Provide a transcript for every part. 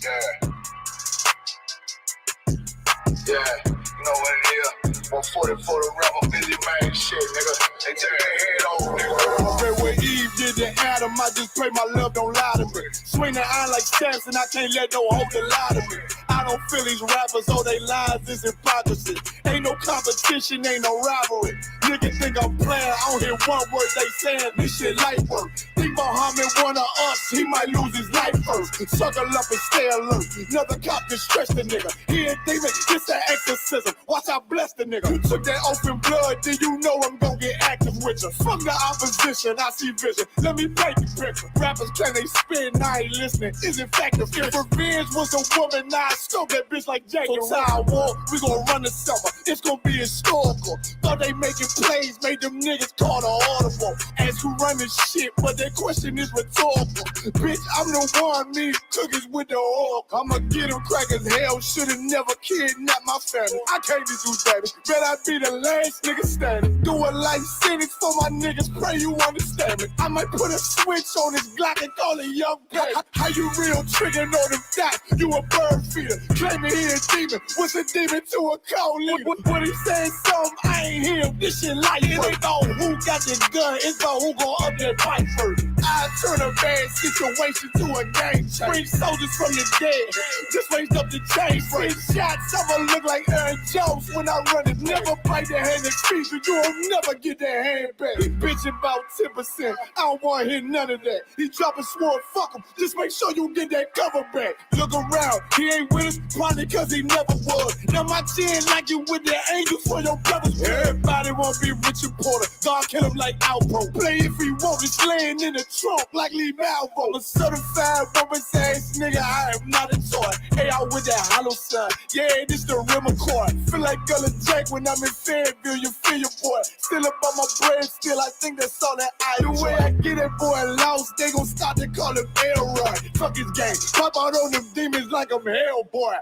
Yeah. Yeah, you know what it is. 140 for the rapper, busy man shit, nigga. They turn their head over, nigga. Okay, when Eve did the Adam, I just pray my love don't lie to me. Swing the iron like stamps and I can't let no hoe lie to me. I don't feel these rappers, all they lies is hypocrisy. Ain't no competition, ain't no rivalry. Niggas think I'm playing, I don't hear one word they saying, this shit light work. Think Muhammad one of us, he might lose his life first. Suckle up and stay alert. Another cop can stretch the nigga. He ain't demon, this an exorcism. Watch I bless the nigga. You took that open blood, then you know I'm gonna get active with you. Fuck the opposition, I see vision. Let me paint the picture. Rappers claim they spin, I ain't listening. Is it factive? If revenge was a woman, now I scope that bitch like Jacob. So I war, we gonna run the summer. It's gonna be historical. Thought they making plays, made them niggas call the audible. Ask who run this shit, but that question is rhetorical. Bitch, I'm the one, me cookies with the oil. I'ma get them crackers, hell, should've never kidnapped my family. I can't do that. Bet I be the last nigga standing. Do a life sentence for my niggas, pray you understand me. I might put a switch on this Glock and call it young pay. How you real trigger know them dots? You a bird feeder, claiming he a demon. What's a demon to a cold leader? What he saying something, I ain't hear him. This shit like it ain't about who got the gun, it's about who gon' up that fight first. I turn a bad situation to a game change. Bring soldiers from the dead, just raised up the chain. Free shots, I'ma look like Aaron Jones when I run it. Never bite the hand and feet, but you will never get that hand back. He bitching about 10%, I don't wanna hear none of that. He dropping sword, fuck him, just make sure you get that cover back. Look around, he ain't with us, probably cause he never was. Now my chin like you with the angels for your brothers. Everybody wanna be Richard Porter, God kill him like Alpo. Play if he want, it's laying in the trunk like Lee Malvo. A certified woman's ass nigga, I am not a toy. Hey, I with that hollow sign, yeah, this the rim accord. Feel like Gullah Jack when I'm in Fayetteville, you feel your boy. Still up on my bread, still I think that's all that I do. The way I get that boy lost, they gon' start to call him Elroy. Fuck his game, pop out on them demons like I'm Hellboy.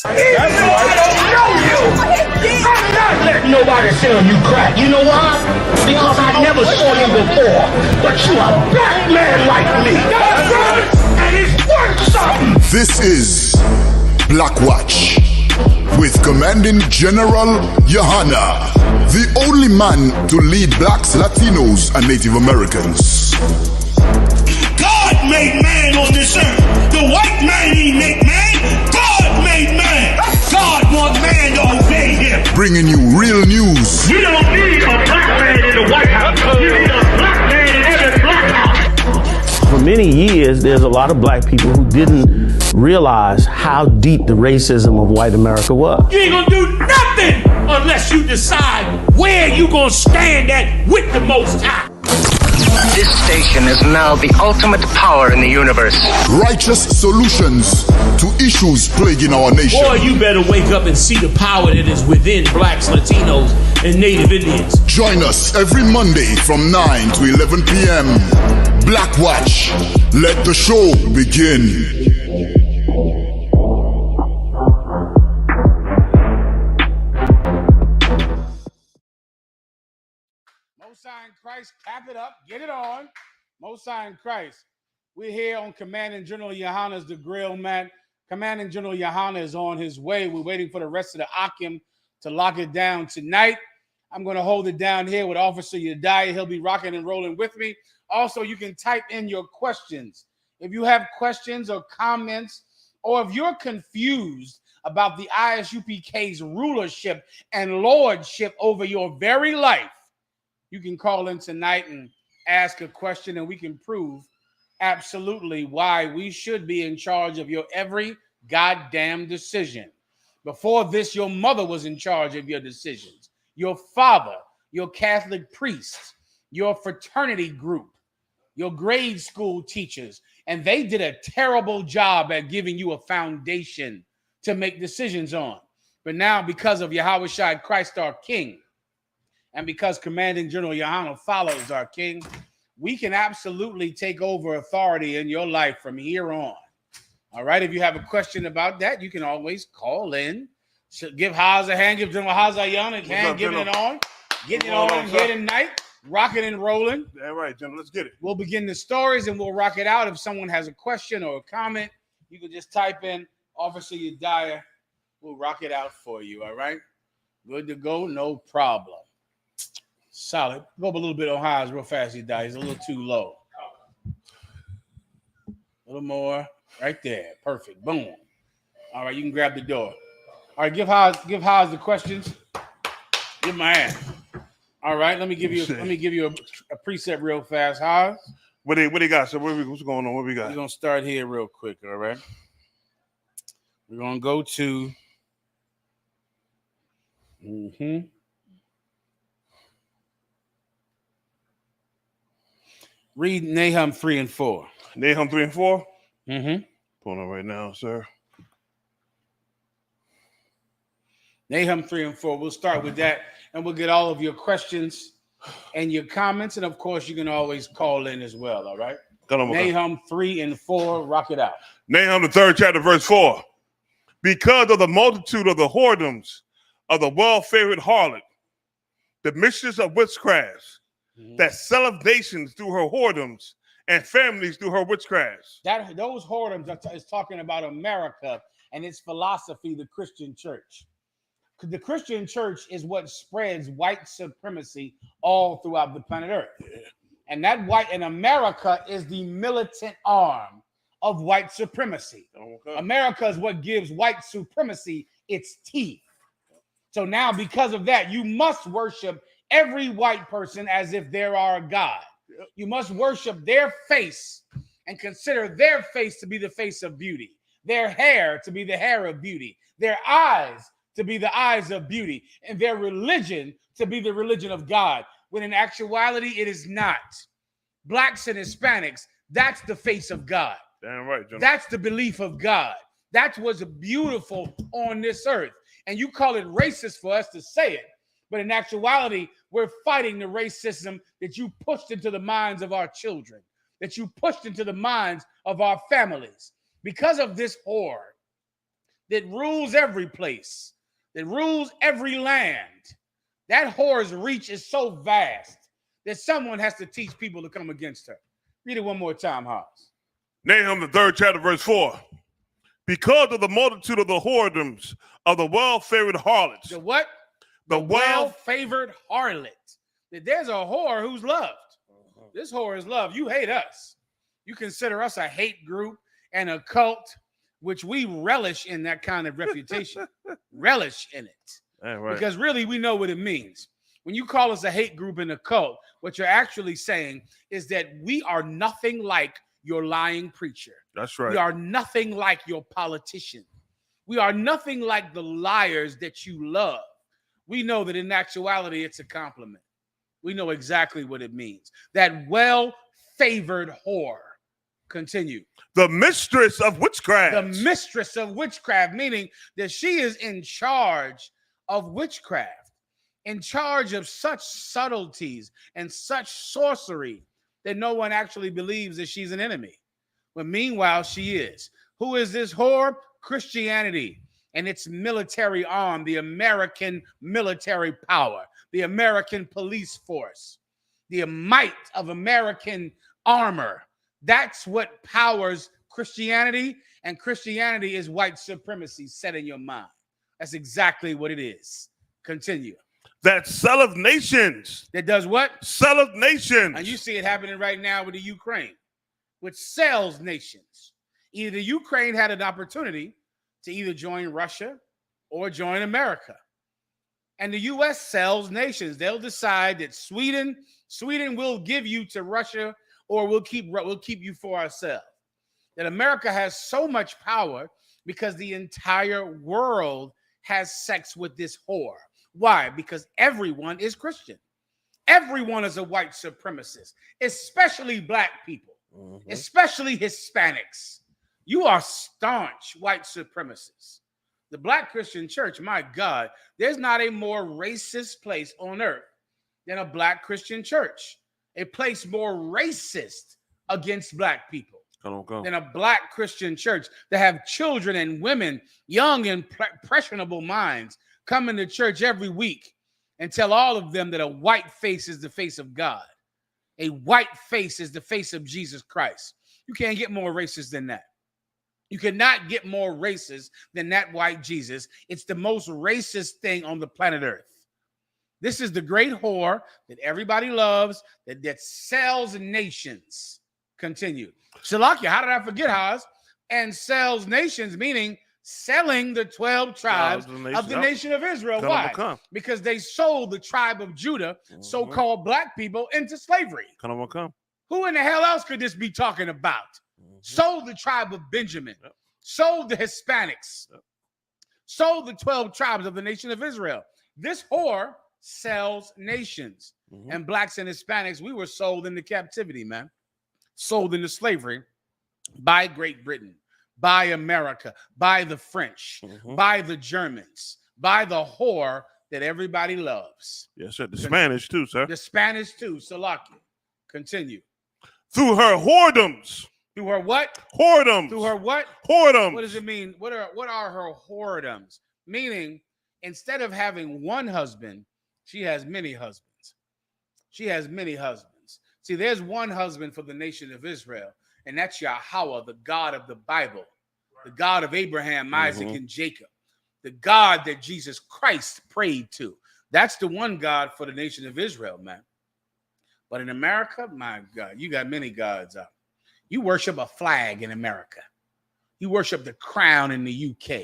That's why I don't know you! I'm not letting nobody sell you crack. You know why? Because I never saw you before. But you a black man like me. That's right! And it's worth something! This is Blackwatch with Commanding General Yahanna, the only man to lead blacks, Latinos, and Native Americans. God made man on this earth. The white man he make man. God made man. God want man to obey him. Bringing you real news. We don't need a black man in the White House. We need a black man in every black house. For many years, there's a lot of black people who didn't realize how deep the racism of white America was. You ain't gonna do nothing unless you decide where you gonna stand at with the Most High. This station is now the ultimate power in the universe. Righteous solutions to issues plaguing our nation. Boy, you better wake up and see the power that is within blacks, Latinos, and Native Indians. Join us every Monday from 9 to 11 p.m. Blackwatch. Let the show begin. Most High in Christ, cap it up, get it on. Most High in Christ. We're here on Commanding General Yahanna's The Grill, man. Commanding General Yahanna is on his way. We're waiting for the rest of the I.S.U.P.K to lock it down tonight. I'm going to hold it down here with Officer Yedaya. He'll be rocking and rolling with me. Also, you can type in your questions. If you have questions or comments, or if you're confused about the I.S.U.P.K's rulership and lordship over your very life, you can call in tonight and ask a question, and we can prove absolutely why we should be in charge of your every goddamn decision. Before this, your mother was in charge of your decisions, your father, your Catholic priests, your fraternity group, your grade school teachers, and they did a terrible job at giving you a foundation to make decisions on. But now, because of Yahweh Shai Christ our King, and because Commanding General Yahanna follows our King, we can absolutely take over authority in your life from here on. All right. If you have a question about that, you can always call in. So give Haas a hand. Give General Haas a young and hand. Giving it on. Getting it on here tonight. Rocking and rolling. All right, General. Let's get it. We'll begin the stories and we'll rock it out. If someone has a question or a comment, you can just type in Officer Yediah. We'll rock it out for you. All right. Good to go. No problem. Solid. Go up a little bit on highs real fast, Yediah. He's a little too low. A little more. Right there. Perfect. Boom. All right. You can grab the door. All right. Give Haas the questions. Give my hand. All right. Let me give you a preset real fast, Haas. What they got? So what's going on? What we got? We're gonna start here real quick. All right. We're gonna go to. Read Nahum 3 and 4. Nahum 3 and 4? Mm-hmm. Pulling up right now, sir. Nahum 3 and 4. We'll start with that, and we'll get all of your questions and your comments. And, of course, you can always call in as well, all right? Nahum 3 and 4. Rock it out. Nahum, the 3rd chapter, verse 4. Because of the multitude of the whoredoms of the well-favored harlot, the mistress of witchcrafts, that selleth nations through her whoredoms and families through her witchcrafts. Those whoredoms is talking about America and its philosophy, the Christian church. The Christian church is what spreads white supremacy all throughout the planet Earth. Yeah. And America is the militant arm of white supremacy. Okay. America is what gives white supremacy its teeth. So now, because of that, you must worship every white person as if they are a god. Yep. You must worship their face and consider their face to be the face of beauty, their hair to be the hair of beauty, their eyes to be the eyes of beauty, and their religion to be the religion of God, when in actuality it is not. Blacks and Hispanics, that's the face of God. Damn right, General. That's the belief of God. That's what's beautiful on this earth. And you call it racist for us to say it, but in actuality, we're fighting the racism that you pushed into the minds of our children, that you pushed into the minds of our families. Because of this whore that rules every place, that rules every land, that whore's reach is so vast that someone has to teach people to come against her. Read it one more time, Haas. Nahum, the 3rd chapter, verse 4. Because of the multitude of the whoredoms of the well-favored harlots. The what? The well-favored harlot. There's a whore who's loved. This whore is loved. You hate us. You consider us a hate group and a cult, which we relish in that kind of reputation. Relish in it. Right. Because really, we know what it means. When you call us a hate group and a cult, what you're actually saying is that we are nothing like your lying preacher. That's right. We are nothing like your politician. We are nothing like the liars that you love. We know that in actuality, it's a compliment. We know exactly what it means. That well-favored whore. Continue. The mistress of witchcraft. The mistress of witchcraft, meaning that she is in charge of witchcraft, in charge of such subtleties and such sorcery that no one actually believes that she's an enemy. But meanwhile, she is. Who is this whore? Christianity and its military arm, the American military power, the American police force, the might of American armor. That's what powers Christianity, and Christianity is white supremacy set in your mind. That's exactly what it is. Continue. That selleth nations. That does what? Selleth nations. And you see it happening right now with the Ukraine, which sells nations. Either the Ukraine had an opportunity to either join Russia or join America. And the U.S. sells nations. They'll decide that Sweden will give you to Russia, or we'll keep you for ourselves. That America has so much power because the entire world has sex with this whore. Why? Because everyone is Christian. Everyone is a white supremacist, especially black people, especially Hispanics. You are staunch white supremacists. The Black Christian Church, my God, there's not a more racist place on earth than a Black Christian church. A place more racist against black people. than a black Christian church that have children and women, young and impressionable minds, coming to church every week and tell all of them that a white face is the face of God. A white face is the face of Jesus Christ. You can't get more racist than that. You cannot get more racist than that white Jesus. It's the most racist thing on the planet Earth. This is the great whore that everybody loves, that sells nations. Continue. SriLanka, how did I forget, Haas? And sells nations, meaning selling the 12 tribes of the nation of Israel. Why? Because they sold the tribe of Judah, so-called black people, into slavery. Who in the hell else could this be talking about? Sold the tribe of Benjamin, sold the Hispanics, sold the 12 tribes of the nation of Israel. This whore sells nations. And blacks and Hispanics, we were sold into captivity, man. Sold into slavery by Great Britain, by America, by the French, by the Germans, by the whore that everybody loves. Yes, sir. The Spanish too, sir. The Spanish too, Salaki. Continue. Through her whoredoms. Through her what? Whoredoms. Through her what? Whoredoms. What does it mean? What are her whoredoms? Meaning, instead of having one husband, she has many husbands. She has many husbands. See, there's one husband for the nation of Israel, and that's Yahweh, the God of the Bible, the God of Abraham, Isaac, and Jacob, the God that Jesus Christ prayed to. That's the one God for the nation of Israel, man. But in America, my God, you got many gods out. You worship a flag in America. You worship the crown in the UK.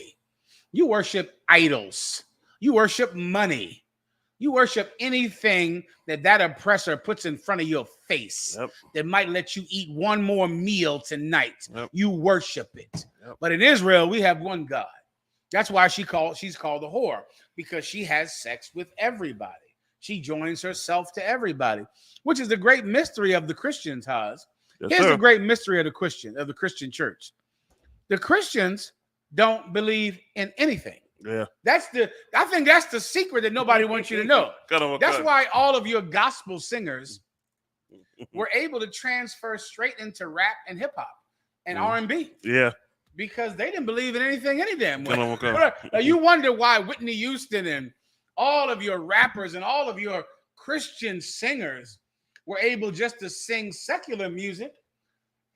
You worship idols. You worship money. You worship anything that oppressor puts in front of your face that might let you eat one more meal tonight. You worship it. But in Israel, we have one God. That's why she's called a whore, because she has sex with everybody. She joins herself to everybody, which is the great mystery of the Christians, Haas. Here's the great mystery of the Christian church. The Christians don't believe in anything. Yeah, I think that's the secret that nobody wants you to know. That's why all of your gospel singers were able to transfer straight into rap and hip hop and R&B. Yeah, because they didn't believe in anything any damn way. You wonder why Whitney Houston and all of your rappers and all of your Christian singers were able just to sing secular music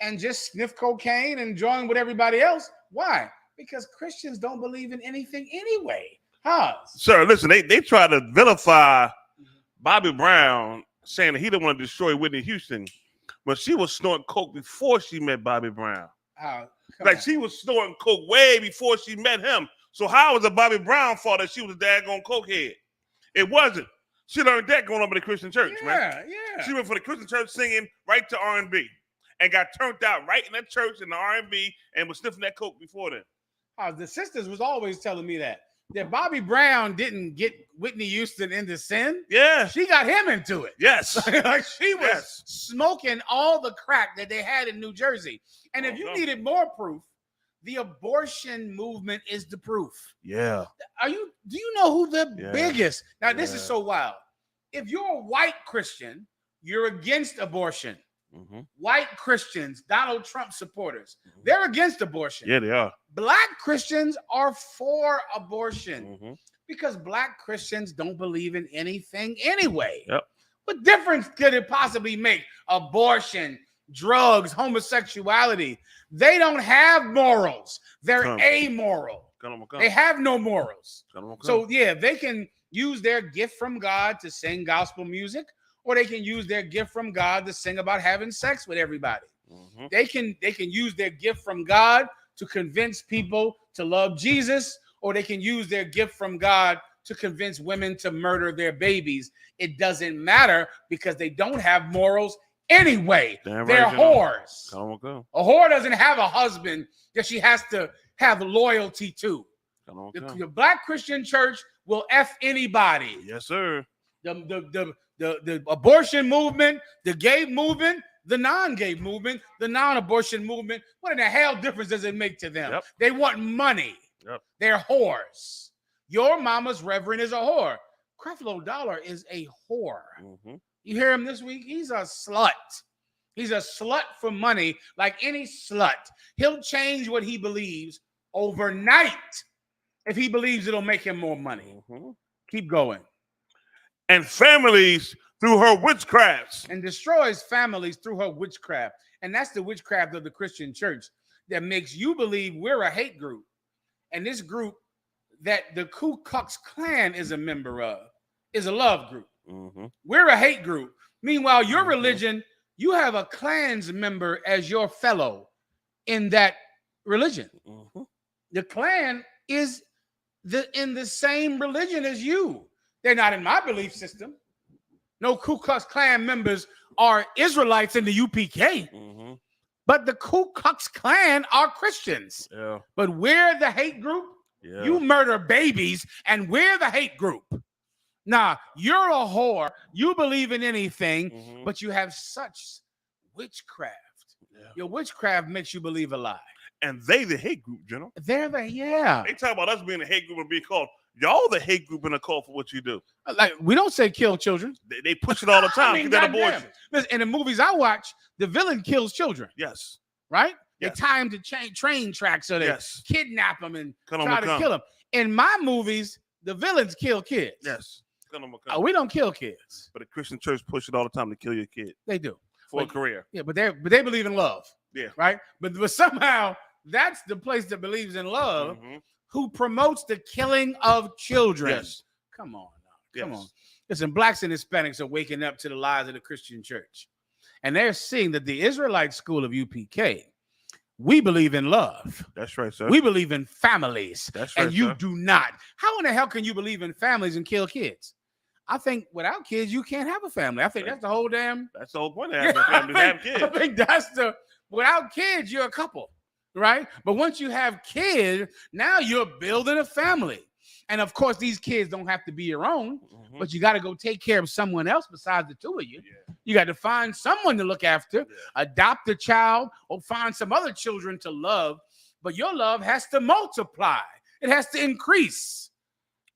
and just sniff cocaine and join with everybody else. Why? Because Christians don't believe in anything anyway. Sir, listen, they try to vilify Bobby Brown, saying that he didn't want to destroy Whitney Houston, but she was snorting coke before she met Bobby Brown. She was snorting coke way before she met him. So how was it Bobby Brown fault that she was a daggone cokehead? It wasn't. She learned that going on in the Christian church, man. Yeah. She went for the Christian church singing right to R&B and got turned out right in that church in the R&B and was sniffing that coke before then. The sisters was always telling me that Bobby Brown didn't get Whitney Houston into sin. Yeah. She got him into it. Yes. She was smoking all the crack that they had in New Jersey. And if you needed more proof, the abortion movement is the proof. Yeah. Do you know who the biggest? Now, this is so wild. If you're a white Christian, you're against abortion. White Christians, Donald Trump supporters, they're against abortion. Yeah, they are. Black Christians are for abortion because black Christians don't believe in anything anyway. What difference could it possibly make? Abortion, drugs, homosexuality. They don't have morals. They're amoral. They have no morals. So, they can use their gift from God to sing gospel music, or they can use their gift from God to sing about having sex with everybody. They can use their gift from God to convince people to love Jesus, or they can use their gift from God to convince women to murder their babies. It doesn't matter because they don't have morals anyway. They're whores. A whore doesn't have a husband that she has to have loyalty to. The black Christian church will F anybody. Yes, sir. The abortion movement, the gay movement, the non-gay movement, the non-abortion movement. What in the hell difference does it make to them? They want money. They're whores. Your mama's reverend is a whore. Creflo Dollar is a whore. You hear him this week? He's a slut. He's a slut for money, like any slut. He'll change what he believes overnight if he believes it'll make him more money. Keep going. And families through her witchcrafts. And destroys families through her witchcraft. And that's the witchcraft of the Christian church that makes you believe we're a hate group. And this group that the Ku Klux Klan is a member of is a love group. We're a hate group. Meanwhile, your religion, you have a Klan's member as your fellow in that religion. The Klan is in the same religion as you. They're not in my belief system. No Ku Klux Klan members are Israelites in the UPK. But the Ku Klux Klan are Christians. But we're the hate group. You murder babies, and we're the hate group. Nah, you're a whore. You believe in anything, but you have such witchcraft. Your witchcraft makes you believe a lie. And they the hate group, General. They're the, yeah. They talk about us being a hate group and being called, y'all the hate group in the call for what you do. Like, we don't say kill children. They push it all the time. I mean, That abortion. Listen, in the movies I watch, the villain kills children. Yes. Right? Yes. They tie him to train tracks so they Yes. kidnap him and Come on, try to kill him. In my movies, the villains kill kids. Yes. We don't kill kids. But the Christian church push it all the time to kill your kid. They do. For a career. Yeah, but they believe in love. Yeah. Right? But somehow that's the place that believes in love who promotes the killing of children. Yes. Come on now. Come on. Listen, blacks and Hispanics are waking up to the lies of the Christian church. And they're seeing that the Israelite school of UPK, we believe in love. That's right, sir. We believe in families. That's right, and you sir. do not. How in the hell can you believe in families and kill kids? I think without kids, you can't have a family. I think that's the whole damn. That's the whole point of having a family, to have kids. I think that's the, without kids, you're a couple, right? But once you have kids, now you're building a family. And of course, these kids don't have to be your own, but you got to go take care of someone else besides the two of you. You got to find someone to look after, adopt a child, or find some other children to love. But your love has to multiply. It has to increase.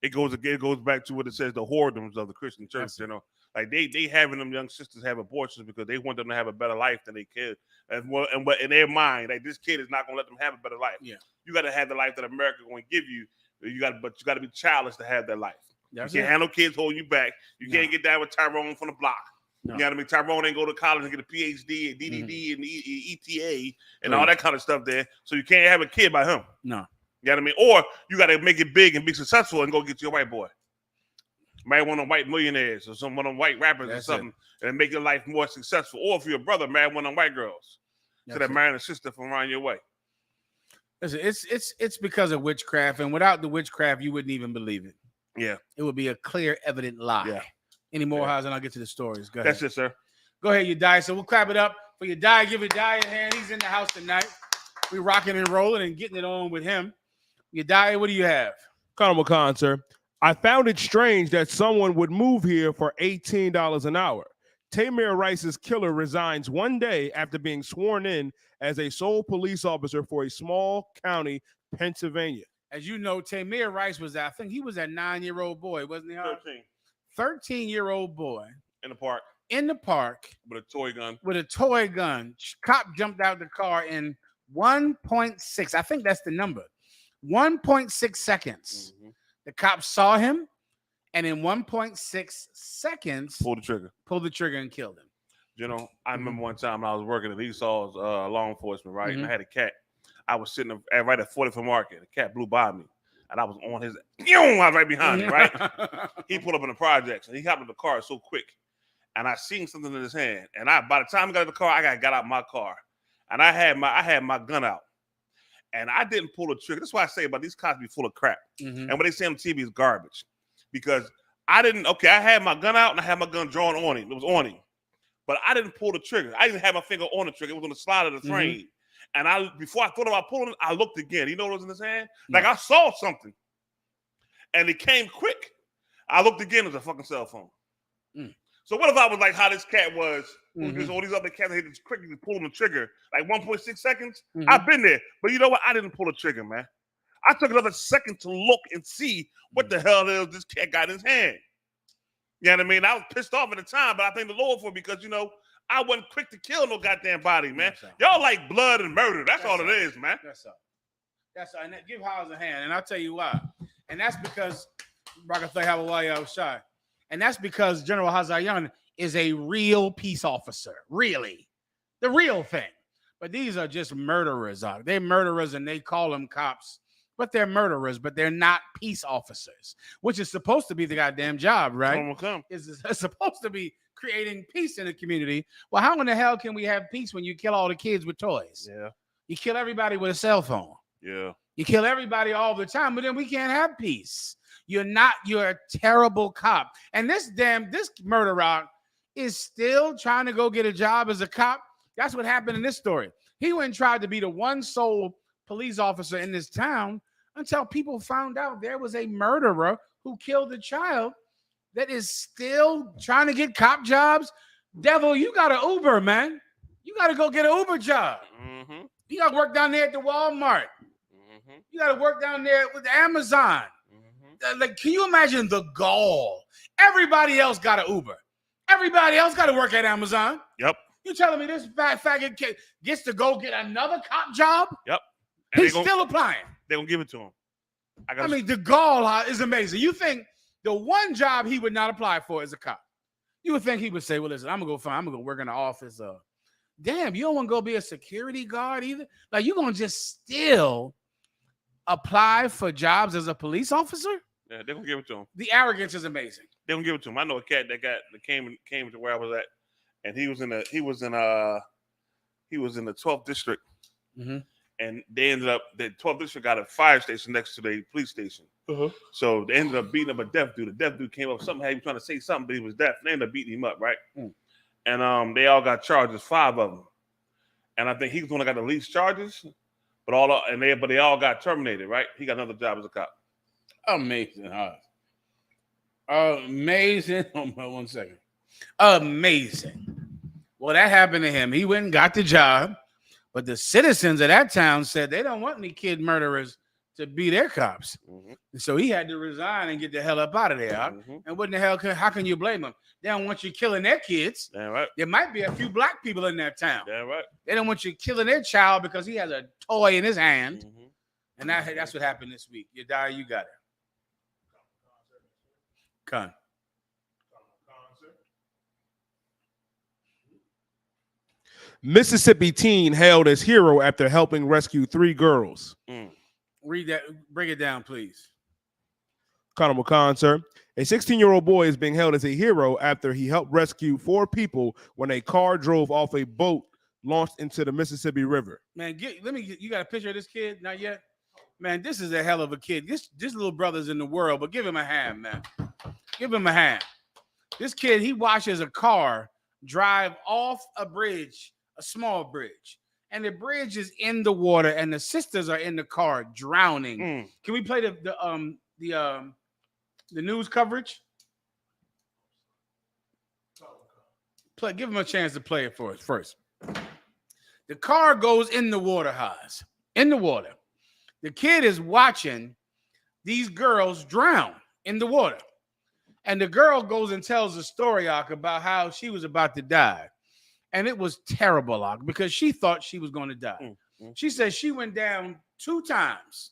It goes back to what it says, the whoredoms of the Christian church, you know. Like they having them young sisters have abortions because they want them to have a better life than they kid. And what in their mind, like this kid is not gonna let them have a better life. Yeah. You gotta have the life that America is gonna give you. But you gotta be childless to have that life. You can't handle kids holding you back. You can't get down with Tyrone from the block. You know what I mean? Tyrone ain't go to college and get a PhD and DDD and ETA and all that kind of stuff there. So you can't have a kid by him. No. You know what I mean? Or you got to make it big and be successful and go get your white boy. Marry one of them white millionaires or one of them white rappers or something and make your life more successful. Or if you're a brother, marry one of them white girls. So that marrying a sister from around your way. Listen, it's because of witchcraft. And without the witchcraft, you wouldn't even believe it. Yeah. It would be a clear, evident lie. Yeah. Any more, House, and I'll get to the stories. Go ahead. That's it, sir. Go ahead, you die. So we'll clap it up for your die. Give it die a hand. He's in the house tonight. We're rocking and rolling and getting it on with him. You die. What do you have? Colonel McCon, sir. I found it strange that someone would move here for $18 an hour. Tamir Rice's killer resigns one day after being sworn in as a sole police officer for a small county, Pennsylvania. As you know, Tamir Rice was, I think he was that 9-year-old boy, wasn't he? 13-year-old boy. In the park. In the park. With a toy gun. With a toy gun. Cop jumped out the car in 1.6. I think that's the number. 1.6 seconds. The cop saw him, and in 1.6 seconds, pulled the trigger and killed him. You know, I remember one time when I was working at Esau's law enforcement, right? And I had a cat. I was sitting right at 45th Market. The cat blew by me, and I was on his. I was right behind him, right? He pulled up in the projects, and he hopped in the car so quick, and I seen something in his hand. And by the time I got in the car, I got out my car, and I had my gun out. And I didn't pull the trigger. That's why I say about these cops be full of crap. And what they say on TV is garbage. Because I had my gun out and I had my gun drawn on him. It was on him. But I didn't pull the trigger. I didn't have my finger on the trigger. It was on the slide of the frame. And before I thought about pulling it, I looked again. You know what was in his hand? Like I saw something. And it came quick. I looked again, it was a fucking cell phone. So what if I was like how this cat was, because all these other cats hit this quickly pulling the trigger, like 1.6 seconds? I've been there. But you know what? I didn't pull the trigger, man. I took another second to look and see what the hell is this cat got in his hand. You know what I mean? I was pissed off at the time, but I thank the Lord for it because, you know, I wasn't quick to kill no goddamn body, man. Y'all like blood and murder. That's all it is, man. That's all. That's all. And give Howes a hand. And I'll tell you why. And that's because and that's because General Hazayan is a real peace officer. Really. The real thing. But these are just murderers. They're murderers and they call them cops. But they're murderers, but they're not peace officers, which is supposed to be the goddamn job, right? It's supposed to be creating peace in the community. Well, how in the hell can we have peace when you kill all the kids with toys? Yeah. You kill everybody with a cell phone. Yeah. You kill everybody all the time, but then we can't have peace. You're a terrible cop. And this murder route is still trying to go get a job as a cop. That's what happened in this story. He went and tried to be the one sole police officer in this town until people found out there was a murderer who killed a child that is still trying to get cop jobs. Devil, you got an Uber, man. You got to go get an Uber job. Mm-hmm. You got to work down there at the Walmart. Mm-hmm. You got to work down there with Amazon. Mm-hmm. Like, can you imagine the gall? Everybody else got an Uber. Everybody else got to work at Amazon. Yep. You telling me this faggot gets to go get another cop job? Yep. He's still applying. They're going to give it to him. I mean, the gall is amazing. You think the one job he would not apply for is a cop. You would think he would say, well, listen, I'm going to go work in the office. Damn, you don't want to go be a security guard either? Like, you're going to just still apply for jobs as a police officer? Yeah, they're going to give it to him. The arrogance is amazing. They're going to give it to him. I know a cat that came to where I was at, and he was in the 12th district. Mm-hmm. And they ended up, the 12th district got a fire station next to the police station. Uh-huh. So they ended up beating up a deaf dude. The deaf dude came up, he was trying to say something, but he was deaf. They ended up beating him up, right? Mm. And they all got charges, 5 of them. And I think he was the one that got the least charges, but they all got terminated, right? He got another job as a cop. Amazing, huh? Amazing. Hold on 1 second. Amazing. Well, that happened to him. He went and got the job. But the citizens of that town said they don't want any kid murderers to be their cops. Mm-hmm. So he had to resign and get the hell up out of there. Mm-hmm. And what in the hell, how can you blame them? They don't want you killing their kids. Damn right. There might be a few black people in that town. Damn right. They don't want you killing their child because he has a toy in his hand. Mm-hmm. And that's what happened this week. You die, you got it. Con. Mississippi teen hailed as hero after helping rescue 3 girls. Read that. Break it down, please. Conor McCon, sir. A 16-year-old boy is being hailed as a hero after he helped rescue 4 people when a car drove off a boat launched into the Mississippi River. Man, you got a picture of this kid? Not yet? Man, this is a hell of a kid. This little brother's in the world, but give him a hand, man. Give him a hand. This kid, he watches a car drive off a bridge, a small bridge, and the bridge is in the water, and the sisters are in the car drowning. Can we play the news coverage? Give him a chance to play it for us first. The car goes in the water, Haas. In the water. The kid is watching these girls drown in the water, and the girl goes and tells a story about how she was about to die. And it was terrible, because she thought she was going to die. Mm-hmm. She said she went down 2 times,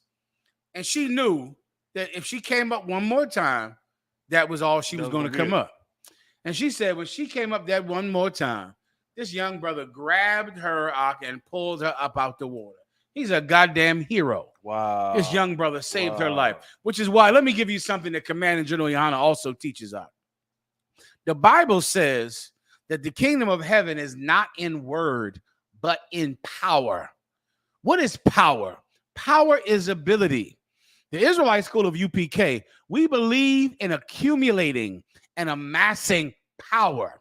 and she knew that if she came up one more time, that was all she was going to come up. And she said when she came up that one more time, this young brother grabbed her and pulled her up out the water. He's a goddamn hero. Wow. This young brother saved her life, which is why, let me give you something that Commanding General Yohanna also teaches us. The Bible says that the kingdom of heaven is not in word, but in power. What is power? Power is ability. The Israelite school of UPK, we believe in accumulating and amassing power.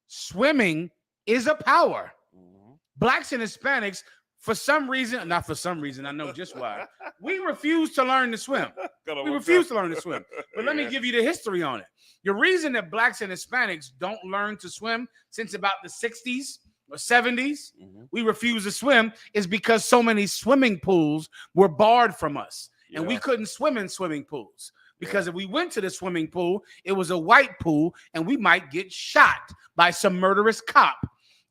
Swimming is a power. Blacks and Hispanics, not for some reason, I know just why, we refuse to learn to swim. We refuse to learn to swim. But let me give you the history on it. The reason that blacks and Hispanics don't learn to swim since about the 60s or 70s, we refuse to swim, is because so many swimming pools were barred from us. Yeah. And we couldn't swim in swimming pools. Because if we went to the swimming pool, it was a white pool, and we might get shot by some murderous cop.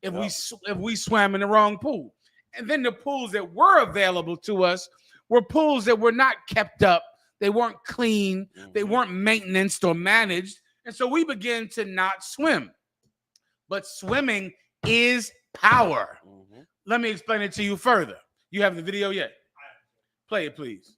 if we swam in the wrong pool. And then the pools that were available to us were pools that were not kept up. They weren't clean. They weren't maintenance or managed. And so we began to not swim. But swimming is power. Let me explain it to you further. You have the video yet? Play it, please.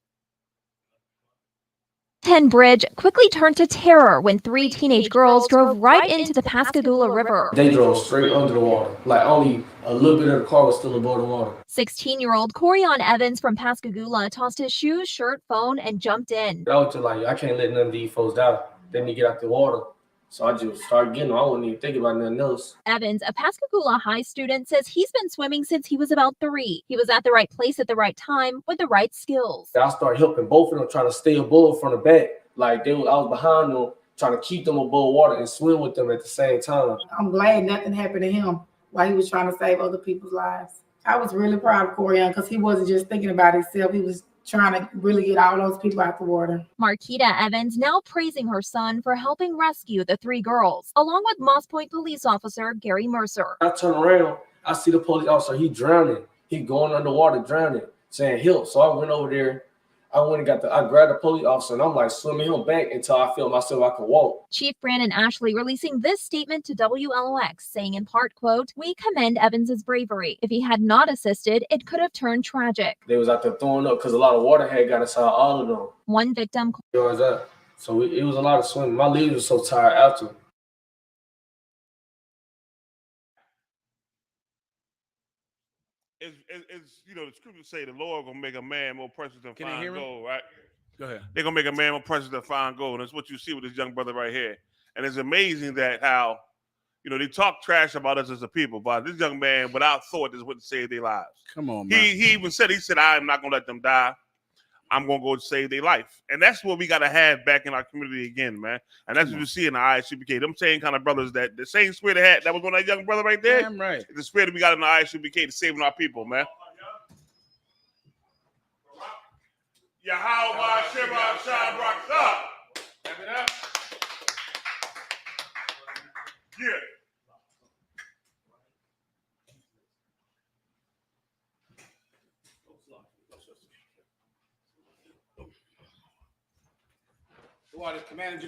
10 Bridge quickly turned to terror when 3 teenage girls drove right into the Pascagoula River. They drove straight under the water. Like only a little bit of the car was still above the water. 16-year-old Corian Evans from Pascagoula tossed his shoes, shirt, phone, and jumped in. I was just like, I can't let none of these folks die. They need to get out the water. So I just started getting them. I wasn't even thinking about nothing else. Evans, a Pascagoula High student, says he's been swimming since he was about 3. He was at the right place at the right time with the right skills. I started helping both of them, trying to stay above from the back. Like I was behind them, trying to keep them above water and swim with them at the same time. I'm glad nothing happened to him while he was trying to save other people's lives. I was really proud of Corian because he wasn't just thinking about himself. He was trying to really get all those people out the water. Marquita Evans now praising her son for helping rescue the 3 girls, along with Moss Point police officer Gary Mercer. I turn around, I see the police officer, he drowning. He going underwater drowning, saying help. So I went over there. I grabbed the police officer and I'm like swimming him back until I feel myself I could walk. Chief Brandon Ashley releasing this statement to WLOX, saying in part, quote, "We commend Evans's bravery. If he had not assisted, it could have turned tragic." They was out there throwing up because a lot of water had got inside all of them. One victim. So it was a lot of swimming. My legs were so tired after. It's the scriptures say the Lord gonna make a man more precious than fine gold, right? Go ahead. They're gonna make a man more precious than fine gold. And that's what you see with this young brother right here. And it's amazing that how, they talk trash about us as a people, but this young man, without thought, is what saved their lives. Come on, man. He even said, I am not gonna let them die. I'm gonna go save their life. And that's what we gotta have back in our community again, man. And that's what you see in the I.S.U.P.K. Them same kind of brothers that the same spirit they had, that was one of that young brother right there. Damn right. The spirit that we got in the I.S.U.P.K. to saving our people, man. Yahweh Shema Shad Rock. Have it up. Yeah.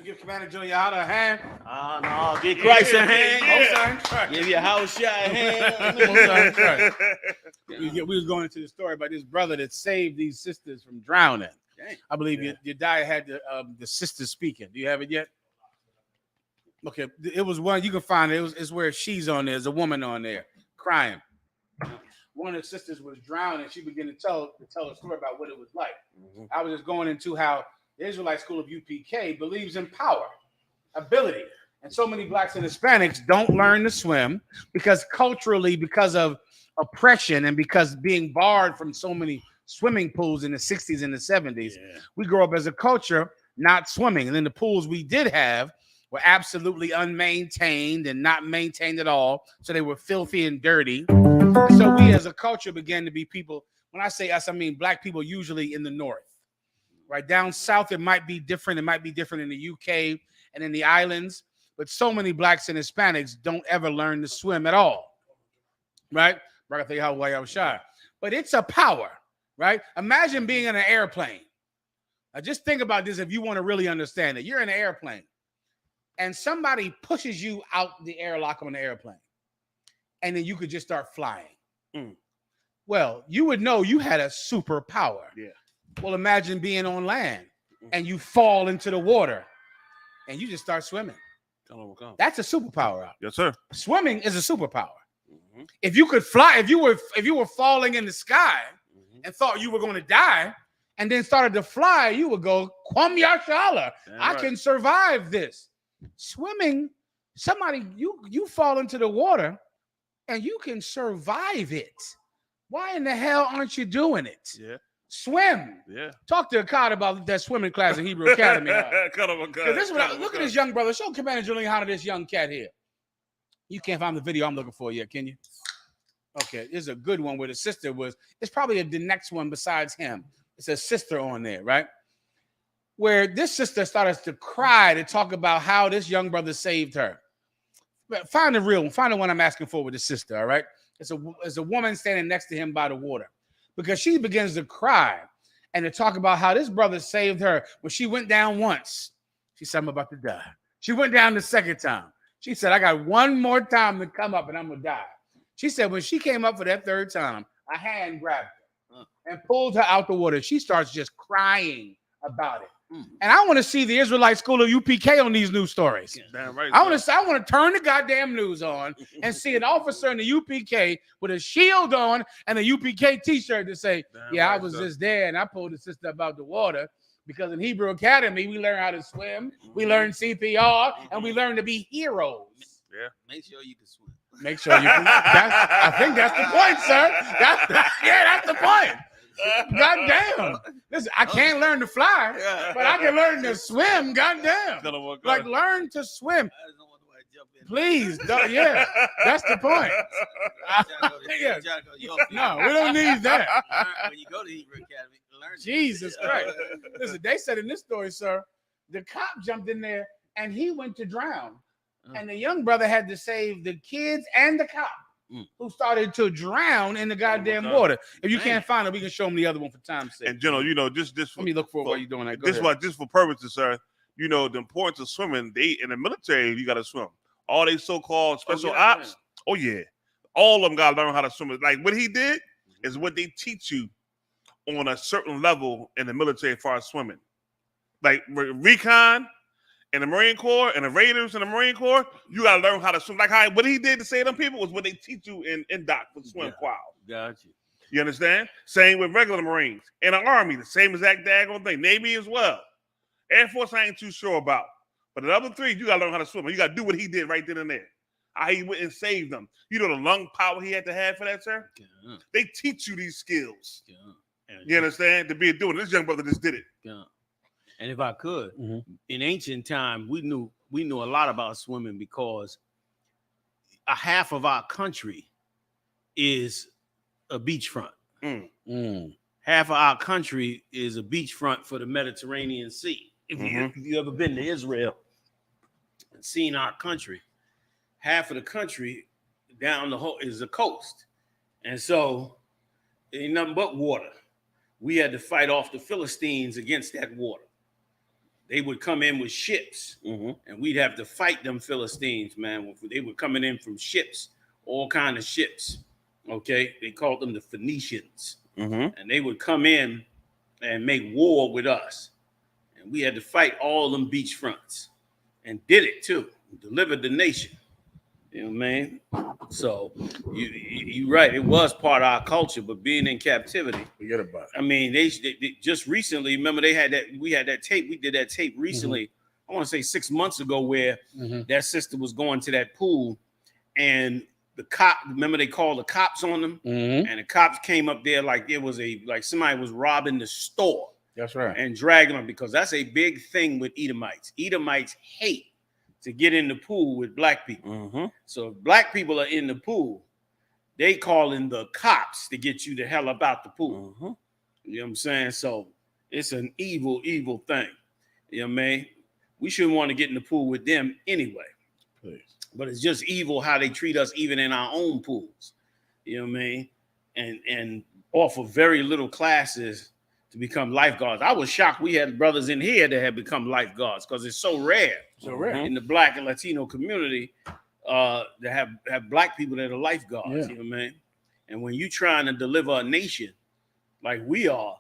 Give Commander General Yahanna a hand. No, give Christ a hand. Give your house shot a hand. We was going into the story about this brother that saved these sisters from drowning. I believe your diet had the sisters speaking. Do you have it yet? Okay, it was one you can find it. It's where she's on there. There's a woman on there crying. One of the sisters was drowning. She began to tell a story about what it was like. I was just going into how the Israelite School of UPK believes in power, ability. And so many blacks and Hispanics don't learn to swim because culturally, because of oppression and because being barred from so many swimming pools in the 60s and the 70s, we grew up as a culture not swimming. And then the pools we did have were absolutely unmaintained and not maintained at all. So they were filthy and dirty. And so we as a culture began to be people. When I say us, I mean black people usually in the North. Right down south, it might be different. It might be different in the UK and in the islands. But so many blacks and Hispanics don't ever learn to swim at all. Right? But it's a power, right? Imagine being in an airplane. Now just think about this if you want to really understand it. You're in an airplane and somebody pushes you out the airlock on the airplane. And then you could just start flying. Well, you would know you had a superpower. Yeah. Well, imagine being on land and you fall into the water and you just start swimming. That's a superpower. Yes, sir. Swimming is a superpower. If you could fly, if you were falling in the sky and thought you were going to die and then started to fly, you would go, Kwam Yashala. I can survive this. Swimming, you fall into the water and you can survive it. Why in the hell aren't you doing it? Yeah. Swim. Yeah. Talk to Akkad about that swimming class in Hebrew Academy. Look at this young brother. Show Commander General Yahanna this young cat here. You can't find the video I'm looking for yet, can you? Okay, there's a good one where the sister was. It's probably the next one besides him. It's a sister on there, right? Where this sister started to cry to talk about how this young brother saved her. Find the one I'm asking for with the sister, all right? It's a woman standing next to him by the water because she begins to cry and to talk about how this brother saved her. When she went down once, she said, I'm about to die. She went down the second time. She said, I got one more time to come up and I'm going to die. She said when she came up for that third time, a hand grabbed her and pulled her out the water. She starts just crying about it. And I want to see the Israelite School of UPK on these news stories. Damn right, I want to turn the goddamn news on and see an officer in the UPK with a shield on and a UPK t-shirt to say, I was just there and I pulled the sister up out the water. Because in Hebrew Academy, we learn how to swim, we learn CPR, and we learn to be heroes. Yeah. Make sure you can swim. Make sure you can. I think that's the point, sir. That's the point. God damn. Listen, I can't learn to fly, but I can learn to swim. God damn. Like, learn to swim. Please. Yeah, that's the point. No, we don't need that. When you go to Hebrew Academy, learn. Jesus Christ. Listen, they said in this story, sir, the cop jumped in there and he went to drown. And the young brother had to save the kids and the cop who started to drown in the goddamn water. If you can't find it, we can show them the other one for time's sake. And General, just let me look for it while you're doing that. Just for purposes, sir. The importance of swimming. In the military, you got to swim. All they so-called special ops. Oh yeah, all of them got to learn how to swim. Like what he did is what they teach you on a certain level in the military as far as swimming. Like recon. In the Marine Corps and the Raiders in the Marine Corps, you gotta learn how to swim. Like what he did to save them people was what they teach you in doc for swim qual. Gotcha. You understand? Same with regular Marines. In the Army, the same exact daggone thing. Navy as well. Air Force, I ain't too sure about. But the other three, you gotta learn how to swim. You gotta do what he did right then and there. How he went and saved them. You know the lung power he had to have for that, sir? Yeah. They teach you these skills. Yeah. You understand? To be doing this young brother just did it. Yeah. And if I could, in ancient time, we knew a lot about swimming because a half of our country is a beachfront. Half of our country is a beachfront for the Mediterranean Sea. If you ever been to Israel and seen our country, half of the country down the whole is the coast. And so ain't nothing but water. We had to fight off the Philistines against that water. They would come in with ships, and we'd have to fight them Philistines, man. They were coming in from ships, all kind of ships, okay? They called them the Phoenicians, and they would come in and make war with us. And we had to fight all them beach fronts and did it too, delivered the nation. You know what I mean? So you're right. It was part of our culture, but being in captivity, forget about it. I mean, they just recently. Remember, we had that tape. We did that tape recently. I want to say 6 months ago, where that sister was going to that pool, and the cop. Remember, they called the cops on them, and the cops came up there like it was somebody was robbing the store. That's right, and dragging them because that's a big thing with Edomites. Edomites hate to get in the pool with black people. So if black people are in the pool, they call in the cops to get you the hell up out the pool. You know what I'm saying? So it's an evil, evil thing. You know what I mean? We shouldn't want to get in the pool with them anyway. Please. But it's just evil how they treat us even in our own pools. You know what I mean? And offer very little classes to become lifeguards. I was shocked we had brothers in here that had become lifeguards because it's so rare. In the black and Latino community to have black people that are lifeguards. You know what I mean? And when you're trying to deliver a nation like we are,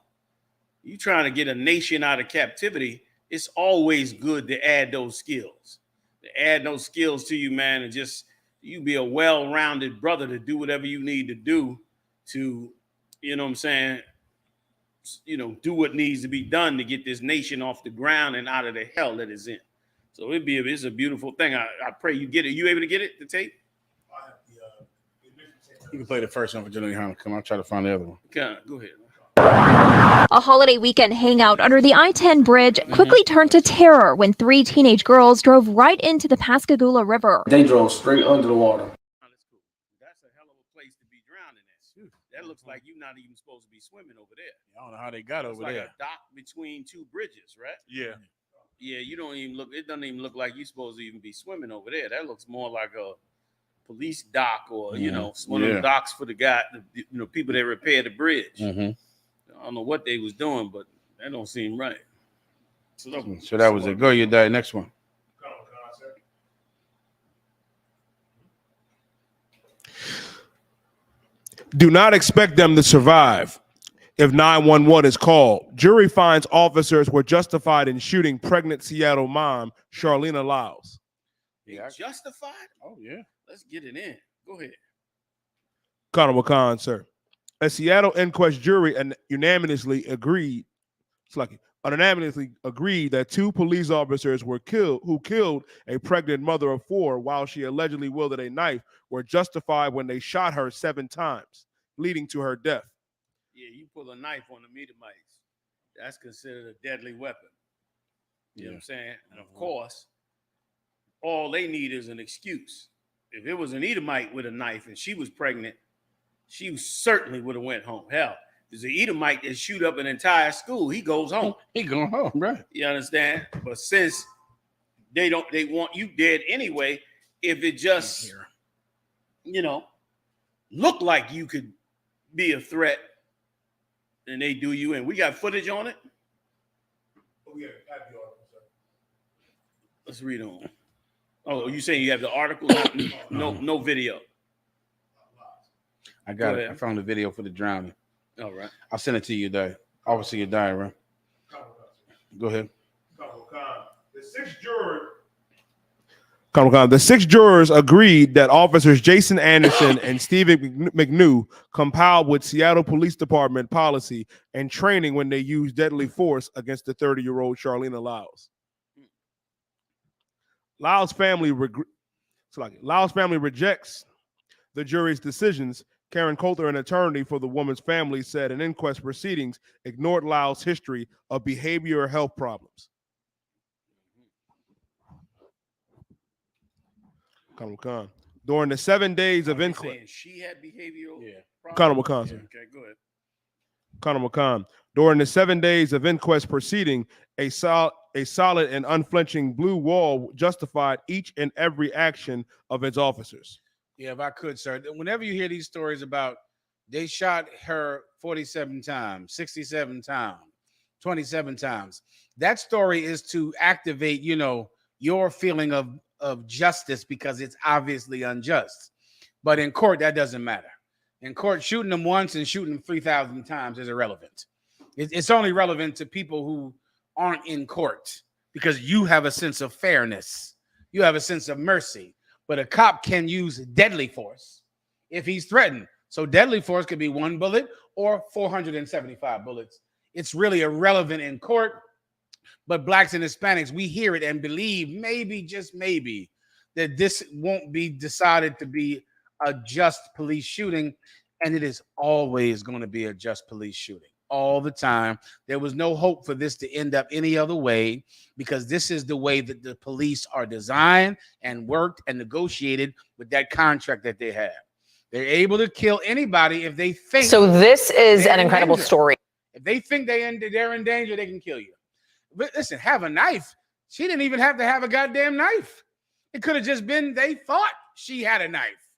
you trying to get a nation out of captivity, it's always good to add those skills. To add those skills to you, man, and just you be a well-rounded brother to do whatever you need to do to, you know what I'm saying, do what needs to be done to get this nation off the ground and out of the hell that it's in. So it's a beautiful thing. I pray you get it. You able to get it, the tape? You can play the first one for General Yohanna. Come on, I'll try to find the other one. Okay, go ahead. A holiday weekend hangout under the I-10 bridge quickly turned to terror when 3 teenage girls drove right into the Pascagoula River. They drove straight under the water. That's a hell of a place to be drowning in. That looks like you're not even supposed to be swimming over there. I don't know how they got over like there. A dock between two bridges, right? Yeah. Yeah, you don't even look. It doesn't even look like you're supposed to even be swimming over there. That looks more like a police dock, or you know, one of the docks for the guy, people that repair the bridge. I don't know what they was doing, but that don't seem right. So that was it. Go, you die. Next one. Do not expect them to survive if 911 is called. Jury finds officers were justified in shooting pregnant Seattle mom, Charleena Lyles. Yeah, justified? Oh, yeah. Let's get it in. Go ahead. Colonel McCon, sir. A Seattle inquest jury unanimously agreed that 2 police officers who killed a pregnant mother of 4 while she allegedly wielded a knife were justified when they shot her 7 times, leading to her death. Yeah, you pull a knife on the Edomites, that's considered a deadly weapon. You know what I'm saying? And of course, all they need is an excuse. If it was an Edomite with a knife and she was pregnant, she certainly would have went home. Hell, there's an Edomite that shoot up an entire school. He goes home. He going home, right? You understand? But since they want you dead anyway, if it just, look like you could be a threat, then they do you in. We got footage on it. Oh, yeah, I have the article, sir. Let's read on. Oh, you saying you have the article? No video. I got it. I found the video for the drowning. All right. I'll send it to you, die. Obviously, you're dying, right? Go ahead. The 6 jurors agreed that officers Jason Anderson and Stephen McNew compiled with Seattle Police Department policy and training when they used deadly force against the 30-year-old Charleena Lyles. Lyles' family rejects the jury's decisions. Karen Coulter, an attorney for the woman's family, said an inquest proceedings ignored Lyles' history of behavioral health problems. During the 7 days of inquest, she had behavioral Colonel McCon, sir. Okay, go ahead. Colonel McCon. During the 7 days of inquest proceeding, a solid and unflinching blue wall justified each and every action of its officers. Yeah, if I could, sir. Whenever you hear these stories about they shot her 47 times, 67 times, 27 times, that story is to activate, your feeling of justice because it's obviously unjust. But in court, that doesn't matter. In court, shooting them once and shooting them 3,000 times is irrelevant. It's only relevant to people who aren't in court because you have a sense of fairness. You have a sense of mercy. But a cop can use deadly force if he's threatened. So deadly force could be 1 bullet or 475 bullets. It's really irrelevant in court. But blacks and Hispanics, we hear it and believe maybe, just maybe, that this won't be decided to be a just police shooting. And it is always going to be a just police shooting. All the time. There was no hope for this to end up any other way because this is the way that the police are designed and worked and negotiated with that contract that they have. They're able to kill anybody if they think. So this is an incredible story. If they think they're in danger, they can kill you. But listen, have a knife. She didn't even have to have a goddamn knife. It could have just been they thought she had a knife.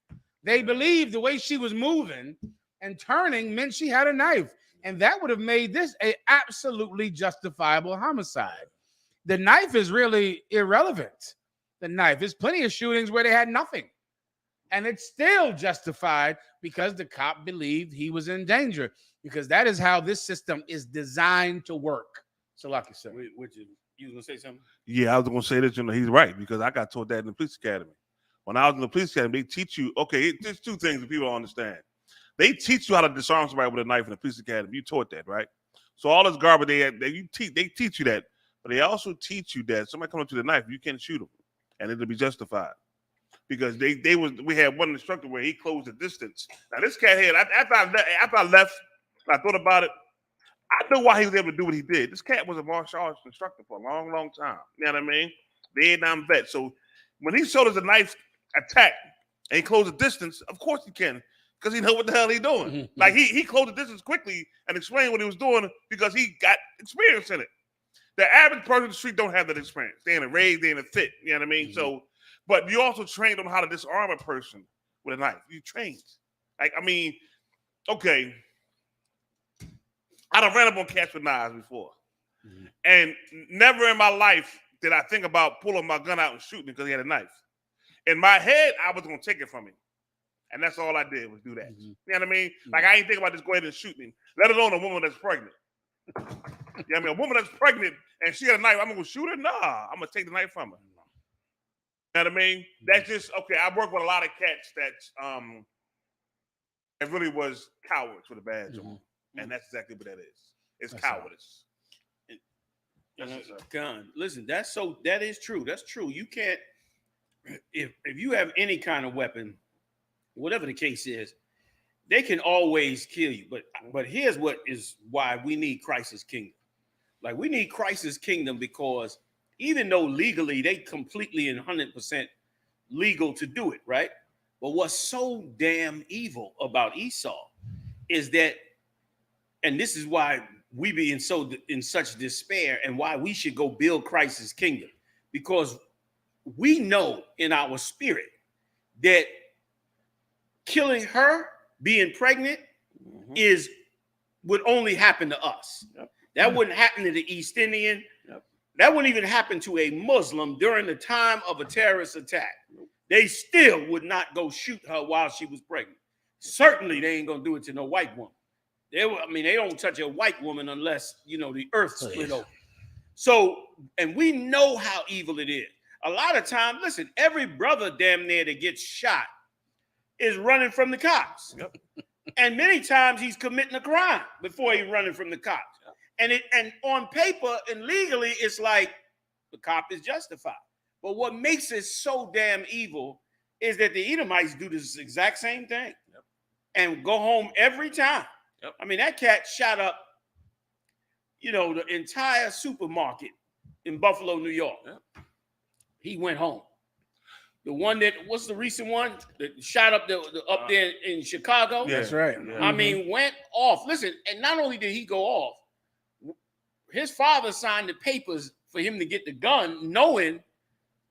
They believed the way she was moving and turning meant she had a knife. And that would have made this an absolutely justifiable homicide. The knife is really irrelevant. The knife. There's plenty of shootings where they had nothing. And it's still justified because the cop believed he was in danger. Because that is how this system is designed to work. So, like you said, which is, you was going to say something? Yeah, I was going to say this. He's right because I got taught that in the police academy. When I was in the police academy, they teach you, there's 2 things that people don't understand. They teach you how to disarm somebody with a knife in the police academy. You taught that, right? So all this garbage they teach you that, but they also teach you that somebody comes up to the knife, you can't shoot them, and it'll be justified because we had one instructor where he closed the distance. Now this cat here, after I left, I thought about it. I know why he was able to do what he did. This cat was a martial arts instructor for a long, long time. You know what I mean? Vietnam vet. So when he showed us a knife attack and he closed the distance, of course he can. Because he know what the hell he's doing. Like he closed the distance quickly and explained what he was doing because he got experience in it. The average person in the street don't have that experience. They ain't raised, they ain't fit. You know what I mean? So, but you also trained on how to disarm a person with a knife. You trained. Like, I mean, okay. I'd have ran up on cats with knives before. And never in my life did I think about pulling my gun out and shooting because he had a knife. In my head, I was going to take it from him. And that's all I did was do that. You know what I mean? Like, I ain't think about just going ahead and shooting him, let alone a woman that's pregnant. You know what I mean? A woman that's pregnant and she had a knife, I'm going to shoot her? Nah, I'm going to take the knife from her. You know what I mean? That's just, okay, I work with a lot of cats that really was cowards with a badge on. And that's exactly what that is. It's cowardice. Gun. Listen, that is true. That's true. You can't, if you have any kind of weapon, whatever the case is, they can always kill you. But here's why we need Christ's kingdom. Like, we need Christ's kingdom because even though legally they completely and 100% legal to do it, right? But what's so damn evil about Esau is that, and this is why we be in such despair and why we should go build Christ's kingdom, because we know in our spirit that killing her, being pregnant, would only happen to us. That wouldn't happen to the East Indian. That wouldn't even happen to a Muslim during the time of a terrorist attack. They still would not go shoot her while she was pregnant. Certainly, they ain't gonna do it to no white woman. They don't touch a white woman unless, the earth split open. So, and we know how evil it is. A lot of times, listen, every brother damn near that gets shot is running from the cops. And many times he's committing a crime before he's running from the cops. And on paper and legally, it's like the cop is justified. But what makes it so damn evil is that the Edomites do this exact same thing and go home every time. I mean, that cat shot up, the entire supermarket in Buffalo, New York. He went home. The one what's the recent one that shot up up there in Chicago? That's right. I mean, went off. Listen, and not only did he go off, his father signed the papers for him to get the gun, knowing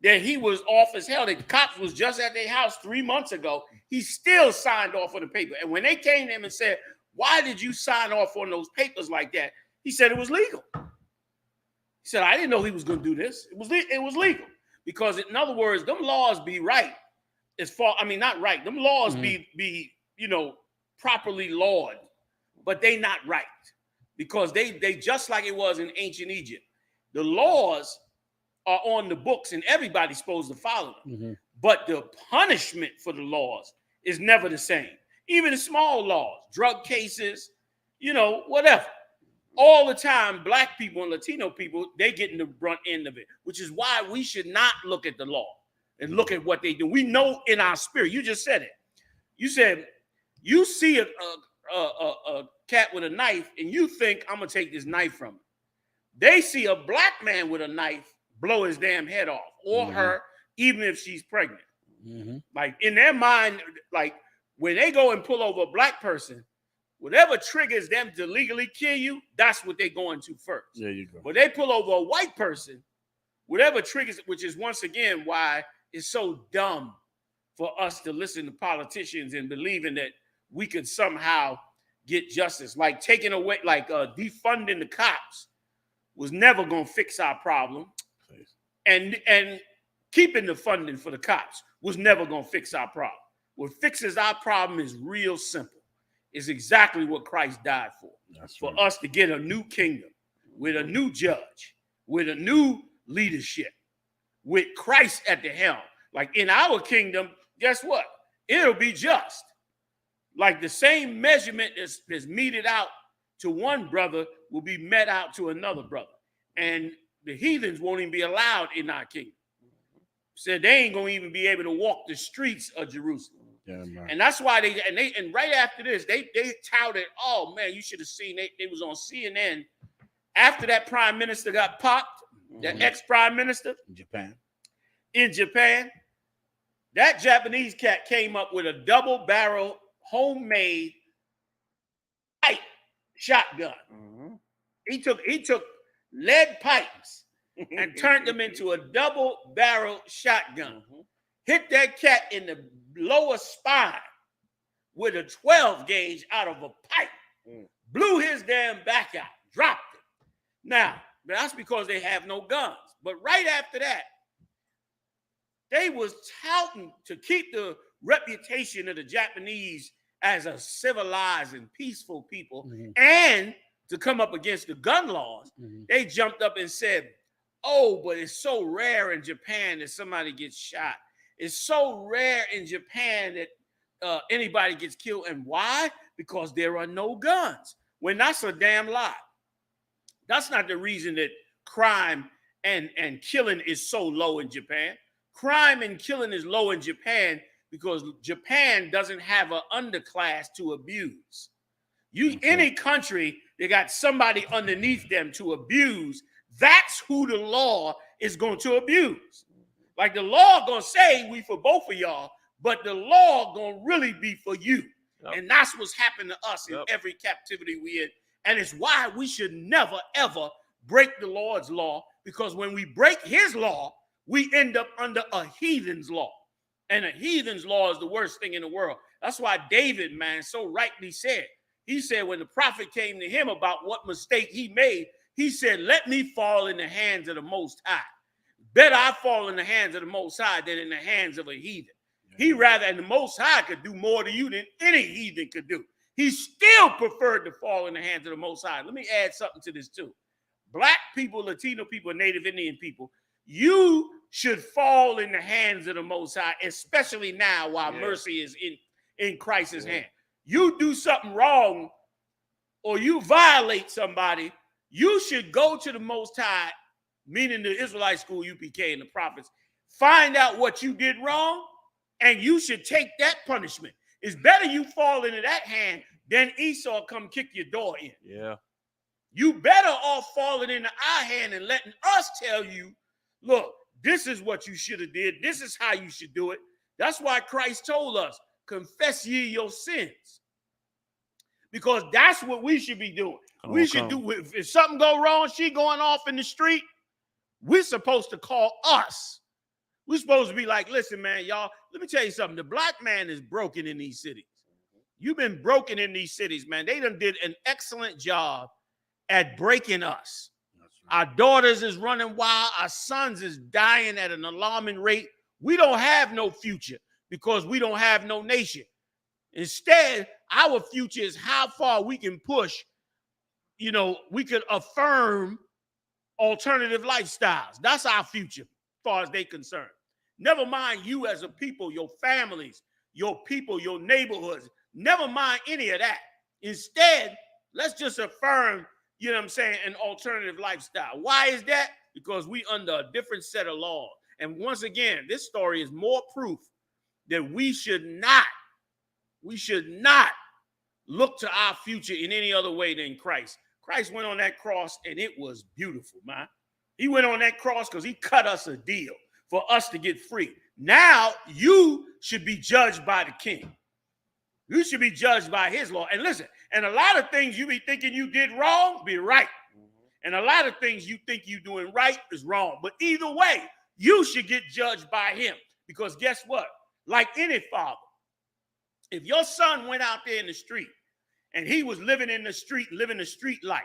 that he was off as hell. The cops was just at their house 3 months ago. He still signed off on the paper. And when they came to him and said, "Why did you sign off on those papers like that?" He said it was legal. He said, "I didn't know he was going to do this. It was legal." Because in other words, them laws be right as far, not right. Them laws be properly lawed, but they not right. Because they just like it was in ancient Egypt. The laws are on the books and everybody's supposed to follow them. But the punishment for the laws is never the same. Even the small laws, drug cases, whatever. All the time, Black people and Latino people, they get in the brunt end of it, which is why we should not look at the law and look at what they do. We know in our spirit. You just said it. You said you see a cat with a knife and you think, "I'm going to take this knife from him." They see a Black man with a knife blow his damn head off, or her, even if she's pregnant. Like, in their mind, like, when they go and pull over a Black person, whatever triggers them to legally kill you, that's what they're going to first. There you go. But they pull over a white person, whatever triggers, which is once again why it's so dumb for us to listen to politicians and believing that we could somehow get justice. Like taking away, defunding the cops was never going to fix our problem. And keeping the funding for the cops was never going to fix our problem. What fixes our problem is real simple. It's exactly what Christ died for. For us to get a new kingdom with a new judge, with a new leadership, with Christ at the helm. Like in our kingdom, guess what? It'll be just. Like the same measurement that's meted out to one brother will be met out to another brother. And the heathens won't even be allowed in our kingdom. Said they ain't gonna even be able to walk the streets of Jerusalem. Yeah, and that's why and right after this, they touted, "Oh man, you should have seen they was on CNN after that prime minister got popped, that ex-prime minister in Japan. That Japanese cat came up with a double-barrel homemade shotgun. He took lead pipes and turned them into a double-barrel shotgun. Hit that cat in the lower spine with a 12 gauge out of a pipe. Blew his damn back out, dropped it. Now, that's because they have no guns. But right after that, they was touting to keep the reputation of the Japanese as a civilized and peaceful people and to come up against the gun laws. They jumped up and said, oh, but it's so rare in Japan that somebody gets shot. It's so rare in Japan that anybody gets killed. And why? Because there are no guns. When that's a damn lie. That's not the reason that crime and killing is so low in Japan. Crime and killing is low in Japan because Japan doesn't have an underclass to abuse. Any country that got somebody underneath them to abuse, that's who the law is going to abuse. Like the law gonna say we for both of y'all, but the law gonna really be for you. And that's what's happened to us in every captivity we in. And it's why we should never, ever break the Lord's law, because when we break his law, we end up under a heathen's law. And a heathen's law is the worst thing in the world. That's why David, man, so rightly said, he said when the prophet came to him about what mistake he made, he said, let me fall in the hands of the Most High. Better I fall in the hands of the Most High than in the hands of a heathen. He rather, and the Most High could do more to you than any heathen could do. He still preferred to fall in the hands of the Most High. Let me add something to this too. Black people, Latino people, Native Indian people, you should fall in the hands of the Most High, especially now while mercy is in Christ's hand. You do something wrong or you violate somebody, you should go to the Most High, meaning the Israelite school, UPK and the prophets, find out what you did wrong, and you should take that punishment. It's better you fall into that hand than Esau come kick your door in. Yeah. You better off falling into our hand and letting us tell you, look, this is what you should have did. This is how you should do it. That's why Christ told us, confess ye your sins. Because that's what we should be doing. We should do, if something go wrong, she going off in the street, we're supposed to call us. We're supposed to be like, listen, man, y'all, let me tell you something. The black man is broken in these cities. You've been broken in these cities, man. They done did an excellent job at breaking us. Our daughters is running wild. Our sons is dying at an alarming rate. We don't have no future because we don't have no nation. Instead, our future is how far we can push. You know, we could affirm alternative lifestyles. That's our future, as far as they're concerned. Never mind you as a people, your families, your people, your neighborhoods. Never mind any of that. Instead, let's just affirm, you know what I'm saying, an alternative lifestyle. Why is that? Because we under a different set of laws. And once again, this story is more proof that we should not look to our future in any other way than Christ. Christ went on that cross and it was beautiful, man. He went on that cross because he cut us a deal for us to get free. Now you should be judged by the king. You should be judged by his law. And listen, and a lot of things you be thinking you did wrong, be right. And a lot of things you think you doing right is wrong. But either way, you should get judged by him. Because guess what? Like any father, if your son went out there in the street and he was living in the street, living the street life,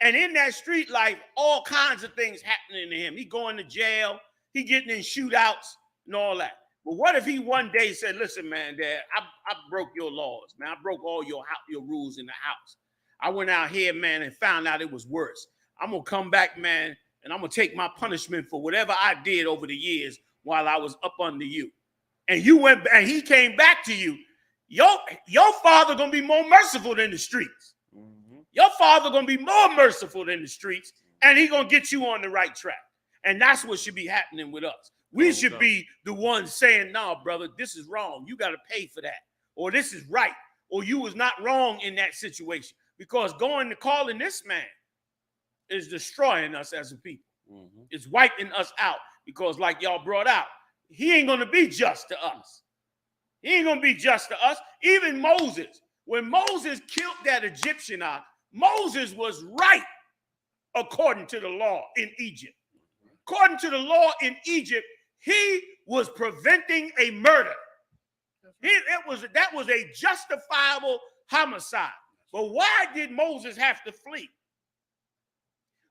and in that street life, all kinds of things happening to him. He going to jail, he getting in shootouts and all that. But what if he one day said, listen, man, Dad, I broke your laws, man. I broke all your rules in the house. I went out here, man, and found out it was worse. I'm going to come back, man, and I'm going to take my punishment for whatever I did over the years while I was up under you. And you went, and he came back to you. Your father going to be more merciful than the streets. Your father going to be more merciful than the streets, and he going to get you on the right track. And that's what should be happening with us. We should be the ones saying, no, brother, this is wrong. You got to pay for that. Or this is right. Or you was not wrong in that situation. Because going to calling this man is destroying us as a people. It's wiping us out. Because like y'all brought out, he ain't going to be just to us. He ain't going to be just to us. Even Moses, when Moses killed that Egyptian, Moses was right. according to the law in Egypt. According to the law in Egypt, he was preventing a murder. That was a justifiable homicide. But why did Moses have to flee?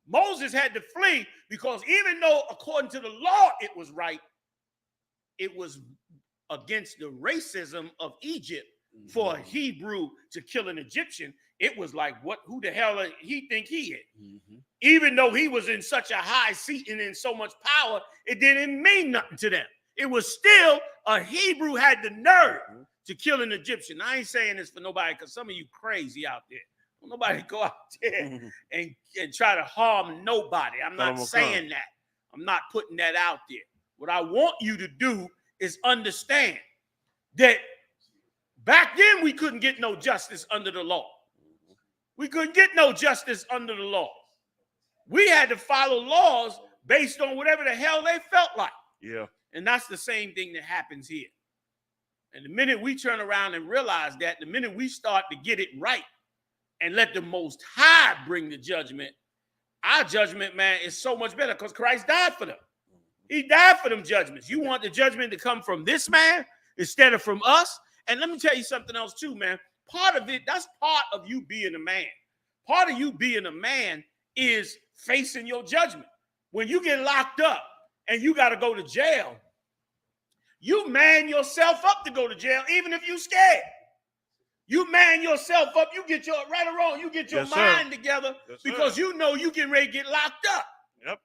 Moses had to flee because even though according to the law it was right, it was against the racism of Egypt for a Hebrew to kill an Egyptian. It was like, who the hell he think he is? Even though he was in such a high seat and in so much power, it didn't mean nothing to them. It was still a Hebrew had the nerve to kill an Egyptian. I ain't saying this for nobody because some of you crazy out there. Don't nobody go out there and try to harm nobody. I'm not saying that. I'm not putting that out there. What I want you to do is understand that back then we couldn't get no justice under the law. We couldn't get no justice under the law. We had to follow laws based on whatever the hell they felt like. Yeah. And that's the same thing that happens here. And the minute we turn around and realize that, the minute we start to get it right and let the Most High bring the judgment, our judgment, man, is so much better because Christ died for them. He died for them judgments. You want the judgment to come from this man instead of from us? And let me tell you something else too, man. Part of it, that's part of you being a man. Part of you being a man is facing your judgment. When you get locked up and you got to go to jail, you man yourself up to go to jail, even if you're scared. You man yourself up. You get your right or wrong. You get your mind together because you know you getting ready to get locked up. Yep.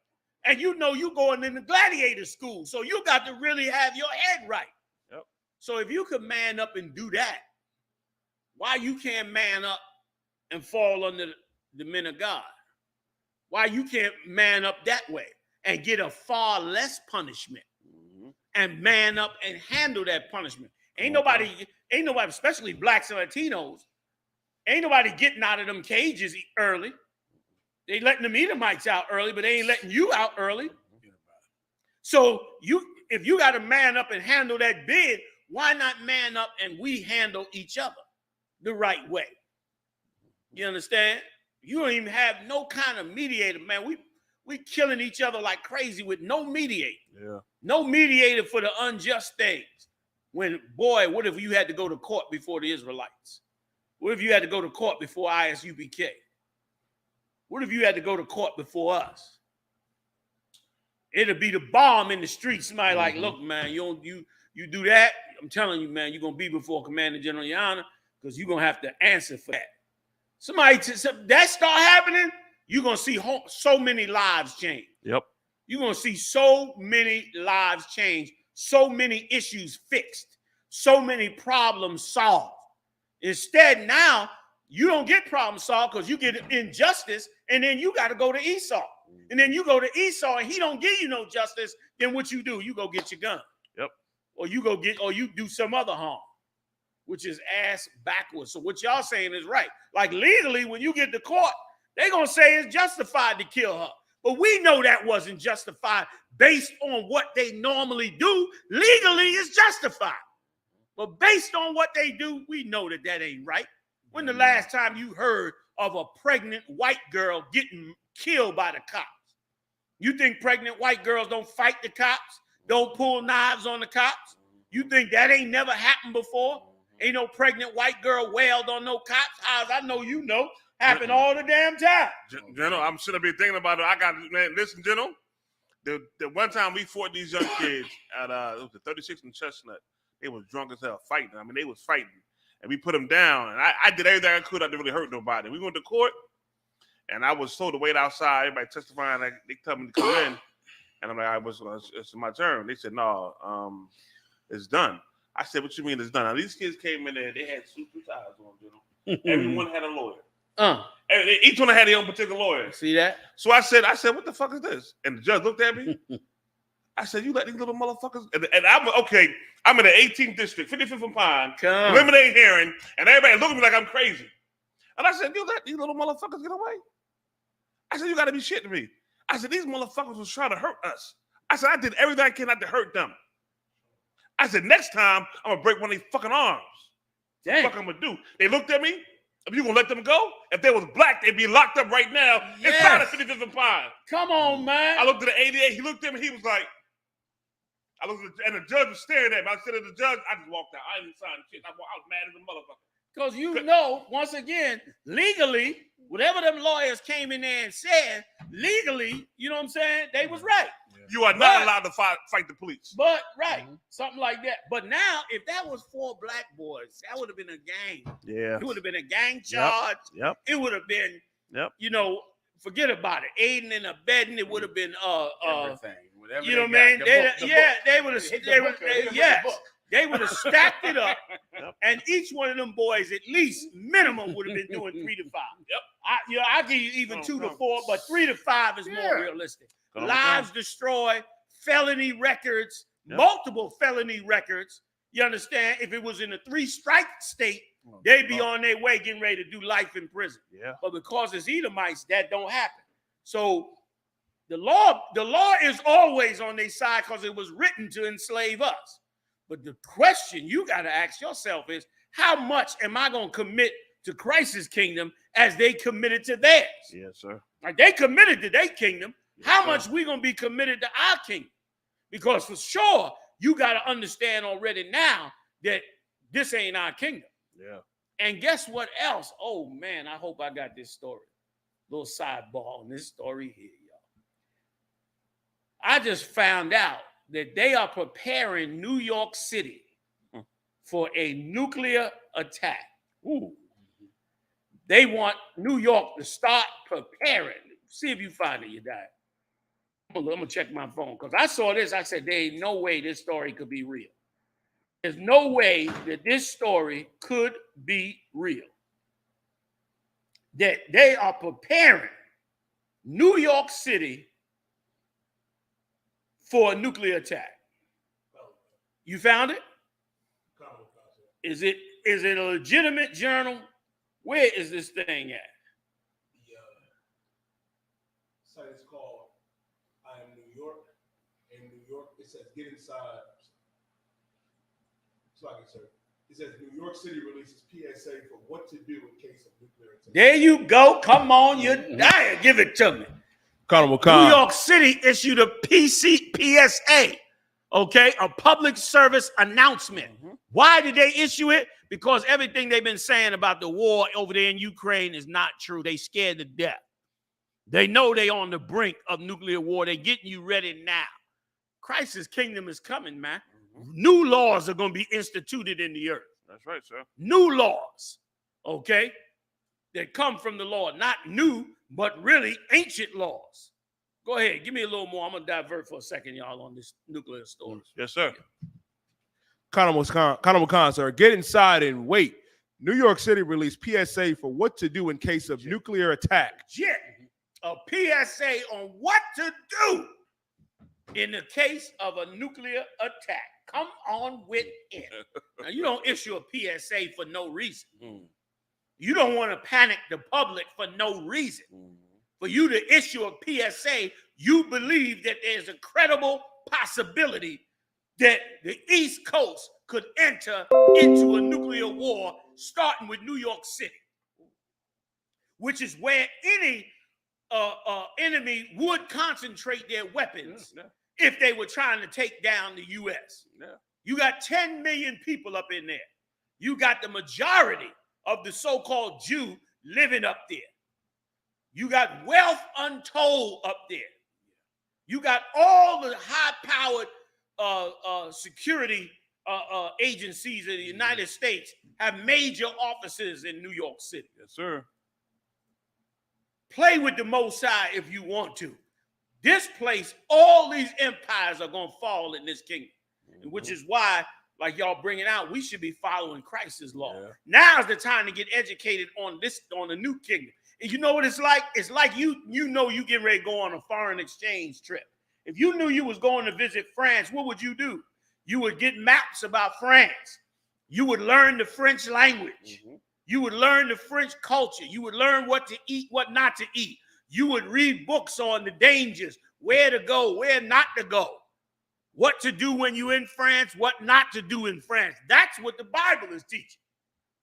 And you know you going into gladiator school, so you got to really have your head right. Yep. So if you could man up and do that, why you can't man up and fall under the men of God? Why you can't man up that way and get a far less punishment and man up and handle that punishment? Ain't nobody, especially blacks and Latinos, ain't nobody getting out of them cages early. They letting them Edomites out early, but they ain't letting you out early. So if you got to man up and handle that bid, why not man up and we handle each other the right way? You understand? You don't even have no kind of mediator, man. We killing each other like crazy with no mediator. Yeah. No mediator for the unjust things. When, boy, what if you had to go to court before the Israelites? What if you had to go to court before I.S.U.P.K? What if you had to go to court before us? It'll be the bomb in the street. Somebody like, look, man, you do that, I'm telling you, man, you're going to be before Commander General Your because you're going to have to answer for that. That start happening, you're going to see so many lives change. Yep. You're going to see so many lives change, so many issues fixed, so many problems solved. Instead, now, you don't get problem solved because you get injustice, and then you got to go to Esau. And then you go to Esau, and he don't give you no justice. Then what you do? You go get your gun. Yep. Or you do some other harm, which is ass backwards. So what y'all saying is right. Like legally, when you get to court, they're going to say it's justified to kill her. But we know that wasn't justified based on what they normally do. Legally, it's justified. But based on what they do, we know that that ain't right. When the last time you heard of a pregnant white girl getting killed by the cops? You think pregnant white girls don't fight the cops? Don't pull knives on the cops? You think that ain't never happened before? Ain't no pregnant white girl wailed on no cops? As I know you know, happen all the damn time. General, I'm sitting up here thinking about it. I got, man, listen, General. The one time we fought these young kids at it was the 36 and Chestnut. They was drunk as hell fighting. I mean, they was fighting. And we put them down. And I did everything I could not to really hurt nobody. We went to court, and I was told to wait outside. Everybody testifying. They told me to come in. And I'm like, it's my turn. They said, no, it's done. I said, what you mean it's done? Now, these kids came in there. They had suit and ties on, you know. Everyone had a lawyer. Each one had their own particular lawyer. See that? So I said, what the fuck is this? And the judge looked at me. I said, you let these little motherfuckers. And I'm okay. I'm in the 18th district, 55th and Pine, eliminate hearing, and everybody look at me like I'm crazy. And I said, you let these little motherfuckers get away? I said, you got to be shitting me. I said, these motherfuckers was trying to hurt us. I said, I did everything I can not to hurt them. I said, next time, I'm going to break one of these fucking arms. Damn. What the fuck I'm going to do? They looked at me. If you gonna let them go? If they was black, they'd be locked up right now inside of 50 different pines. Come on, man. I looked at the 88. He looked at me. He was like, I looked at and the judge was staring at me. I said to the judge, I just walked out. I didn't sign the shit. I was mad as a motherfucker. Because you know, once again, legally, whatever them lawyers came in there and said, legally, you know what I'm saying? They was right. You are not allowed to fight the police. But, something like that. But now, if that was 4 black boys, that would have been a gang. Yeah. It would have been a gang charge. Yep. It would have been, you know, forget about it. Aiding and abetting, it would have been, everything. Whatever you know what I mean? They would have, they would have stacked it up, and each one of them boys, at least minimum, would have been doing 3 to 5. I'll give you even 2 to 4, but 3 to 5 is more realistic. Lives destroyed, felony records, multiple felony records. You understand? If it was in a 3-strike state, they'd be on their way getting ready to do life in prison. Yeah. But because it's Edomites, that don't happen. So the law is always on their side because it was written to enslave us. But the question you got to ask yourself is, how much am I going to commit to Christ's kingdom as they committed to theirs? Yes, sir. Like they committed to their kingdom. How much we going to be committed to our kingdom? Because for sure, you got to understand already now that this ain't our kingdom. Yeah. And guess what else? Oh, man, I hope I got this story. Little sidebar on this story here, y'all. I just found out that they are preparing New York City for a nuclear attack. Ooh. They want New York to start preparing. See if you find it, you die. I'm gonna check my phone because I saw this. I said, there ain't no way this story could be real. There's no way that this story could be real. That they are preparing New York City for a nuclear attack. You found it? Is it a legitimate journal? Where is this thing at? The site is called I Am New York. In New York, it says get inside. It says New York City releases PSA for what to do in case of nuclear attack. There you go. Come on, you're dying. Give it to me. New York City issued a PSA, okay, a public service announcement. Why did they issue it? Because everything they've been saying about the war over there in Ukraine is not true. They scared to death. They know they're on the brink of nuclear war. They're getting you ready now. Christ's kingdom is coming, man. New laws are going to be instituted in the earth. That's right, sir. New laws, okay, that come from the Lord. Not new, but really ancient laws. Go ahead. Give me a little more. I'm going to divert for a second, y'all, on this nuclear story. Yes, sir. Khan, sir. Get inside and wait. New York City released PSA for what to do in case of nuclear attack. Yeah. A PSA on what to do in the case of a nuclear attack. Come on with it. Now, you don't issue a PSA for no reason. You don't want to panic the public for no reason. For you to issue a PSA, you believe that there's a credible possibility that the East Coast could enter into a nuclear war, starting with New York City, which is where any enemy would concentrate their weapons if they were trying to take down the U.S. You got 10 million people up in there. You got the majority of the so-called Jew living up there. You got wealth untold up there. You got all the high-powered security agencies in the United States have major offices in New York City. Yes, sir. Play with the Most High if you want to. This place, all these empires are going to fall in this kingdom, which is why, like y'all bringing out, we should be following Christ's law. Now's the time to get educated on the new kingdom. And you know what it's like? It's like you know you getting ready to go on a foreign exchange trip. If you knew you was going to visit France, what would you do? You would get maps about France. You would learn the French language. You would learn the French culture. You would learn what to eat, what not to eat. You would read books on the dangers, where to go, where not to go, what to do when you're in France, what not to do in France. That's what the Bible is teaching.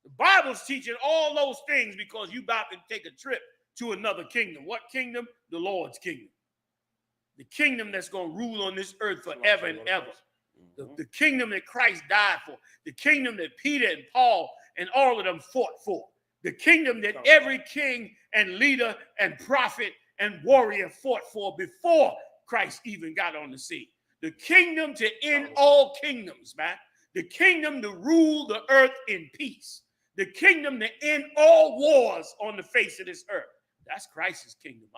The Bible's teaching all those things because you about to take a trip to another kingdom. What kingdom? The Lord's kingdom. The kingdom that's going to rule on this earth forever and ever. The kingdom that Christ died for. The kingdom that Peter and Paul and all of them fought for. The kingdom that every king and leader and prophet and warrior fought for before Christ even got on the scene. The kingdom to end all kingdoms, man. The kingdom to rule the earth in peace. The kingdom to end all wars on the face of this earth. That's Christ's kingdom.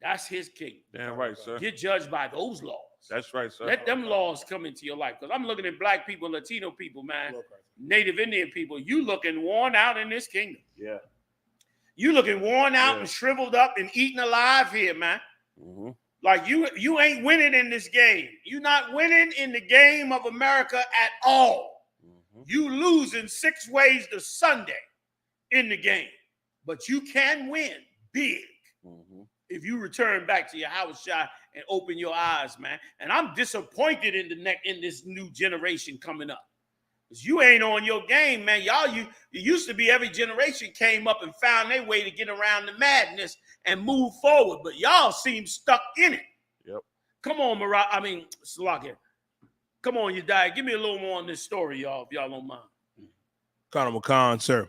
That's his kingdom. Damn right, sir. Get judged by those laws. That's right, sir. Let them laws come into your life. Because I'm looking at black people, Latino people, man, Native Indian people. You looking worn out in this kingdom. Yeah. You looking worn out and shriveled up and eaten alive here, man. Like you ain't winning in this game. You're not winning in the game of America at all. You losing 6 ways to Sunday in the game. But you can win big if you return back to your house shot and open your eyes, man. And I'm disappointed in this new generation coming up. Because you ain't on your game, man. Y'all, it used to be every generation came up and found their way to get around the madness and move forward. But y'all seem stuck in it. Yep. Come on, SriLanka. Come on, you die. Give me a little more on this story, y'all, if y'all don't mind. Colonel McCon, sir.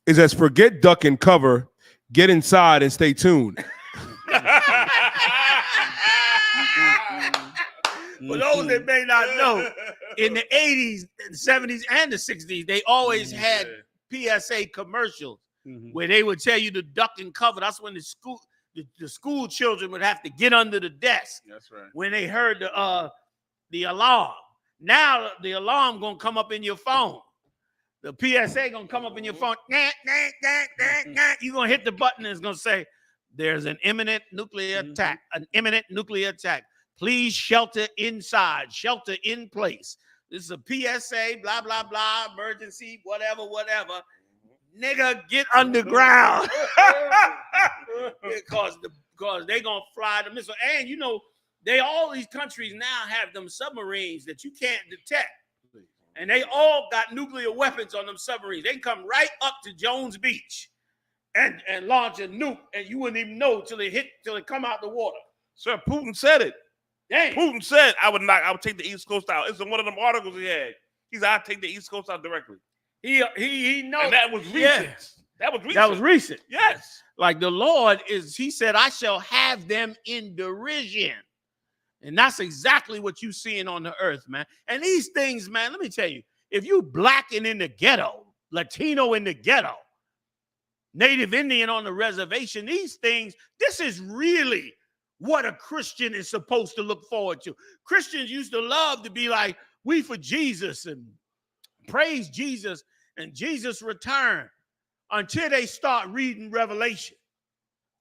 It says, forget duck and cover. Get inside and stay tuned. For those that may not know, in the 80s, the 70s, and the 60s, they always had PSA commercials where they would tell you to duck and cover. That's when the school children would have to get under the desk. That's right. When they heard the alarm. Now the alarm gonna come up in your phone. The PSA gonna come up in your phone. You're gonna hit the button and it's gonna say, there's an imminent nuclear attack, an imminent nuclear attack. Please shelter inside, shelter in place. This is a PSA, blah, blah, blah, emergency, whatever. Nigga, get underground. because they gonna fly the missile. And you know, all these countries now have them submarines that you can't detect. And they all got nuclear weapons on them submarines. They can come right up to Jones Beach and launch a nuke, and you wouldn't even know till it come out the water. Sir, Putin said it. Dang. Putin said I would take the East Coast out. It's in one of them articles he had. He said I'd take the East Coast out directly. He knows. And that was recent. Yes. That was recent. That was recent. Yes. Like the Lord he said, I shall have them in derision. And that's exactly what you're seeing on the earth, man. And these things, man, let me tell you, if you black and in the ghetto, Latino in the ghetto, Native Indian on the reservation, these things, this is really what a Christian is supposed to look forward to. Christians used to love to be like, we for Jesus and praise Jesus and Jesus' return until they start reading Revelation.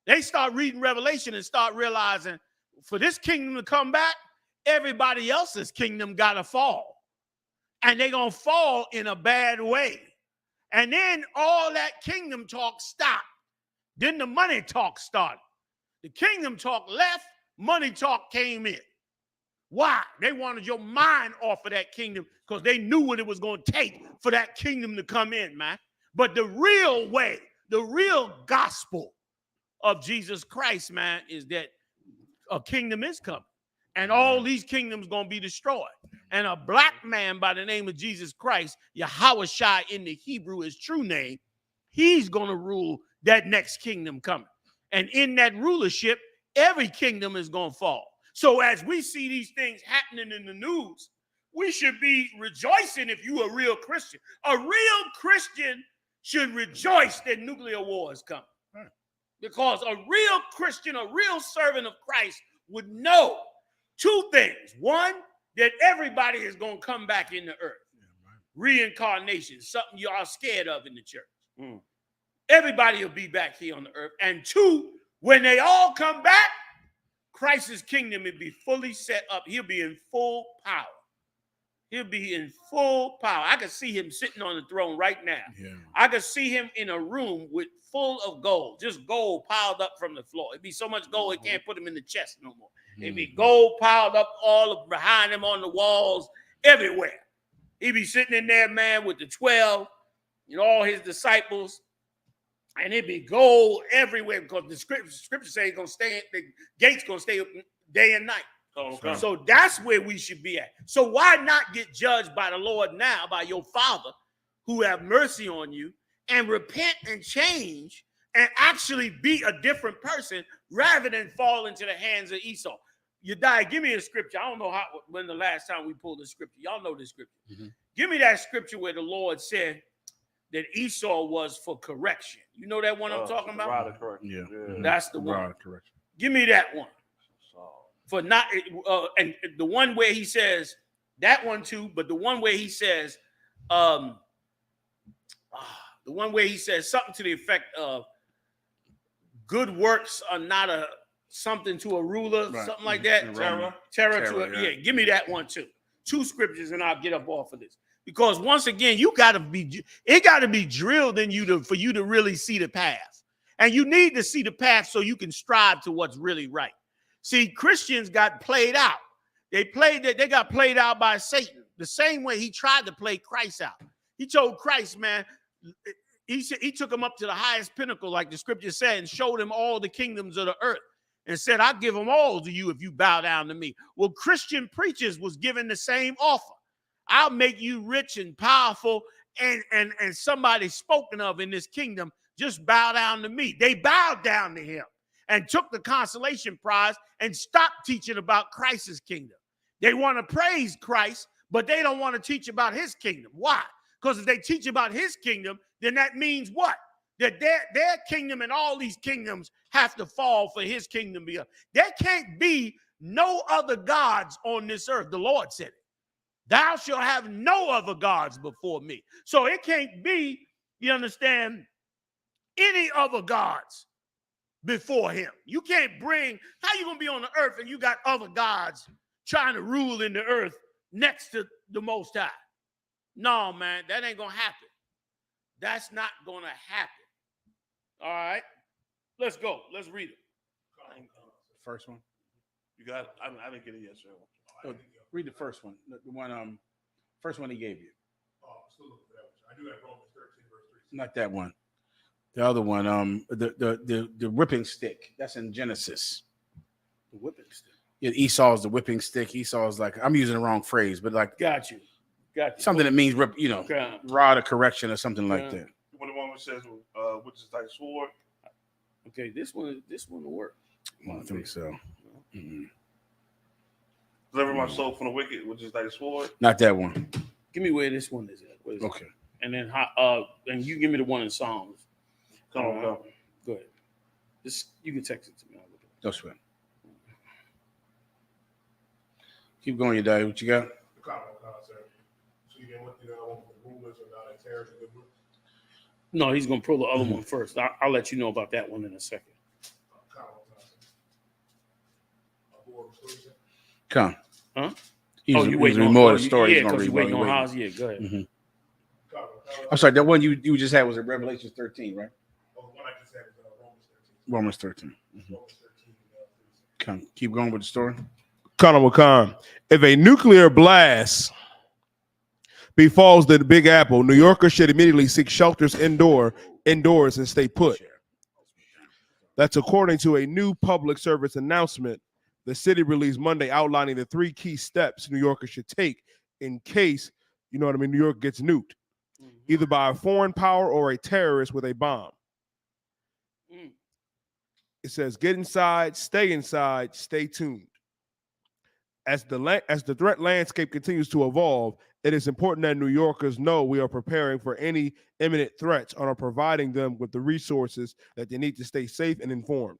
They start reading Revelation and start realizing for this kingdom to come back, everybody else's kingdom got to fall. And they're going to fall in a bad way. And then all that kingdom talk stopped. Then the money talk started. The kingdom talk left, money talk came in. Why? They wanted your mind off of that kingdom because they knew what it was going to take for that kingdom to come in, man. But the real way, the real gospel of Jesus Christ, man, is that a kingdom is coming. And all these kingdoms going to be destroyed. And a black man by the name of Jesus Christ, Yahawashi in the Hebrew, his true name, he's going to rule that next kingdom coming. And in that rulership, every kingdom is going to fall. So as we see these things happening in the news, we should be rejoicing if you're a real Christian. A real Christian should rejoice that nuclear war is coming. Because a real Christian, a real servant of Christ would know two things. One, that everybody is going to come back in the earth. Reincarnation, something you are scared of in the church. Everybody will be back here on the earth. And two, when they all come back, Christ's kingdom will be fully set up. He'll be in full power. He'll be in full power. I can see him sitting on the throne right now. Yeah. I can see him in a room full of gold, just gold piled up from the floor. It'd be so much gold, it can't put him in the chest no more. It'd be gold piled up all behind him on the walls, everywhere. He'd be sitting in there, man, with the 12, and all his disciples, and it'd be gold everywhere because the scripture says it's gonna stay, the gates gonna stay open day and night. Okay. So that's where we should be at. So why not get judged by the Lord now, by your Father, who have mercy on you, and repent and change and actually be a different person rather than fall into the hands of Esau? You die. Give me a scripture. I don't know when the last time we pulled the scripture. Y'all know this scripture. Give me that scripture where the Lord said that Esau was for correction. You know that one I'm talking about? Rod of correction. Yeah. That's the one. Rod of correction. Give me that one. For not and the one where he says that one too, but the one where he says the one where he says something to the effect of good works are not a something to a ruler, something like that. Terror to a, yeah. Give me that one too. 2 scriptures and I'll get up off of this. Because once again, it got to be drilled in you for you to really see the path. And you need to see the path so you can strive to what's really right. See, Christians got played out. They got played out by Satan. The same way he tried to play Christ out. He told Christ, man, he took him up to the highest pinnacle, like the scripture said, and showed him all the kingdoms of the earth and said, I'll give them all to you if you bow down to me. Well, Christian preachers was given the same offer. I'll make you rich and powerful and somebody spoken of in this kingdom. Just bow down to me. They bowed down to him and took the consolation prize and stopped teaching about Christ's kingdom. They want to praise Christ, but they don't want to teach about his kingdom. Why? Because if they teach about his kingdom, then that means what? That their kingdom and all these kingdoms have to fall for his kingdom to be up. There can't be no other gods on this earth. The Lord said it. Thou shalt have no other gods before me. So it can't be, you understand, any other gods before him. You can't bring, how you going to be on the earth and you got other gods trying to rule in the earth next to the Most High? No, man, that ain't going to happen. That's not going to happen. All right, let's go. Let's read it. First one. You got it? I didn't get it yet, sir. Oh, read the first one. The one, first one he gave you. I do have Romans 13, verse 3. Not that one. The other one, the whipping stick. That's in Genesis. The whipping stick. Yeah, Esau's the whipping stick. Esau's like, I'm using the wrong phrase, but like, got you. Something that means, rod of correction or something like that. What the one which says, which is like sword. Okay, this one will work. I don't think so. Deliver my soul from the wicked, which is like a sword. Not that one. Give me where this one is at. Okay. And then and you give me the one in Psalms. Come on. Go ahead. You can text it to me. That's right. Keep going, you daddy. What you got? No, he's gonna pull the other one first. I'll let you know about that one in a second. Come. Huh? You waiting on more of the story. Yeah, because you're waiting on House. Yeah, go ahead. I'm sorry, that one you just had was in Revelation 13, right? Romans 13. Come, keep going with the story. Khan. If a nuclear blast befalls the Big Apple, New Yorkers should immediately seek shelters indoors and stay put. That's according to a new public service announcement the city released Monday outlining the 3 key steps New Yorkers should take in case, New York gets nuked, either by a foreign power or a terrorist with a bomb. It says, get inside, stay tuned. As the threat landscape continues to evolve, it is important that New Yorkers know we are preparing for any imminent threats and are providing them with the resources that they need to stay safe and informed,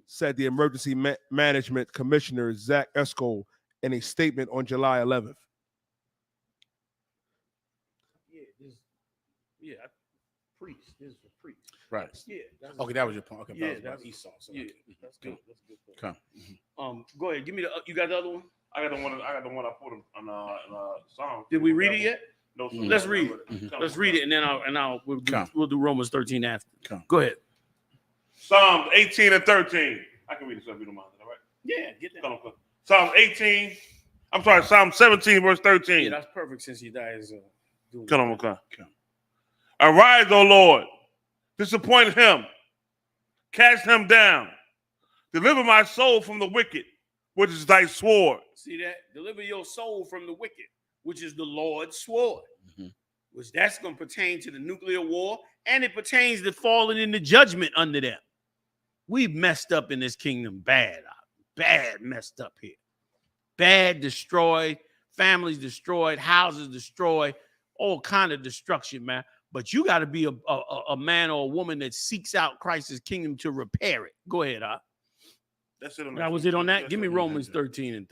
said the Emergency Management Commissioner, Zach Escol, in a statement on July 11th. Priest. This is a priest. Right. Yeah. Okay, that was your point. Okay, yeah, that's Esau. So yeah, that's good. That's good. Come. Go ahead. Give me you got the other one? I got the one I put on song. Did we read it yet? No, sir. Let's read it. Let's read it, and then we'll do Romans 13 after. Go ahead. Psalms 18 and 13. I can read this if you don't mind. All right. Yeah, get that. Come. Psalm 18. I'm sorry, Psalm 17, verse 13. Yeah, that's perfect since he dies. Come. Arise, O Lord, disappoint him, cast him down. Deliver my soul from the wicked, which is thy sword. See that? Deliver your soul from the wicked, which is the Lord's sword. Which that's going to pertain to the nuclear war, and it pertains to falling into judgment under them. We've messed up in this kingdom bad. Bad messed up here. Bad destroyed, families destroyed, houses destroyed, all kind of destruction, man. But you got to be a man or a woman that seeks out Christ's kingdom to repair it. Go ahead, That's it on that. Was it on that? Give me Romans 13:3.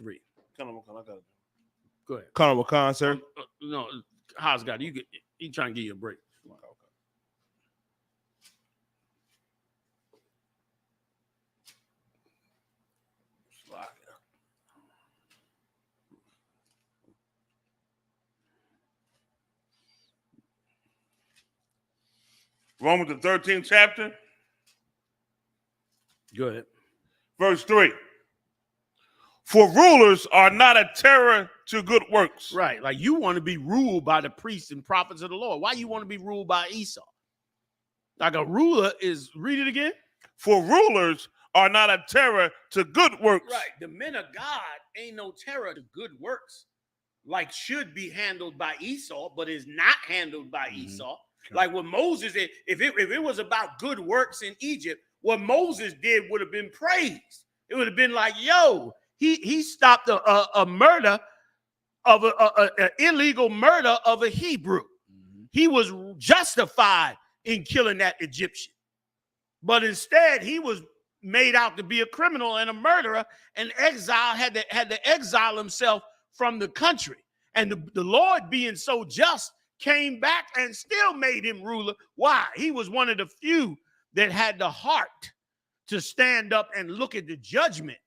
Go ahead. Colonel McCon, sir. No, how's God? You trying to give you a break. Romans the 13th chapter. Go ahead. Verse 3. For rulers are not a terror to good works. Right. Like you want to be ruled by the priests and prophets of the Lord. Why you want to be ruled by Esau? Like a ruler is, read it again. For rulers are not a terror to good works. Right. The men of God ain't no terror to good works. Like should be handled by Esau, but is not handled by Esau. Like what Moses did, if it was about good works in Egypt, what Moses did would have been praised. It would have been like, yo, he stopped a murder of an illegal murder of a Hebrew. He was justified in killing that Egyptian. But instead, he was made out to be a criminal and a murderer, and exile had to exile himself from the country. And the Lord, being so just, came back and still made him ruler. Why? He was one of the few that had the heart to stand up and look at the judgment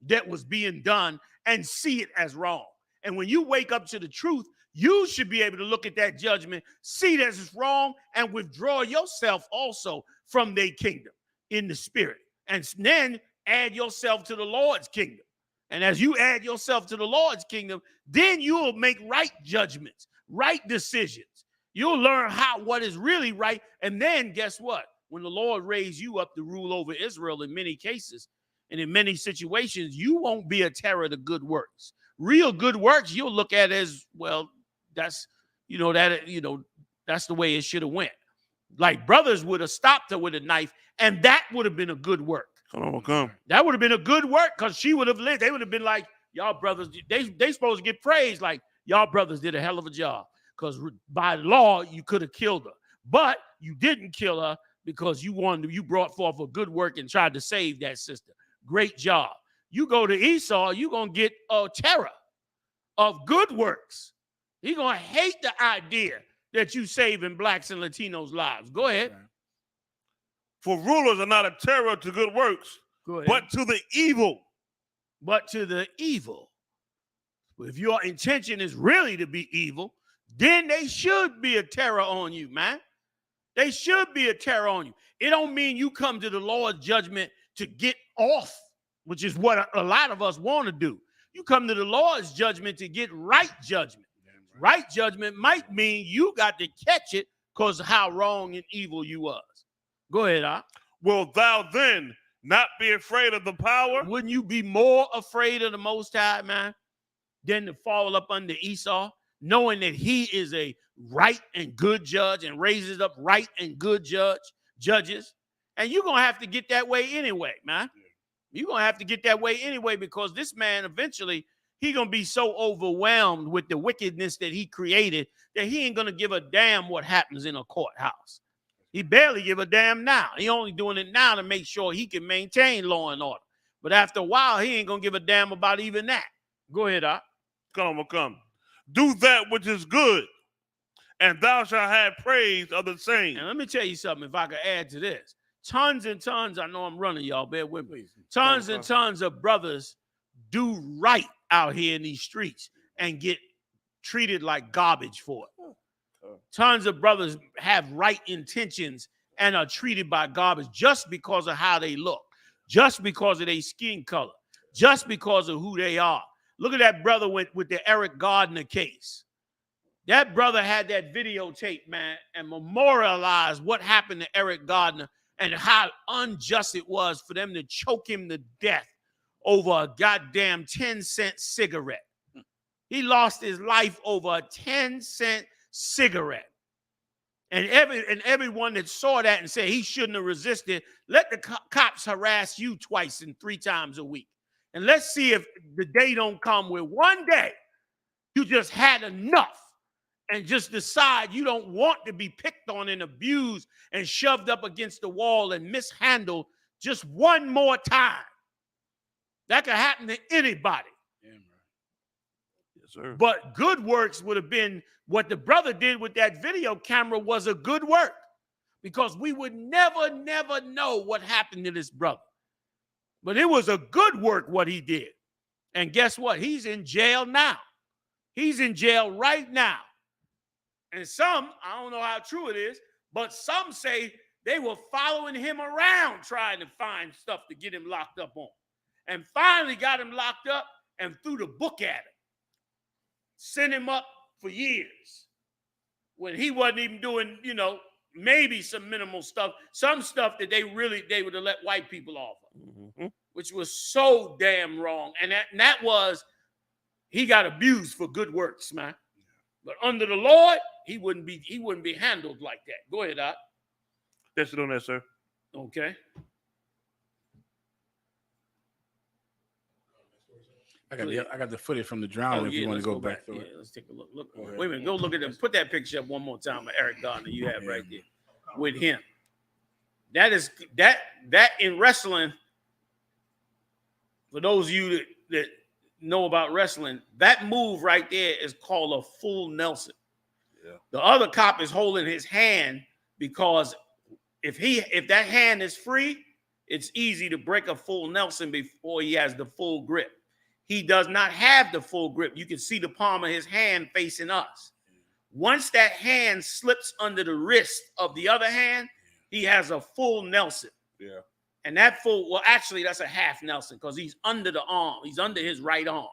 that was being done and see it as wrong. And when you wake up to the truth, you should be able to look at that judgment, see that it's wrong, and withdraw yourself also from their kingdom in the spirit. And then add yourself to the Lord's kingdom. And as you add yourself to the Lord's kingdom, then you will make right judgments, right decisions. You'll learn what is really right. And then guess what? When the Lord raised you up to rule over Israel in many cases and in many situations, you won't be a terror to good works. Real good works, you'll look at as, well, that's the way it should have went. Like brothers would have stopped her with a knife, and that would have been a good work. That would have been a good work because she would have lived. They would have been like, y'all brothers, they supposed to get praised like, y'all brothers did a hell of a job because by law, you could have killed her. But you didn't kill her because you brought forth a good work and tried to save that sister. Great job. You go to Esau, you're going to get a terror of good works. He's going to hate the idea that you saving blacks and Latinos' lives. Go ahead. For rulers are not a terror to good works, but to the evil. But to the evil. If your intention is really to be evil, then they should be a terror on you, man. They should be a terror on you. It don't mean you come to the Lord's judgment to get off, which is what a lot of us want to do. You come to the Lord's judgment to get right judgment. Right judgment might mean you got to catch it because of how wrong and evil you was. Go ahead, Will thou then not be afraid of the power? Wouldn't you be more afraid of the Most High, man, than to fall up under Esau, knowing that he is a right and good judge and raises up right and good judges? And you're going to have to get that way anyway, man. You're going to have to get that way anyway because this man eventually, he's going to be so overwhelmed with the wickedness that he created that he ain't going to give a damn what happens in a courthouse. He barely give a damn now. He only doing it now to make sure he can maintain law and order. But after a while, he ain't going to give a damn about even that. Go ahead, Come. Do that which is good, and thou shalt have praise of the same. And let me tell you something, if I could add to this. Tons and tons, I know I'm running, y'all, bear with me. Tons and tons of brothers do right out here in these streets and get treated like garbage for it. Tons of brothers have right intentions and are treated by garbage just because of how they look, just because of their skin color, just because of who they are. Look at that brother with the Eric Gardner case. That brother had that videotape, man, and memorialized what happened to Eric Gardner and how unjust it was for them to choke him to death over a goddamn 10-cent cigarette. He lost his life over a 10-cent cigarette. And everyone that saw that and said he shouldn't have resisted, let the cops harass you twice and 3 times a week. And let's see if the day don't come where one day you just had enough and just decide you don't want to be picked on and abused and shoved up against the wall and mishandled just one more time. That could happen to anybody. Yes, sir. But good works would have been what the brother did with that video camera was a good work, because we would never know what happened to this brother. But it was a good work what he did. And guess what? He's in jail now. He's in jail right now. And some, I don't know how true it is, but some say they were following him around trying to find stuff to get him locked up on. And finally got him locked up and threw the book at him. Sent him up for years when he wasn't even doing, you know, maybe some minimal stuff, some stuff that they would have let white people off of, which was so damn wrong. And that was, he got abused for good works, man. But under the Lord, he wouldn't be handled like that. Go ahead, Doc. That's it on that, sir. Okay. I got the footage from the drowning. If you want to go back through it, let's take a look. Wait a minute. Go look at them. Put that picture up one more time of Eric Gardner you have right there with him. That is that in wrestling. For those of you that know about wrestling, that move right there is called a full Nelson. Yeah. The other cop is holding his hand because if that hand is free, it's easy to break a full Nelson before he has the full grip. He does not have the full grip. You can see the palm of his hand facing us. Once that hand slips under the wrist of the other hand, he has a full Nelson. Yeah. And that full, well, actually, that's a half Nelson because he's under the arm. He's under his right arm.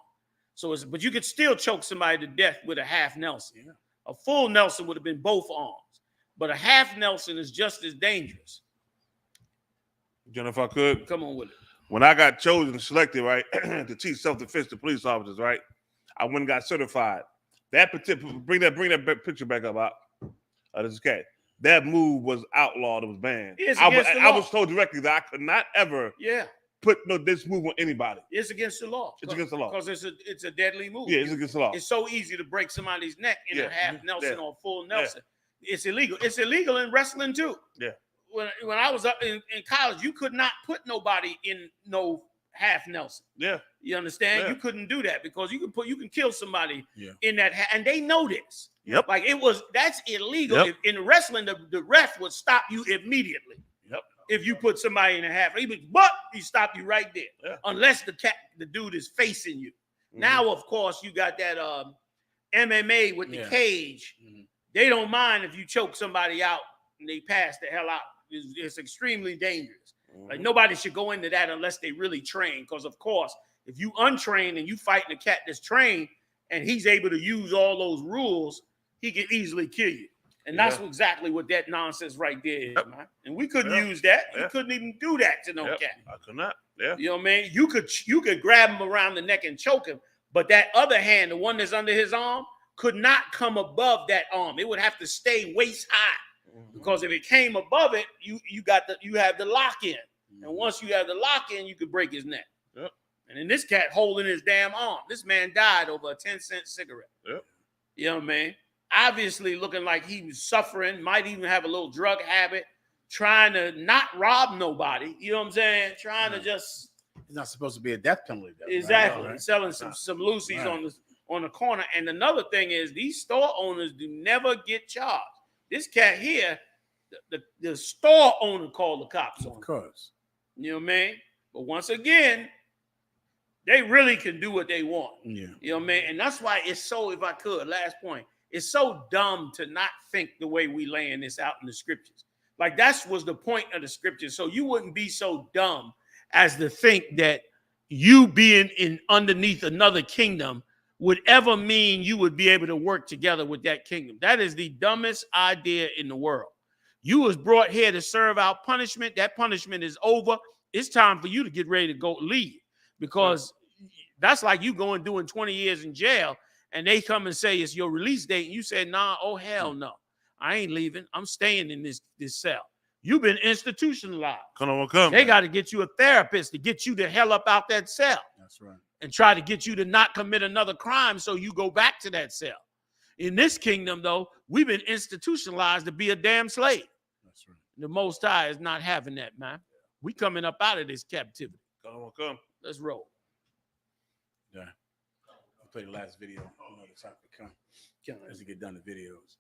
But you could still choke somebody to death with a half Nelson. Yeah. A full Nelson would have been both arms. But a half Nelson is just as dangerous. Jennifer, if I could. Come on with it. When I got chosen and selected, right, to teach self-defense to police officers, right, I went and got certified. That particular, bring that picture back up. This is cat. That move was outlawed. It was banned. I was told directly that I could not ever put this move on anybody. It's against the law. It's against the law. Because it's a deadly move. Yeah, it's against the law. It's so easy to break somebody's neck in a half Nelson or full Nelson. Yeah. It's illegal. It's illegal in wrestling too. Yeah. When I was up in college, you could not put nobody in no half Nelson. Yeah. You understand? Yeah. You couldn't do that because you can kill somebody in that and they know this. Yep. Like that's illegal. Yep. In wrestling, the ref would stop you immediately. Yep. If you put somebody in a half, he stopped you right there. Yeah. Unless the dude is facing you. Mm-hmm. Now, of course, you got that MMA with the cage. Mm-hmm. They don't mind if you choke somebody out and they pass the hell out. It's extremely dangerous. Mm-hmm. Like nobody should go into that unless they really train. Because of course, if you untrained and you fighting a cat that's trained and he's able to use all those rules, he can easily kill you. And that's exactly what that nonsense right there is, man. And we couldn't use that. We couldn't even do that to no cat. I could not. Yeah. You know what I mean? You could grab him around the neck and choke him, but that other hand, the one that's under his arm, could not come above that arm. It would have to stay waist high. Because if it came above it, you have the lock in. And once you have the lock in, you could break his neck. Yep. And then this cat holding his damn arm. This man died over a 10-cent cigarette. Yep. You know what I mean? Obviously looking like he was suffering, might even have a little drug habit, trying to not rob nobody. You know what I'm saying? Trying to just. It's not supposed to be a death penalty. Exactly. Right? Selling some loosies on the corner. And another thing is these store owners do never get charged. This cat here, the store owner called the cops on him. Of course. You know what I mean? But once again, they really can do what they want. Yeah. You know what I mean? And that's why it's so, if I could, last point, it's so dumb to not think the way we laying this out in the scriptures. Like that was the point of the scriptures. So you wouldn't be so dumb as to think that you being in underneath another kingdom would ever mean you would be able to work together with that kingdom. That is the dumbest idea in the world. You was brought here to serve out punishment. That punishment is over. It's time for you to get ready to go leave, because that's like you going doing 20 years in jail and they come and say it's your release date and you said, nah, oh hell no, I ain't leaving. I'm staying in this cell. You've been institutionalized. They got to get you a therapist to get you the hell up out that cell. That's right. And try to get you to not commit another crime so you go back to that cell. In this kingdom, though, we've been institutionalized to be a damn slave. That's right. The Most High is not having that, man. We coming up out of this captivity. Come. Let's roll. Yeah. I'll play the last video. Another topic come as we get done the videos.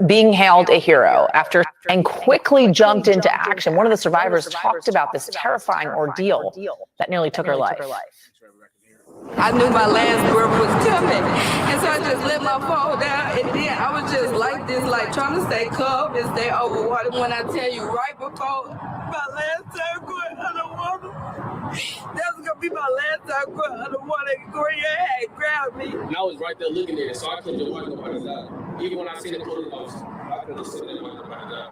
Being hailed a hero after and quickly jumped into action. One of the survivors talked about this terrifying ordeal that nearly took her life. I knew my last breath was coming, and so I just let my phone down, and then I was just like this, like trying to stay calm and stay over water. When I tell you right before my last time going underwater, that was gonna be my last time going underwater. Gloria had grabbed me. And I was right there looking at it, so I couldn't watch nobody die. Even when I seen the police officer, I couldn't sit there and watch nobody die.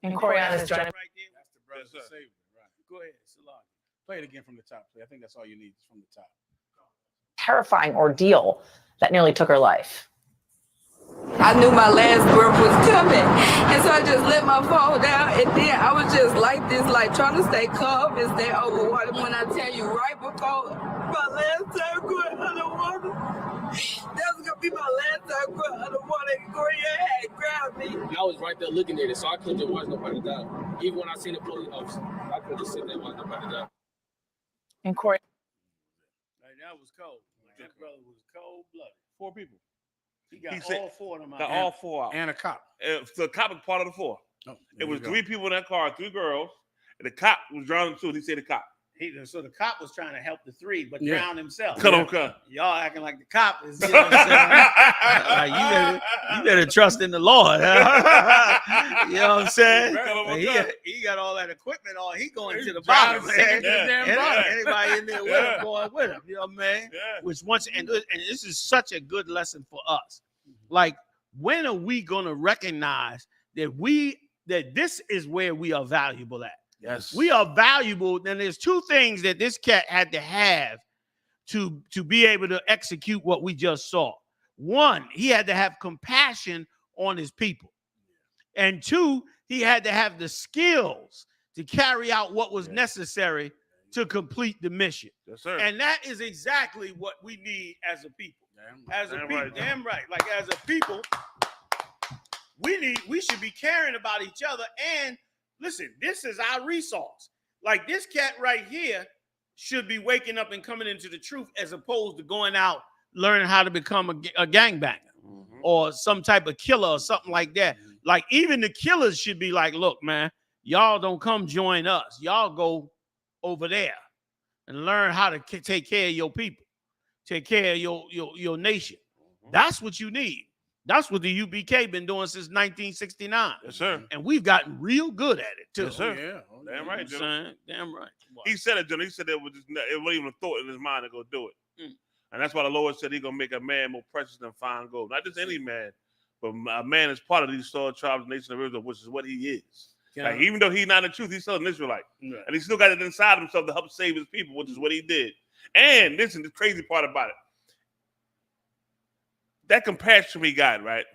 And Coriana's joining. That's the brother that saved it, right? Go ahead, Salah. Play it again from the top. I think that's all you need is from the top. Terrifying ordeal that nearly took her life. I knew my last breath was coming, and so I just let my phone down, and then I was just like this, like trying to stay calm and stay over water. When I tell you right before my last time going underwater, that was gonna be my last time going underwater. Gloria had grabbed me. And I was right there looking at it, so I couldn't watch nobody die. Even when I seen the police officer, I couldn't sit there and watch nobody die. And Corey. That was cold. That brother was cold-blooded. 4 people. He got He said- all 4 of them out. Got all 4 out. And a cop. The cop was part of the 4. Oh, it was 3 people in that car, 3 girls, and the cop was drowning too. He said the cop. So the cop was trying to help the 3, but Yeah. drowned himself. Cut on cut. Y'all acting like the cop is. You know what I'm saying? you better trust in the Lord. Huh? You know what I'm saying? He got all that equipment on. He going to the bottom. Man. Anybody in there with him going with him. You know what I mean? Yeah. Which and this is such a good lesson for us. Like, when are we gonna recognize that this is where we are valuable at? Yes, we are valuable. And there's 2 things that this cat had to have to be able to execute what we just saw. 1, he had to have compassion on his people, and 2, he had to have the skills to carry out what was necessary to complete the mission. Yes, sir. And that is exactly what we need as a people. Damn right. Like, as a people, we should be caring about each other. And listen, this is our resource. Like, this cat right here should be waking up and coming into the truth, as opposed to going out learning how to become a gangbanger or some type of killer or something like that. Like, even the killers should be like, look, man, y'all don't come join us. Y'all go over there and learn how to take care of your people, take care of your nation. That's what you need. That's what the UPK been doing since 1969. Yes, sir. And we've gotten real good at it too. Yes, sir. Yeah. Damn right, Jim. Damn right. He said it, Jim. He said it wasn't even a thought in his mind to go do it. And that's why the Lord said he's going to make a man more precious than fine gold. Not just any man, but a man is part of these 12 tribes, nation of Israel, which is what he is. Like, even though he's not in the truth, he's still an Israelite. Right. And he still got it inside himself to help save his people, which is what he did. And listen, the crazy part about it, that compassion we got, right?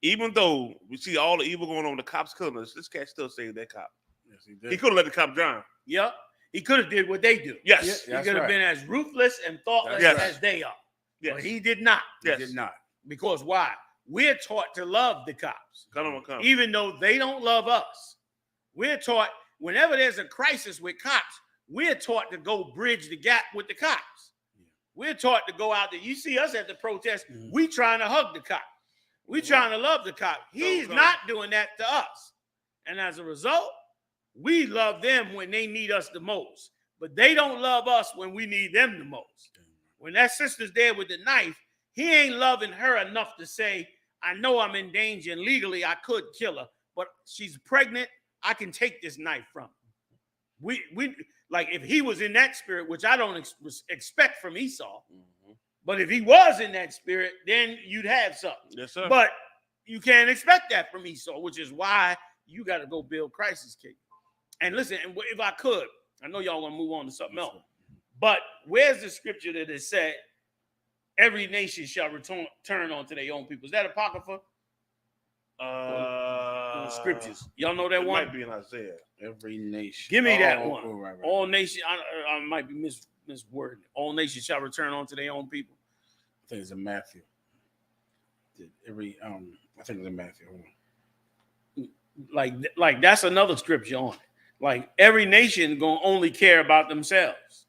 Even though we see all the evil going on, the cops killing us, this cat still saved that cop. Yes, he did. He could have let the cop drown. Yep. He could have did what they do. Yes. He could have been as ruthless and thoughtless as they are. Yes. But he did not. Yes. He did not. Because why? We're taught to love the cops. Come. Even though they don't love us. We're taught, whenever there's a crisis with cops, we're taught to go bridge the gap with the cops. We're taught to go out there. You see us at the protest, we trying to hug the cop. We trying to love the cop. He's not doing that to us. And as a result, we love them when they need us the most. but they don't love us when we need them the most. When that sister's there with the knife, he ain't loving her enough to say, I know I'm in danger and legally I could kill her, but she's pregnant. I can take this knife from her. We like if he was in that spirit, which I don't expect from Esau, but if he was in that spirit, then you'd have something. Yes, sir. But you can't expect that from Esau, which is why you got to go build Christ's kingdom. And listen, if I could, I know y'all want to move on to something else, but where's the scripture that it said, every nation shall turn unto their own people? Is that Apocrypha? Scriptures. Y'all know that one? Might be in Isaiah. Every nation. Give me that one. Right. All nations, I might be miswording. All nations shall return unto their own people. I think it's in Matthew. I think it's in Matthew. Like that's another scripture on it. Like every nation gonna only care about themselves.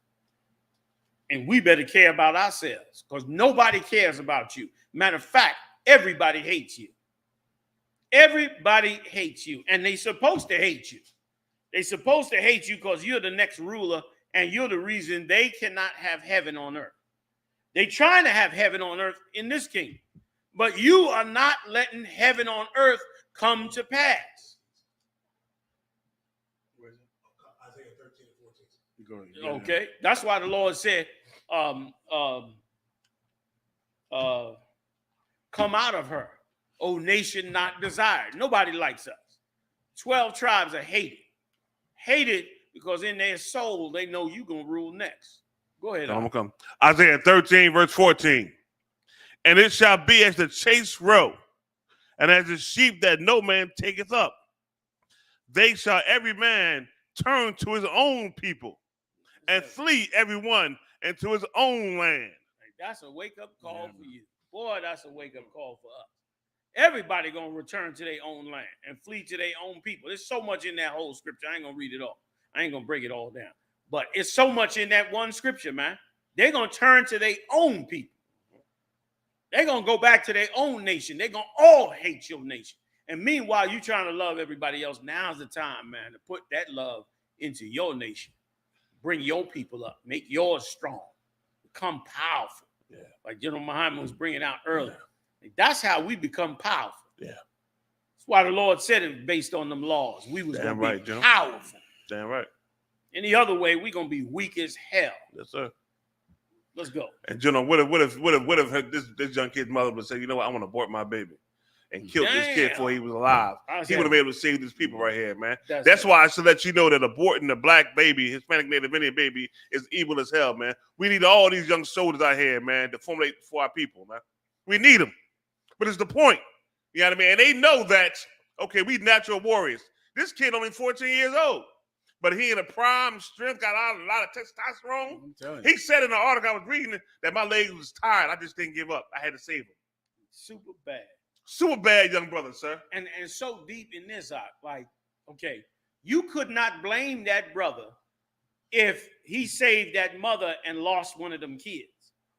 And we better care about ourselves because nobody cares about you. Matter of fact, everybody hates you. Everybody hates you, and they're supposed to hate you. They're supposed to hate you because you're the next ruler, and you're the reason they cannot have heaven on earth. They're trying to have heaven on earth in this kingdom, but you are not letting heaven on earth come to pass. Where is it? Isaiah 13 and 14. Okay, that's why the Lord said, come out of her, O nation not desired. Nobody likes us. 12 tribes are hated. Hated because in their soul, they know you're going to rule next. Go ahead. I'm going to come. Isaiah 13, verse 14. And it shall be as the chase roe, and as the sheep that no man taketh up. They shall every man turn to his own people, and flee every one into his own land. That's a wake-up call for you. Boy, that's a wake-up call for us. Everybody going to return to their own land and flee to their own people. There's so much in that whole scripture. I ain't going to read it all. I ain't going to break it all down. But it's so much in that one scripture, man. They're going to turn to their own people. They're going to go back to their own nation. They're going to all hate your nation. And meanwhile, you trying to love everybody else. Now's the time, man, to put that love into your nation. Bring your people up. Make yours strong. Become powerful. Yeah. Like General Muhammad was bringing out earlier. Yeah. That's how we become powerful. Yeah. That's why the Lord said it based on them laws. We was going to be powerful. Damn right. Any other way, we're going to be weak as hell. Yes, sir. Let's go. And General, what if this young kid's mother would say, you know what, I want to abort my baby and kill this kid before he was alive. He would have been able to save these people right here, man. That's why I should let you know that aborting a black baby, Hispanic, Native Indian baby, is evil as hell, man. We need all these young soldiers out here, man, to formulate for our people, man. We need them. But it's the point. You know what I mean? And they know that, okay, we natural warriors. This kid only 14 years old. But he in a prime strength, got a lot of testosterone. He said in the article I was reading that my leg was tired. I just didn't give up. I had to save him. Super bad. Super bad, young brother, sir. And so deep in this, like, okay, you could not blame that brother if he saved that mother and lost one of them kids.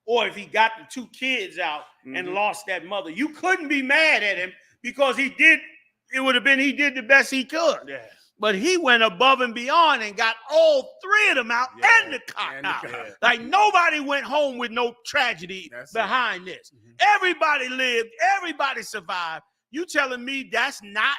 Or if he got the two kids out and lost that mother. You couldn't be mad at him because he did the best he could. Yeah. But he went above and beyond and got all three of them out and the cop out. Like nobody went home with no tragedy behind this. Everybody lived. Everybody survived. You telling me that's not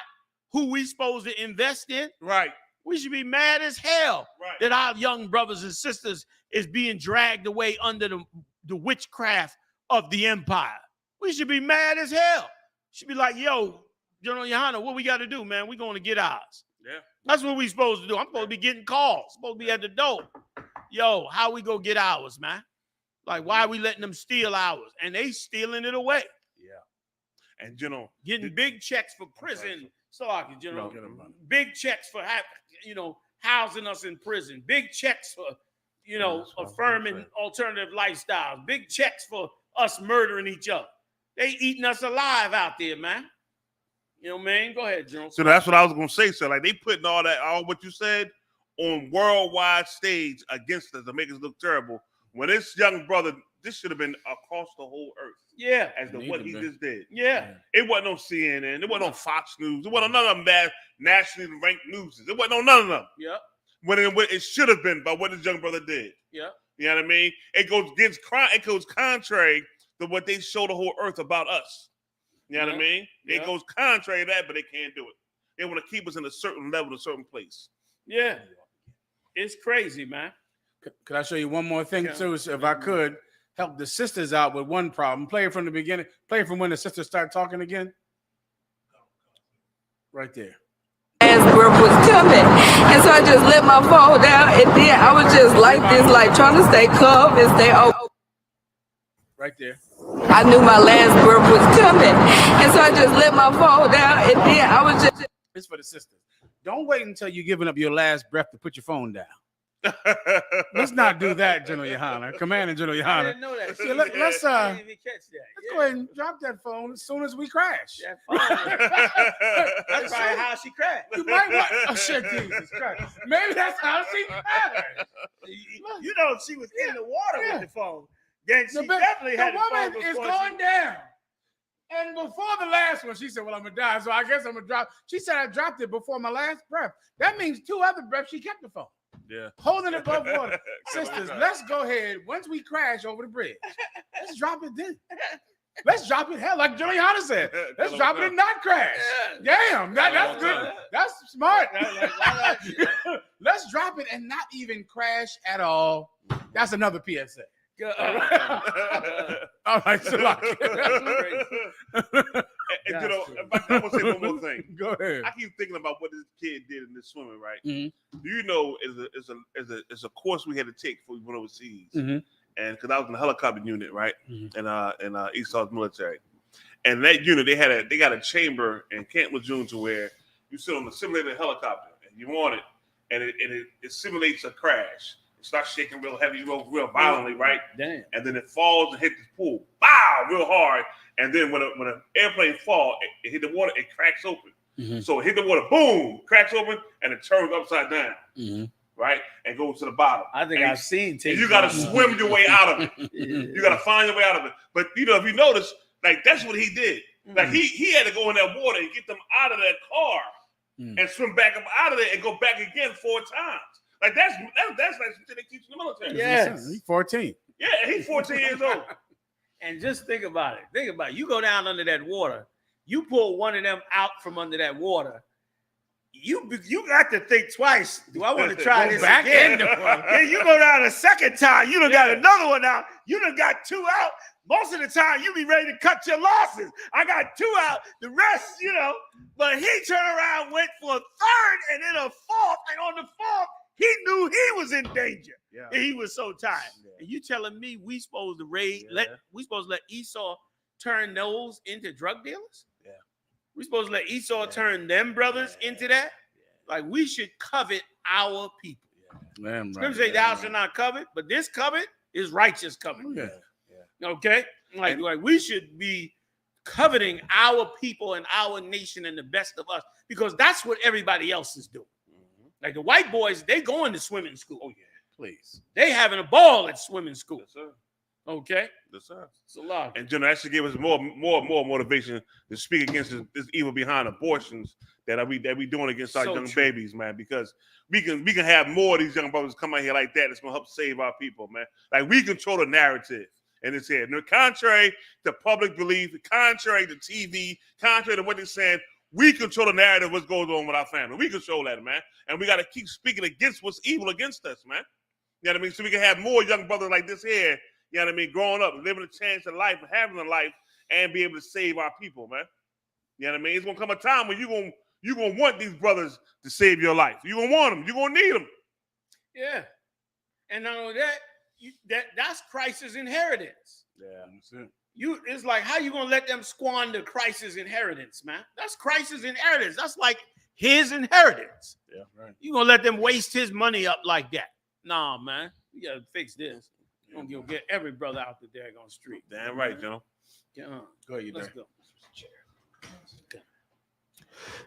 who we supposed to invest in? Right. We should be mad as hell that our young brothers and sisters is being dragged away under the witchcraft of the empire. We should be mad as hell. Should be like, yo, General Yohanna, what we got to do, man? We're going to get ours. Yeah. That's what we supposed to do. I'm supposed to be getting calls. Supposed to be at the door. Yo, how we go get ours, man? Like, why are we letting them steal ours? And they stealing it away. Yeah. And, General. Getting big checks for prison. General. Big checks for, housing us in prison. Big checks for, affirming alternative lifestyles. Big checks for us murdering each other. They eating us alive out there, man. You know what I mean? Go ahead, General. So that's what I was going to say, sir. Like, they putting all what you said on worldwide stage against us to make us look terrible. When this young brother, this should have been across the whole earth. Yeah. As to what he just did. Yeah. It wasn't on CNN. It wasn't on Fox News. It wasn't on none of them nationally ranked news. It wasn't on none of them. Yeah. when it should have been by what this young brother did. Yeah. You know what I mean? It goes contrary to what they show the whole earth about us. You know what I mean? It goes contrary to that, but they can't do it. They want to keep us in a certain level, a certain place. Yeah. It's crazy, man. Could I show you one more thing, too? So if I could help the sisters out with one problem. Play it from the beginning. Play it from when the sisters start talking again. Right there. Last breath was coming, and so I just let my phone down, and then I was just like this, like trying to stay calm and stay open. Right there. I knew my last breath was coming, and so I just let my phone down, and then I was just. It's for the sisters. Don't wait until you're giving up your last breath to put your phone down. Let's not do that, General Yohanna. Commanding General Yohanna. I didn't know that. See, let's I didn't even catch that. Let's go ahead and drop that phone as soon as we crash. That phone. That's probably how she crashed. You might want. Oh shit, Jesus Christ. Maybe that's how she crashed. You know, she was in the water with the phone. Then she definitely had the phone. The woman is going down. And before the last one, she said, well, I'm going to die, so I guess I'm going to drop. She said, I dropped it before my last breath. That means 2 other breaths, she kept the phone. Yeah. Holding it above water. Sisters, let's go ahead. Once we crash over the bridge, let's drop it then. Let's drop it, hell, like Joey Hunter said. Let's drop it and not crash. Damn, that's good. That's smart. Let's drop it and not even crash at all. That's another PSA. All right, SriLanka. You know, I'm gonna say one more thing. Go ahead. I keep thinking about what this kid did in this swimming, right? Mm-hmm. Do you know is a course we had to take before we went overseas, Mm-hmm. and because I was in the helicopter unit, right, in Esau's military, and that unit they got a chamber in Camp Lejeune to where you sit on the simulated helicopter and you want it, and it simulates a crash. Starts shaking real heavy, real violently, right? Damn. And then it falls and hits the pool, bow, real hard. And then when an airplane falls, it hit the water, it cracks open. Mm-hmm. So it hit the water, boom, cracks open, and it turns upside down, right? And goes to the bottom. I think I've seen. And you got to swim your way out of it. You got to find your way out of it. But you know, if you notice, like that's what he did. Like he had to go in that water and get them out of that car and swim back up out of there and go back again 4 times. Like that's like something they teach in the military. Yes, he's 14. Yeah, he's 14 years old. And just think about it. Think about it. You go down under that water. You pull one of them out from under that water. You got to think twice. Do I want to try this back again? in the water. Then you go down a second time. You done got another one out. You done got 2 out. Most of the time, you be ready to cut your losses. I got 2 out. The rest, you know. But he turned around, went for a 3rd, and then a 4th. And on the 4th, he knew he was in danger. Yeah. And he was so tired. Yeah. And you telling me we supposed to we supposed to let Esau turn those into drug dealers? Yeah. We supposed to let Esau turn them brothers into that? Yeah. Like we should covet our people. Yeah. Scripture say thou shalt not covet, but this covet is righteous covet. Yeah. Yeah. Okay? Like we should be coveting our people and our nation and the best of us because that's what everybody else is doing. Like the white boys, they going to swimming school. Oh, yeah, please. They having a ball at swimming school. Yes, sir. Okay? Yes, sir. It's a lot. And General actually gave us more motivation to speak against this evil behind abortions that we doing against our young babies, man, because we can have more of these young brothers come out here like that that's going to help save our people, man. Like we control the narrative. And it's here. And contrary to public belief, contrary to TV, contrary to what they're saying, we control the narrative of what's going on with our family. We control that, man. And we got to keep speaking against what's evil against us, man. You know what I mean? So we can have more young brothers like this here, you know what I mean, growing up, living a chance of life, having a life, and be able to save our people, man. You know what I mean? It's going to come a time when you're going to want these brothers to save your life. You're going to want them. You're going to need them. Yeah. And not only that, that's Christ's inheritance. Yeah, that's it. It's like, how you gonna let them squander Christ's inheritance, man? That's Christ's inheritance. That's like his inheritance. Yeah, right. You gonna let them waste his money up like that? Nah, man. We gotta fix this. We're gonna get every brother out the daggone street. Damn right, Joe. Go ahead, let's go.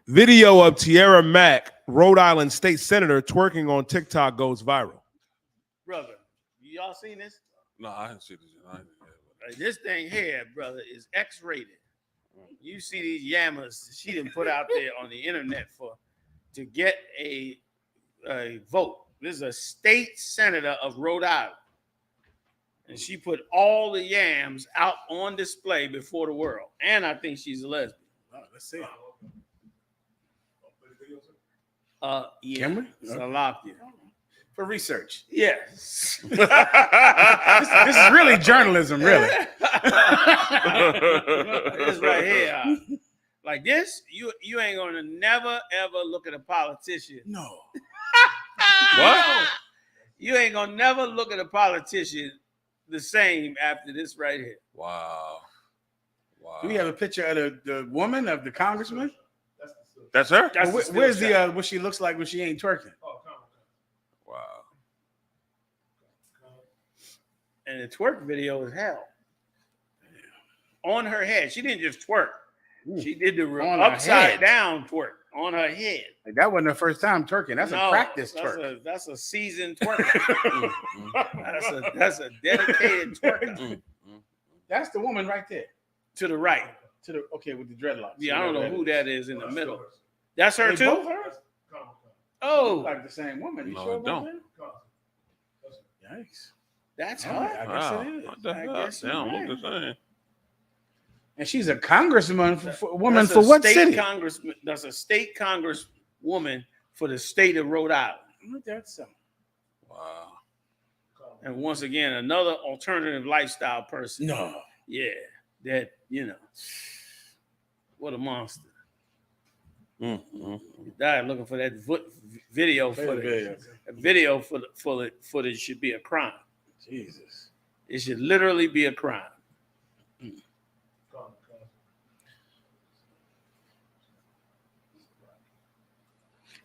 Video of Tiaramack, Rhode Island state senator, twerking on TikTok goes viral. Brother, y'all seen this? No, I didn't see this. This thing here, brother, is X-rated. You see these yammers she didn't put out there on the internet to get a vote. This is a state senator of Rhode Island. And she put all the yams out on display before the world. And I think she's a lesbian. Oh, let's see. Yeah. Can we? SriLanka. For research. Yes. this is really journalism, really. This right here. Like this, you ain't gonna never ever look at a politician. No. What? You ain't gonna never look at a politician the same after this right here. Wow. Do we have a picture of the woman, of the congressman? That's her? Where's what she looks like when she ain't twerking? Wow. And the twerk video is hell. On her head. She didn't just twerk. She did the upside down twerk on her head. Like, that wasn't her first time twerking. That's a practice twerk. That's a seasoned twerker. That's a dedicated twerker. That's the woman right there. To the right. With the dreadlocks. Yeah, I don't know who that is in the middle. That's her too? Both hers? Oh. Like the same woman. You No, sure it about don't. that? Yikes. That's her. I guess it is. What the hell? guess They don't you're look the same. And she's a congresswoman for what city? That's a state congresswoman for the state of Rhode Island. That's something. Wow. And once again, another alternative lifestyle person. No. Yeah. That, what a monster. Died looking for that video footage. A video footage should be a crime. Jesus. It should literally be a crime.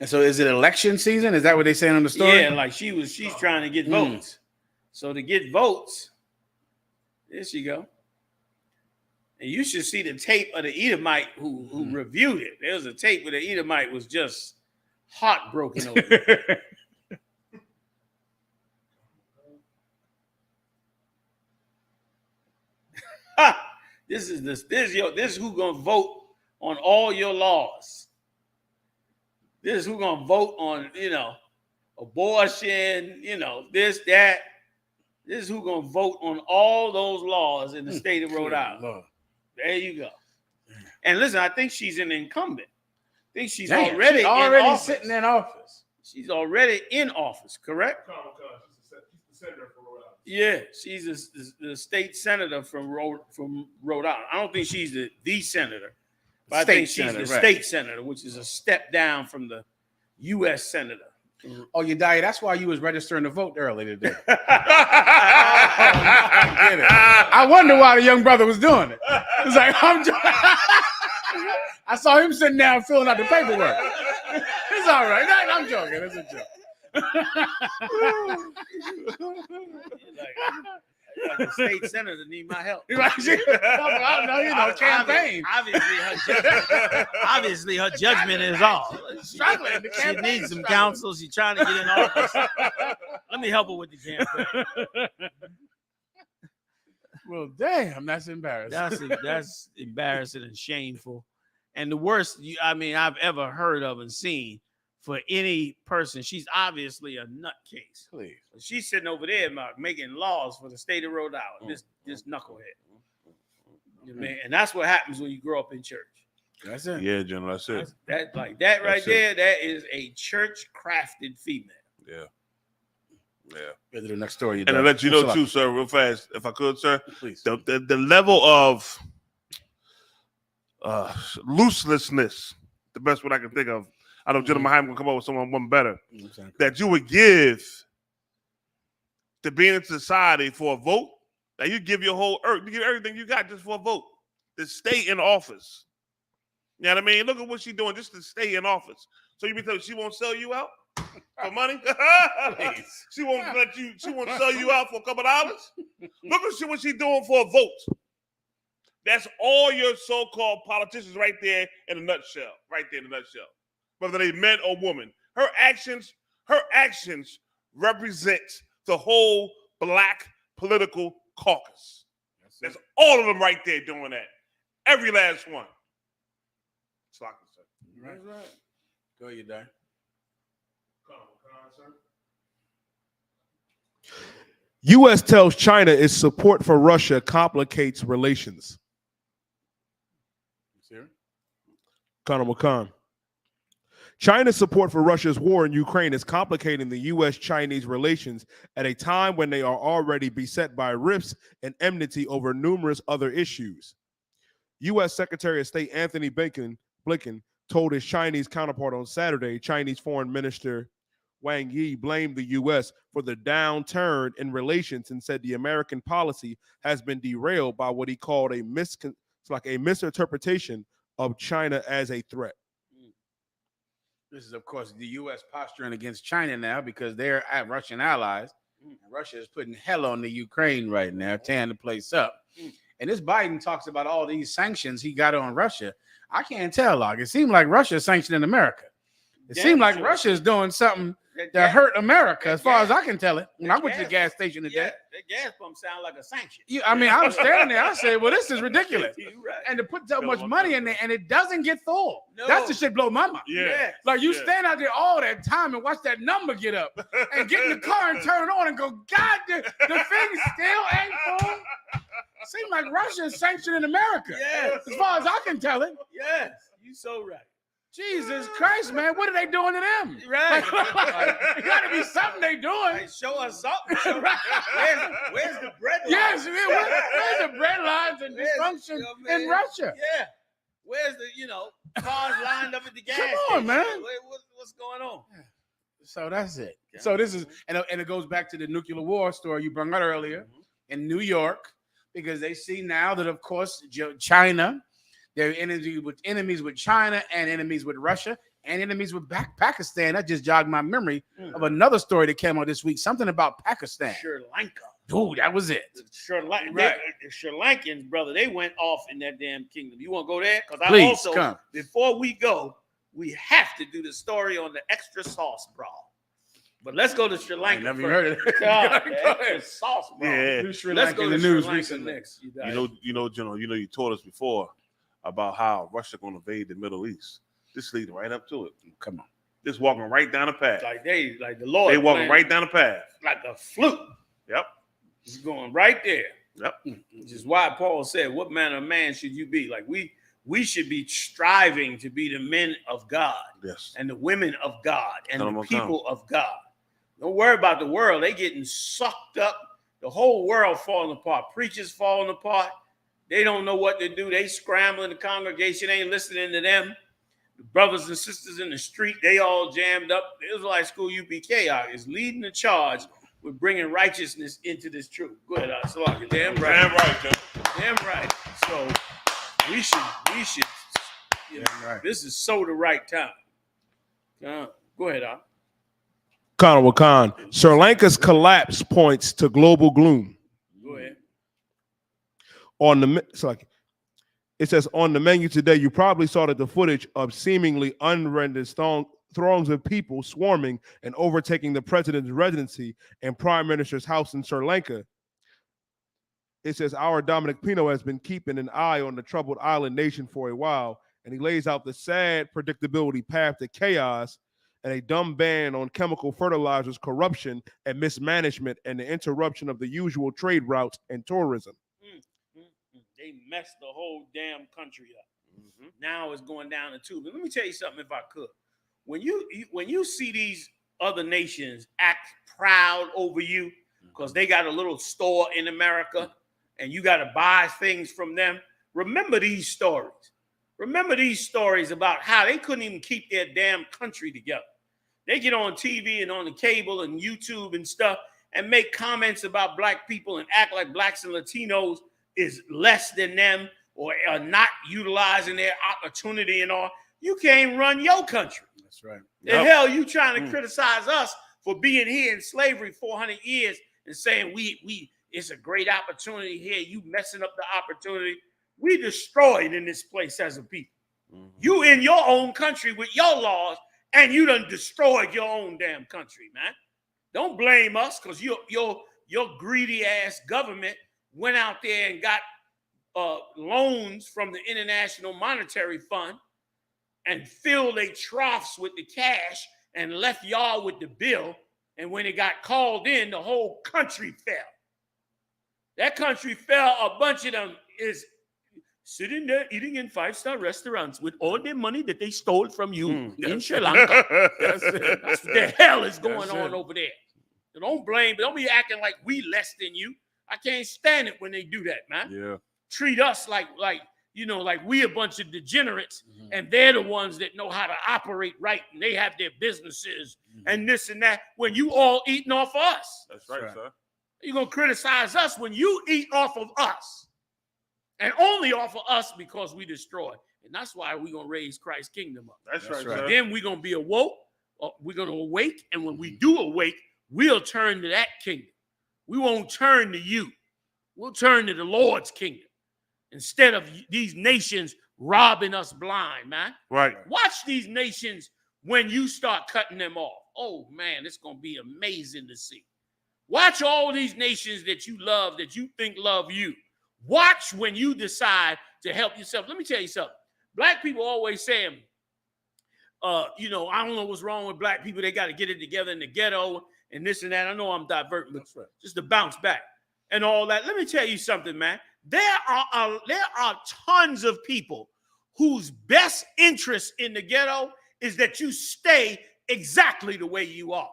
And so is it election season? Is that what they saying on the story? Yeah, like she's trying to get votes. So to get votes, there she go. And you should see the tape of the Edomite who reviewed it. There was a tape where the Edomite was just heartbroken over it. This is who gonna vote on all your laws. This is who gonna vote on, abortion, this, that. This is who gonna vote on all those laws in the state of Rhode Island. Lord. There you go. And listen, I think she's an incumbent. I think she's Damn, already she's in office. sitting in office. She's already in office, correct? She's the senator for Rhode Island. Yeah, she's the state senator from Rhode Island. I don't think she's the senator, but I think she's the state senator, which is a step down from the U.S. senator. Oh, you died. That's why you was registering to vote early today. I get it. I wonder why the young brother was doing it. It's like I saw him sitting down filling out the paperwork. It's all right. I'm joking. It's a joke. Like the state senator need my help. Campaign. Obviously, her judgment is off. Struggling. She needs some counsel. She's trying to get in office. Let me help her with the campaign. Well, damn, that's embarrassing. That's embarrassing and shameful, and the worst I've ever heard of and seen for any person. She's obviously a nutcase. Please. She's sitting over there, making laws for the state of Rhode Island. This knucklehead. And that's what happens when you grow up in church. That's it. Yeah, General, that's it. That right there, that is a church-crafted female. Yeah. Go to the next story. And I'll let you know, too, sir, real fast, if I could, sir. Please. The level of looselessness, the best one I can think of. I know General Mahan will come up with someone better. That you would give to being in society for a vote. Now you give your whole earth, you give everything you got just for a vote to stay in office. You know what I mean? Look at what she's doing just to stay in office. So you be telling she won't sell you out for money? She won't sell you out for a couple dollars? Look at what she's doing for a vote. That's all your so-called politicians right there in a nutshell. Right there in a nutshell. Whether they men or women. Her actions represent the whole black political caucus. That's all of them right there doing that. Every last one. It's like Right. Go ahead, Dad. U.S. tells China its support for Russia complicates relations. Colonel Khan. China's support for Russia's war in Ukraine is complicating the U.S.-Chinese relations at a time when they are already beset by rifts and enmity over numerous other issues. U.S. Secretary of State Anthony Blinken told his Chinese counterpart on Saturday. Chinese Foreign Minister Wang Yi blamed the U.S. for the downturn in relations and said the American policy has been derailed by what he called a misinterpretation of China as a threat. This is, of course, the U.S. posturing against China now because they're Russian allies. Russia is putting hell on the Ukraine right now, tearing the place up. And this Biden talks about all these sanctions he got on Russia. I can't tell, like, it seemed like Russia is sanctioning America. It seemed like Russia is doing something that hurt America, as far as I can tell it. When I went to the gas station today. Yeah, that gas pump sound like a sanction. Yeah, I mean, I was standing there. I said, well, this is ridiculous. Right. And to put so much money in there, and it doesn't get full. No. That's the shit blow my mind. Yeah. Like, you stand out there all that time and watch that number get up and get in the car and turn on and go, God, the thing still ain't full. Seems like Russia is sanctioning America. Yes. As far as I can tell it. Yes, you so right. Jesus Christ, man, what are they doing to them? Right. It got to be something they doing. Hey, show us something. Where's the bread lines? Yes, where's the bread lines and dysfunction in Russia? Yeah. Where's the, cars lined up at the gas Come on, station? man. What's going on? So that's it. So this is, and it goes back to the nuclear war story you brought out earlier in New York, because they see now that, of course, China, they're enemies with China and enemies with Russia and enemies with Pakistan. That just jogged my memory of another story that came out this week. Something about Pakistan. SriLanka. Dude, that was it. SriLanka. Right. The Sri Lankans, brother, they went off in that damn kingdom. You want to go there? Because Please, I also, come. before we go, we have to do the story on the extra sauce brawl. But let's go to Sri Lanka. Never heard of it. Go ahead. Sauce brawl. Yeah. Let's go to the news Sri Lanka recently. next. General, you told us before about how Russia going to invade the Middle East. This leading right up to it. Come on. Just walking right down the path. Like the Lord. They walking right down the path. Like a flute. Yep. He's going right there. Yep. Which is why Paul said, what manner of man should you be? Like we should be striving to be the men of God. Yes. And the women of God and Tell the them people of God. Don't worry about the world. They getting sucked up. The whole world falling apart. Preachers falling apart. They don't know what to do. They scrambling. The congregation ain't listening to them. The brothers and sisters in the street, they all jammed up. The Israelite School UPK is leading the charge with bringing righteousness into this truth. Go ahead, SriLanka. Damn right. Damn right, Joe. Damn right. So we should. Right. This is so the right time. Go ahead, Al. Colonel Khan. Sri Lanka's collapse points to global gloom. Go ahead. It says on the menu today, you probably saw that the footage of seemingly unrendered throngs of people swarming and overtaking the president's residency and prime minister's house in Sri Lanka. It says our Dominic Pino has been keeping an eye on the troubled island nation for a while, and he lays out the sad predictability path to chaos and a dumb ban on chemical fertilizers, corruption and mismanagement, and the interruption of the usual trade routes and tourism. They messed the whole damn country up. Now it's going down the tube. But let me tell you something, if I could. When you see these other nations act proud over you because they got a little store in America and you got to buy things from them, remember these stories. Remember these stories about how they couldn't even keep their damn country together. They get on TV and on the cable and YouTube and stuff and make comments about black people and act like blacks and Latinos is less than them or are not utilizing their opportunity and all. You can't run your country. That's right. The hell you trying to criticize us for being here in slavery 400 years and saying we it's a great opportunity here. You messing up the opportunity. We destroyed in this place as a people. You in your own country with your laws and you done destroyed your own damn country, man. Don't blame us because your greedy ass government went out there and got loans from the International Monetary Fund and filled their troughs with the cash and left y'all with the bill. And when it got called in, the whole country fell. That country fell. A bunch of them is sitting there eating in 5-star restaurants with all their money that they stole from you in Sri Lanka. That's what the hell is going on over there. So don't be acting like we less than you. I can't stand it when they do that, man. Yeah. Treat us like we a bunch of degenerates, and they're the ones that know how to operate right, and they have their businesses and this and that. When you all eating off of us, That's right, sir. you're gonna criticize us when you eat off of us, and only off of us because we destroy. And that's why we're gonna raise Christ's kingdom up. That's right, sir. Then we're gonna be awoke. We're gonna awake, and when we do awake, we'll turn to that kingdom. We won't turn to you. We'll turn to the Lord's kingdom instead of these nations robbing us blind, man. Right. Watch these nations when you start cutting them off. Oh, man, it's going to be amazing to see. Watch all these nations that you love, that you think love you. Watch when you decide to help yourself. Let me tell you something. Black people always saying, I don't know what's wrong with black people. They got to get it together in the ghetto and this and that. I know I'm diverting, but just to bounce back and all that. Let me tell you something, man. There are tons of people whose best interest in the ghetto is that you stay exactly the way you are.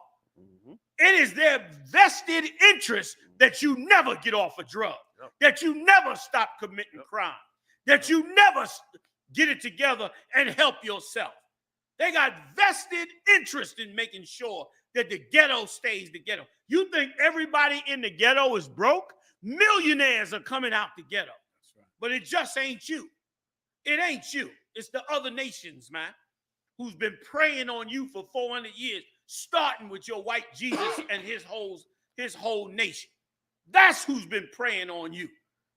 It is their vested interest that you never get off a drug, that you never stop committing crime, that you never get it together and help yourself. They got vested interest in making sure that the ghetto stays the ghetto. You think everybody in the ghetto is broke? Millionaires are coming out the ghetto. But it just ain't you. It ain't you. It's the other nations, man, who's been preying on you for 400 years, starting with your white Jesus and his whole nation. That's who's been preying on you.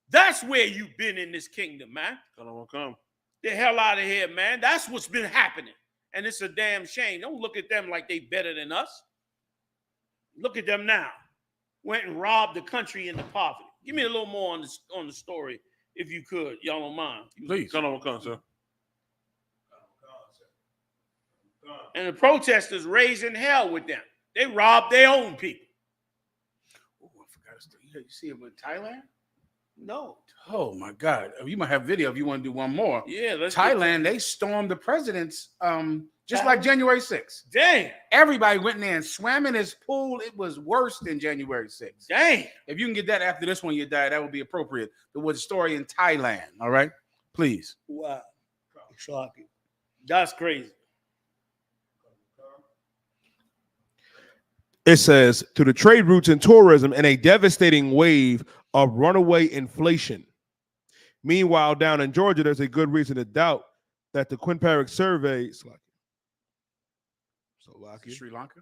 That's where you've been in this kingdom, man. Come. The hell out of here, man. That's what's been happening. And it's a damn shame. Don't look at them like they better than us. Look at them now. Went and robbed the country into poverty. Give me a little more on the story, if you could. Y'all don't mind. Please. Come, sir. And the protesters raising hell with them. They robbed their own people. Oh, I forgot to say. You see it with Thailand? No. Oh my God! You might have video if you want to do one more. Yeah, let's Thailand. They stormed the president's, just like January 6th. Dang! Everybody went in there and swam in his pool. It was worse than January 6th. Dang! If you can get that after this one, you die. That would be appropriate. There was a story in Thailand. All right, please. Wow, shocking. That's crazy. It says, to the trade routes and tourism and a devastating wave of runaway inflation. Meanwhile, down in Georgia, there's a good reason to doubt that the Quinnipiac survey, Sri Lanka?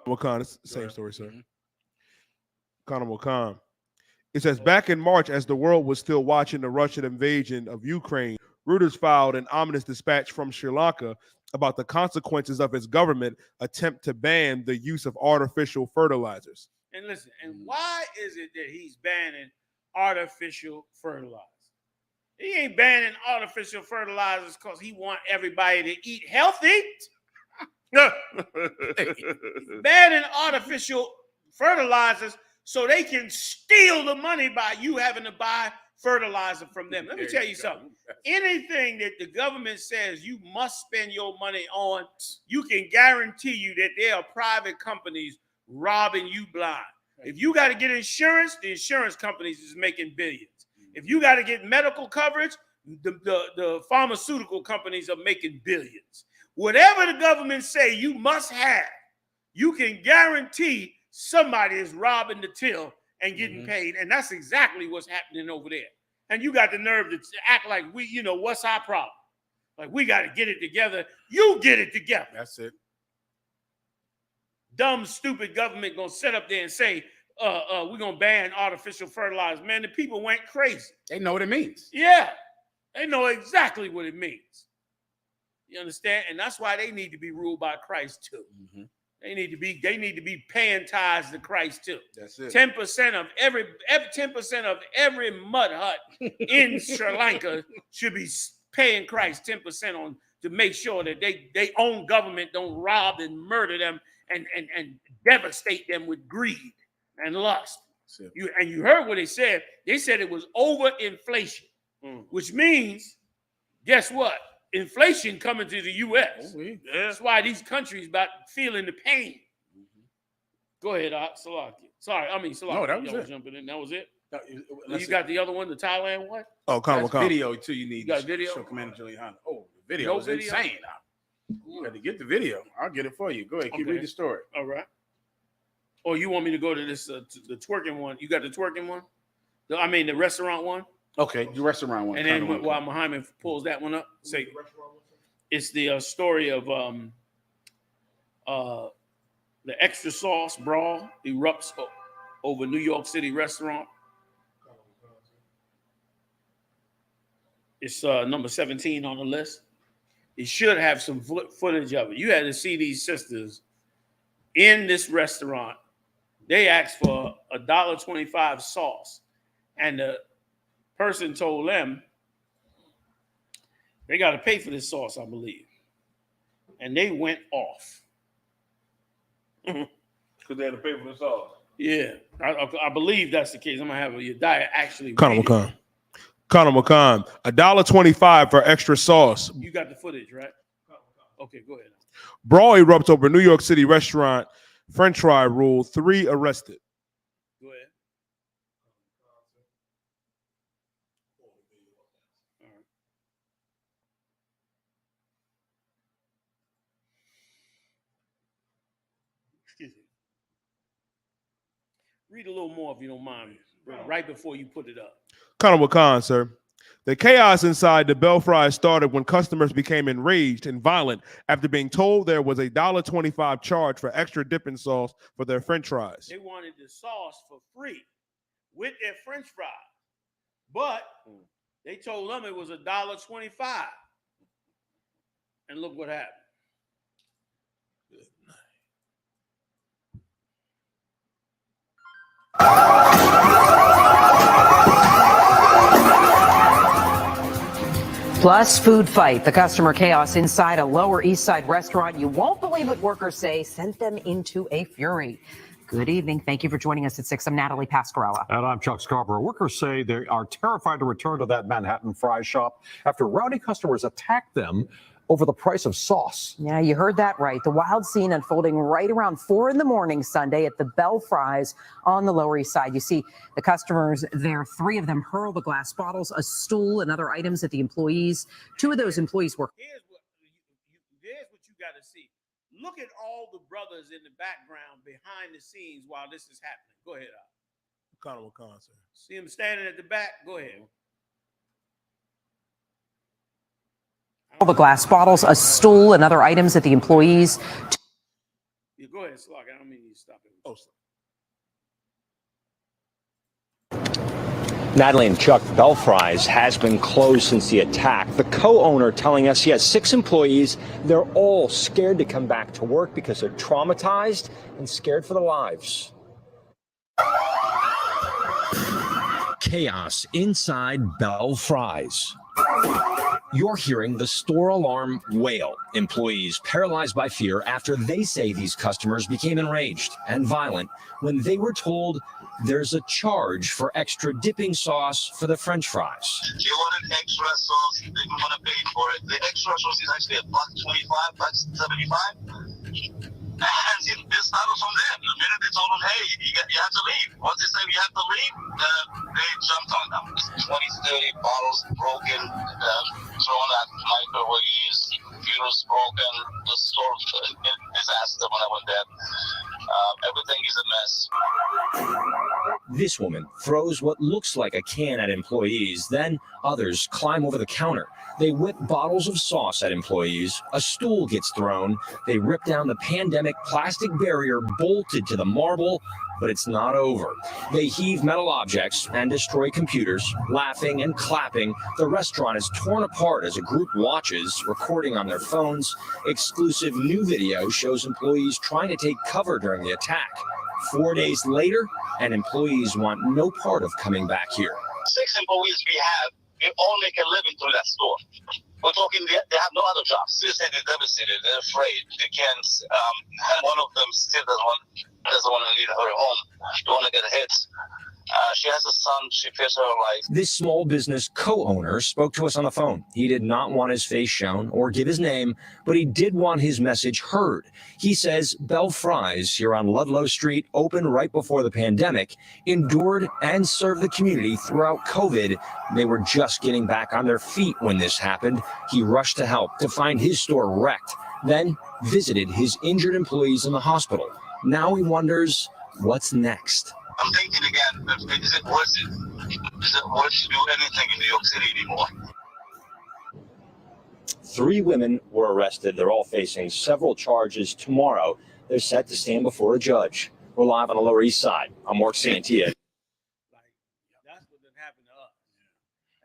Wakan, it's the same story, sir. Connor Wakan. It says, back in March, as the world was still watching the Russian invasion of Ukraine, Reuters filed an ominous dispatch from Sri Lanka about the consequences of its government attempt to ban the use of artificial fertilizers. And listen, and why is it that he's banning artificial fertilizer? He ain't banning artificial fertilizers because he want everybody to eat healthy. He's banning artificial fertilizers so they can steal the money by you having to buy fertilizer from them. Let me tell you something. Anything that the government says you must spend your money on, you can guarantee you that there are private companies robbing you blind. If you got to get insurance, the insurance companies is making billions. If you got to get medical coverage, the pharmaceutical companies are making billions. Whatever the government say you must have, you can guarantee somebody is robbing the till and getting paid. And that's exactly what's happening over there. And you got the nerve to act like what's our problem? Like we got to get it together. You get it together. That's it. Dumb, stupid government gonna sit up there and say, we're gonna ban artificial fertilizer. Man, the people went crazy. They know what it means. Yeah, they know exactly what it means. You understand? And that's why they need to be ruled by Christ too. They need to be paying tithes to Christ too. That's it. 10% of every mud hut in Sri Lanka should be paying Christ 10% on to make sure that they own government don't rob and murder them and devastate them with greed and lust. You heard what they said. They said it was over inflation, which means, guess what? Inflation coming to the U.S. That's why these countries about feeling the pain. Go ahead, Salaki. Sorry, Salaki. No, that was it. Jumping in. That was it. You got the other one, the Thailand one? Oh, come on. Video too. You need. You got video? Show Commander GEN.YAHANNA. Oh, the video is insane. You got to get the video. I'll get it for you. Go ahead. Keep reading the story. All right. Or you want me to go to this to the twerking one? You got the twerking one? The restaurant one? Okay, the restaurant one. And then while Muhammad pulls that one up, say it's the story of the extra sauce brawl erupts over New York City restaurant. It's number 17 on the list. It should have some footage of it. You had to see these sisters in this restaurant. They asked for $1.25 sauce, and the person told them they got to pay for this sauce, I believe. And they went off. Because they had to pay for the sauce. Yeah, I believe that's the case. I'm going to have your diet actually. Conor McCon, $1.25 for extra sauce. You got the footage, right? Okay, go ahead. Brawl erupts over New York City restaurant. French fry rule, 3 arrested. Go ahead. Excuse me. Read a little more if you don't mind, right before you put it up. Conor McCon, sir. The chaos inside the Belfry started when customers became enraged and violent after being told there was a $1.25 charge for extra dipping sauce for their French fries. They wanted the sauce for free with their French fries, but they told them it was $1.25. And look what happened. Plus, food fight. The customer chaos inside a Lower East Side restaurant. You won't believe what workers say sent them into a fury. Good evening. Thank you for joining us at 6. I'm Natalie Pascarella. And I'm Chuck Scarborough. Workers say they are terrified to return to that Manhattan fry shop after rowdy customers attacked them over the price of sauce. Yeah, you heard that right. The wild scene unfolding right around 4 a.m. Sunday at the Bell Fries on the Lower East Side. You see the customers there, 3 of them hurl the glass bottles, a stool, and other items at the employees. 2 of those employees were... Here's what you got to see. Look at all the brothers in the background behind the scenes while this is happening. Go ahead, Conor McCon, sir. See them standing at the back? Go ahead. All the glass bottles, a stool, and other items at the employees. Yeah, go ahead, Slug. I don't mean you to stop it. Natalie and Chuck, Bell Fries has been closed since the attack. The co-owner telling us he has 6 employees. They're all scared to come back to work because they're traumatized and scared for their lives. Chaos inside Bell Fries. You're hearing the store alarm wail. Employees paralyzed by fear after they say these customers became enraged and violent when they were told there's a charge for extra dipping sauce for the French fries. You want an extra sauce, they don't want to pay for it. The extra sauce is actually $1.25, $1.75. And this started from there. The minute they told them, hey, you have to leave. Once they said you have to leave, they jumped on them. 20, 30 bottles broken, thrown at microwaves, fuels broken, the store disaster when I went there. Everything is a mess. This woman throws what looks like a can at employees, then others climb over the counter. They whip bottles of sauce at employees, a stool gets thrown, they rip down the pandemic plastic barrier bolted to the marble, but it's not over. They heave metal objects and destroy computers, laughing and clapping. The restaurant is torn apart as a group watches, recording on their phones. Exclusive new video shows employees trying to take cover during the attack. 4 days later, and employees want no part of coming back here. 6 employees we have, we all make a living through that store. We're talking, they have no other jobs. They say they're devastated, they're afraid, they can't, one of them still doesn't want to leave her home. They want to get hit. she has a son. She fears her life. This small business co-owner spoke to us on the phone. He did not want his face shown or give his name, but he did want his message heard. He says Bell Fries here on Ludlow Street, opened right before the pandemic, endured and served the community throughout COVID. They were just getting back on their feet when this happened. He rushed to help to find his store wrecked, then visited his injured employees in the hospital. Now he wonders what's next. I'm thinking again, is it worth it? Is it worth to do anything in New York City anymore? 3 women were arrested. They're all facing several charges tomorrow. They're set to stand before a judge. We're live on the Lower East Side. I'm Mark Santia. That's what happened to us.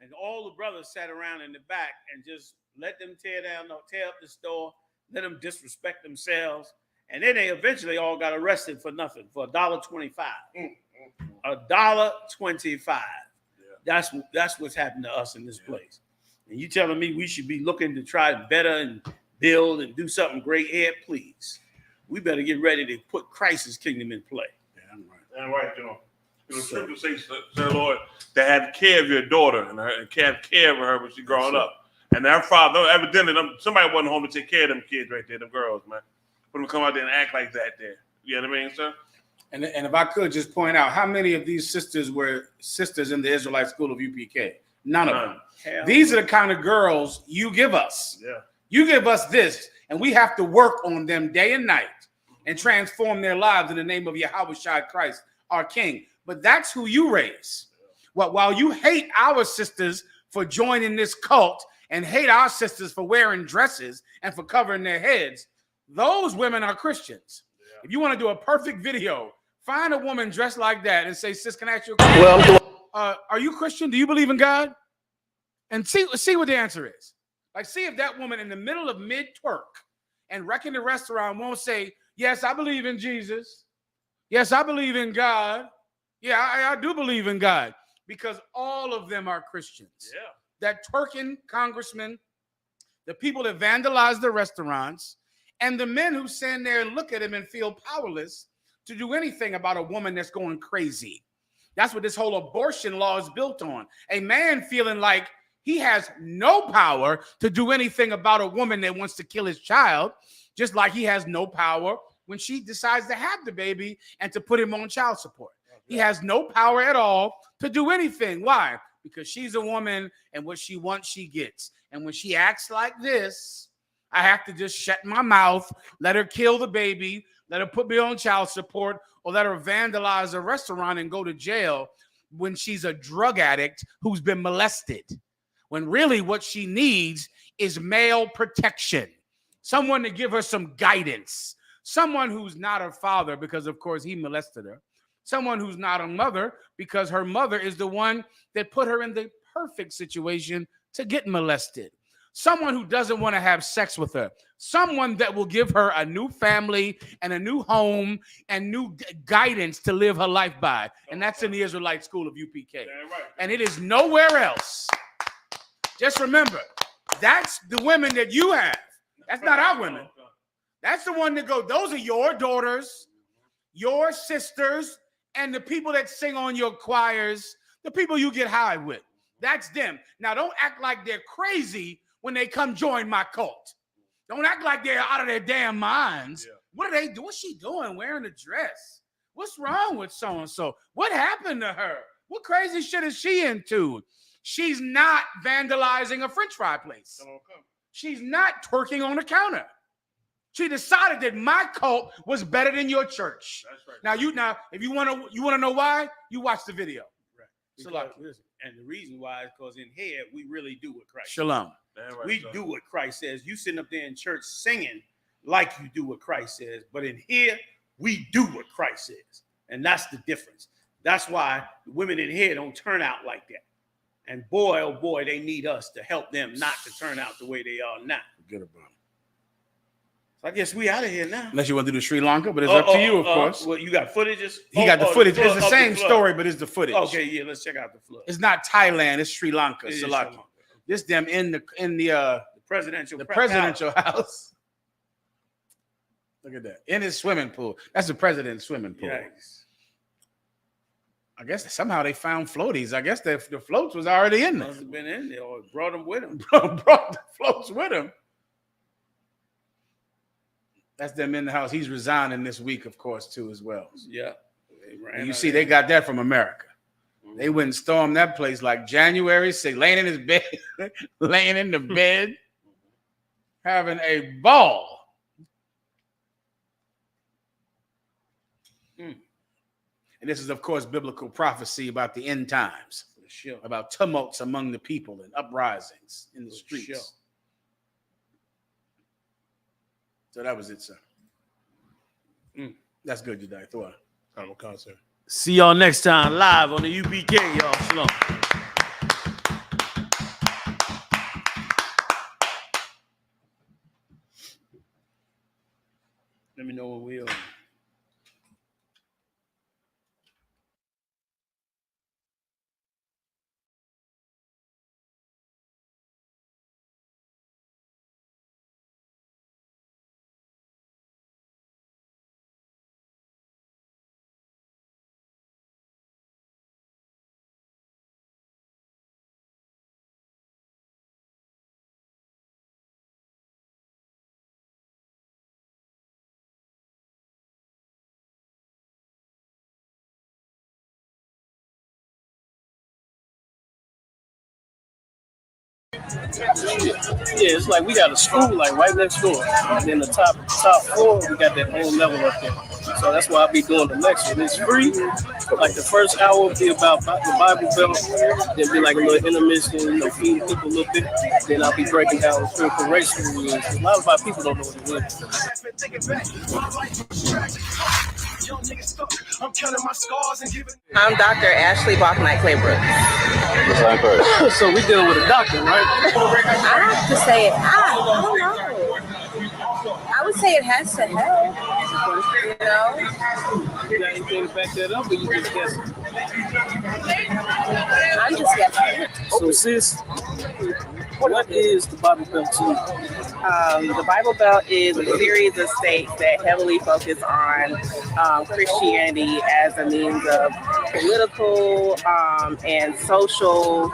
And all the brothers sat around in the back and just let them tear up the store, let them disrespect themselves. And then they eventually all got arrested for nothing, for $1.25. $1.25. That's what's happened to us in this place. And you telling me we should be looking to try better and build and do something great here? Please. We better get ready to put Christ's kingdom in play. That's right, John. The scripture says, Lord, to have care of your daughter and have care of her when she's growing up. And their father, evidently, somebody wasn't home to take care of them kids right there, them girls, man. For them to come out there and act like that there. You know what I mean, sir? And if I could just point out, how many of these sisters were sisters in the Israelite school of UPK? None of them. These are the kind of girls you give us. Yeah. You give us this, and we have to work on them day and night and transform their lives in the name of Yahushua Christ, our King. But that's who you raise. Well, while you hate our sisters for joining this cult and hate our sisters for wearing dresses and for covering their heads, those women are Christians. Yeah. If you want to do a perfect video, find a woman dressed like that and say, sis, can I ask you a question? Well, are you Christian? Do you believe in God? And see what the answer is. Like, see if that woman in the middle of mid-twerk and wrecking the restaurant won't say, yes, I believe in Jesus. Yes, I believe in God. Yeah, I do believe in God. Because all of them are Christians. Yeah. That twerking congressman, the people that vandalize the restaurants, and the men who stand there and look at him and feel powerless to do anything about a woman that's going crazy. That's what this whole abortion law is built on. A man feeling like he has no power to do anything about a woman that wants to kill his child, just like he has no power when she decides to have the baby and to put him on child support. He has no power at all to do anything. Why? Because she's a woman, and what she wants, she gets. And when she acts like this, I have to just shut my mouth, let her kill the baby, let her put me on child support, or let her vandalize a restaurant and go to jail when she's a drug addict who's been molested. When really what she needs is male protection. Someone to give her some guidance. Someone who's not her father because, of course, he molested her. Someone who's not a mother because her mother is the one that put her in the perfect situation to get molested. Someone who doesn't want to have sex with her. Someone that will give her a new family and a new home and new guidance to live her life by. And that's in the Israelite school of UPK. And it is nowhere else. Just remember, that's the women that you have. That's not our women. That's the one that go, those are your daughters, your sisters, and the people that sing on your choirs, the people you get high with. That's them. Now, don't act like they're crazy when they come join my cult. Don't act like they're out of their damn minds. Yeah. What are they doing? What's she doing wearing a dress? What's wrong with so-and-so? What happened to her? What crazy shit is she into? She's not vandalizing a French fry place. She's not twerking on the counter. She decided that my cult was better than your church. That's right. Now, if you want to know why, you watch the video. Right. Because, listen, and the reason why is because in here we really do what Christ Shalom. Says. We do what Christ says. You sitting up there in church singing like you do what Christ says, but in here we do what Christ says, and that's the difference. That's why the women in here don't turn out like that. And boy, oh boy, they need us to help them not to turn out the way they are now. Forget about it. So I guess we out of here now. Unless you want to do the SriLanka, but it's up to you, of course. Well, you got footages? He got the footage. It's the same story, but it's the footage. Okay, yeah, let's check out the flood. It's not Thailand, it's Sri Lanka. This them in the presidential house. Look at that. In his swimming pool. That's the president's swimming pool. Yikes. I guess somehow they found floaties. I guess the floats was already in there. Must have been in there or brought them with them. Brought the floats with him. That's them in the house. He's resigning this week, of course, too, as well. Yeah. And you see, they got that from America. They went and stormed that place like January 6th, laying in his bed, laying in the bed, having a ball. And this is, of course, biblical prophecy about the end times, about tumults among the people and uprisings in the streets. So that was it, sir. That's good, Jedi. Thor. I'm a concert. See y'all next time live on the UPK, y'all. Shalom. Let me know when we are. Yeah, it's like we got a school like right next door. And then the top floor, we got that whole level up there. So that's why I'll be doing the lecture. It's free. Like the first hour will be about the Bible Belt. There'll be like a little intermission, feeding people a little bit. Then I'll be breaking down what critical race theory is. A lot of our people don't know what it is. I'm Dr. Ashley Bachnight-Claybrook. So we dealing with a doctor, right? I have to say it. I don't know. I would say it has to help. You know? You got anything to back that up, or you just guessing? I'm just guessing. So sis, what is the Bible Belt to you? The Bible Belt is a series of states that heavily focus on Christianity as a means of political and social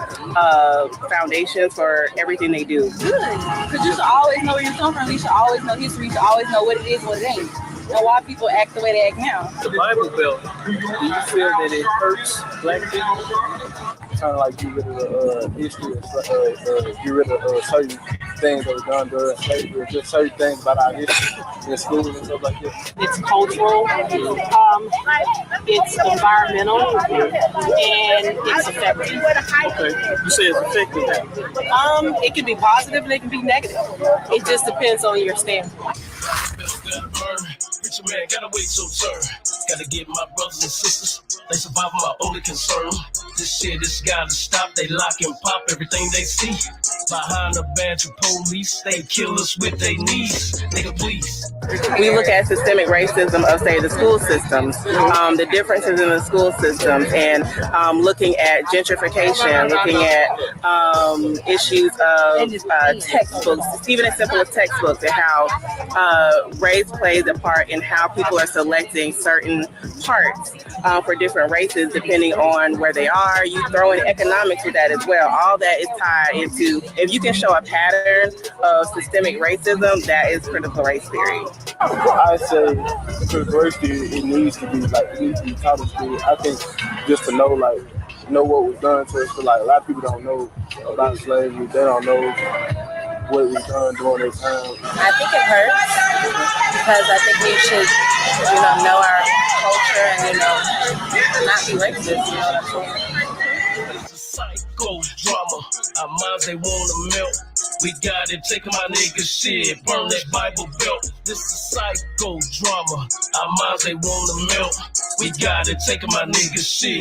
foundations for everything they do. Good, because you should always know where you come from. You should always know history. You should always know what it is, what it ain't. And why people act the way they act now. The Bible Belt, do you feel that it hurts black people? Kind of like get rid of the history, get rid of certain things that were done during slavery, just certain things about our history in schools and stuff like that. It's cultural, it's environmental, and it's effective. Okay. You say it's effective? It can be positive and it can be negative. It just depends on your standpoint. Preacher man, gotta wait till turn. Gotta get my brothers and sisters. They survive my only concern. This shit has gotta stop. They lock and pop everything they see. Behind the badge of police, they kill us with their knees. Nigga, please. We look at systemic racism of, say, the school systems, the differences in the school systems, and looking at gentrification, looking at issues of textbooks, even as simple as textbooks, and how race plays a part in how people are selecting certain parts for different races depending on where they are. You throw in economics with that as well. All that is tied into, if you can show a pattern of systemic racism, that is critical race theory. I say critical race theory, it needs to be taught in school. I think just to know what was done to us. So like a lot of people don't know about slavery. They don't know what was done during their time. I think it hurts because I think we should, know our culture and, not be racist, you know what I'm saying? Psycho drama, our minds they wanna melt. We got it, taking my niggas shit, burn that Bible Belt. This is psycho drama, our minds they wanna melt. We got it, taking my niggas shit.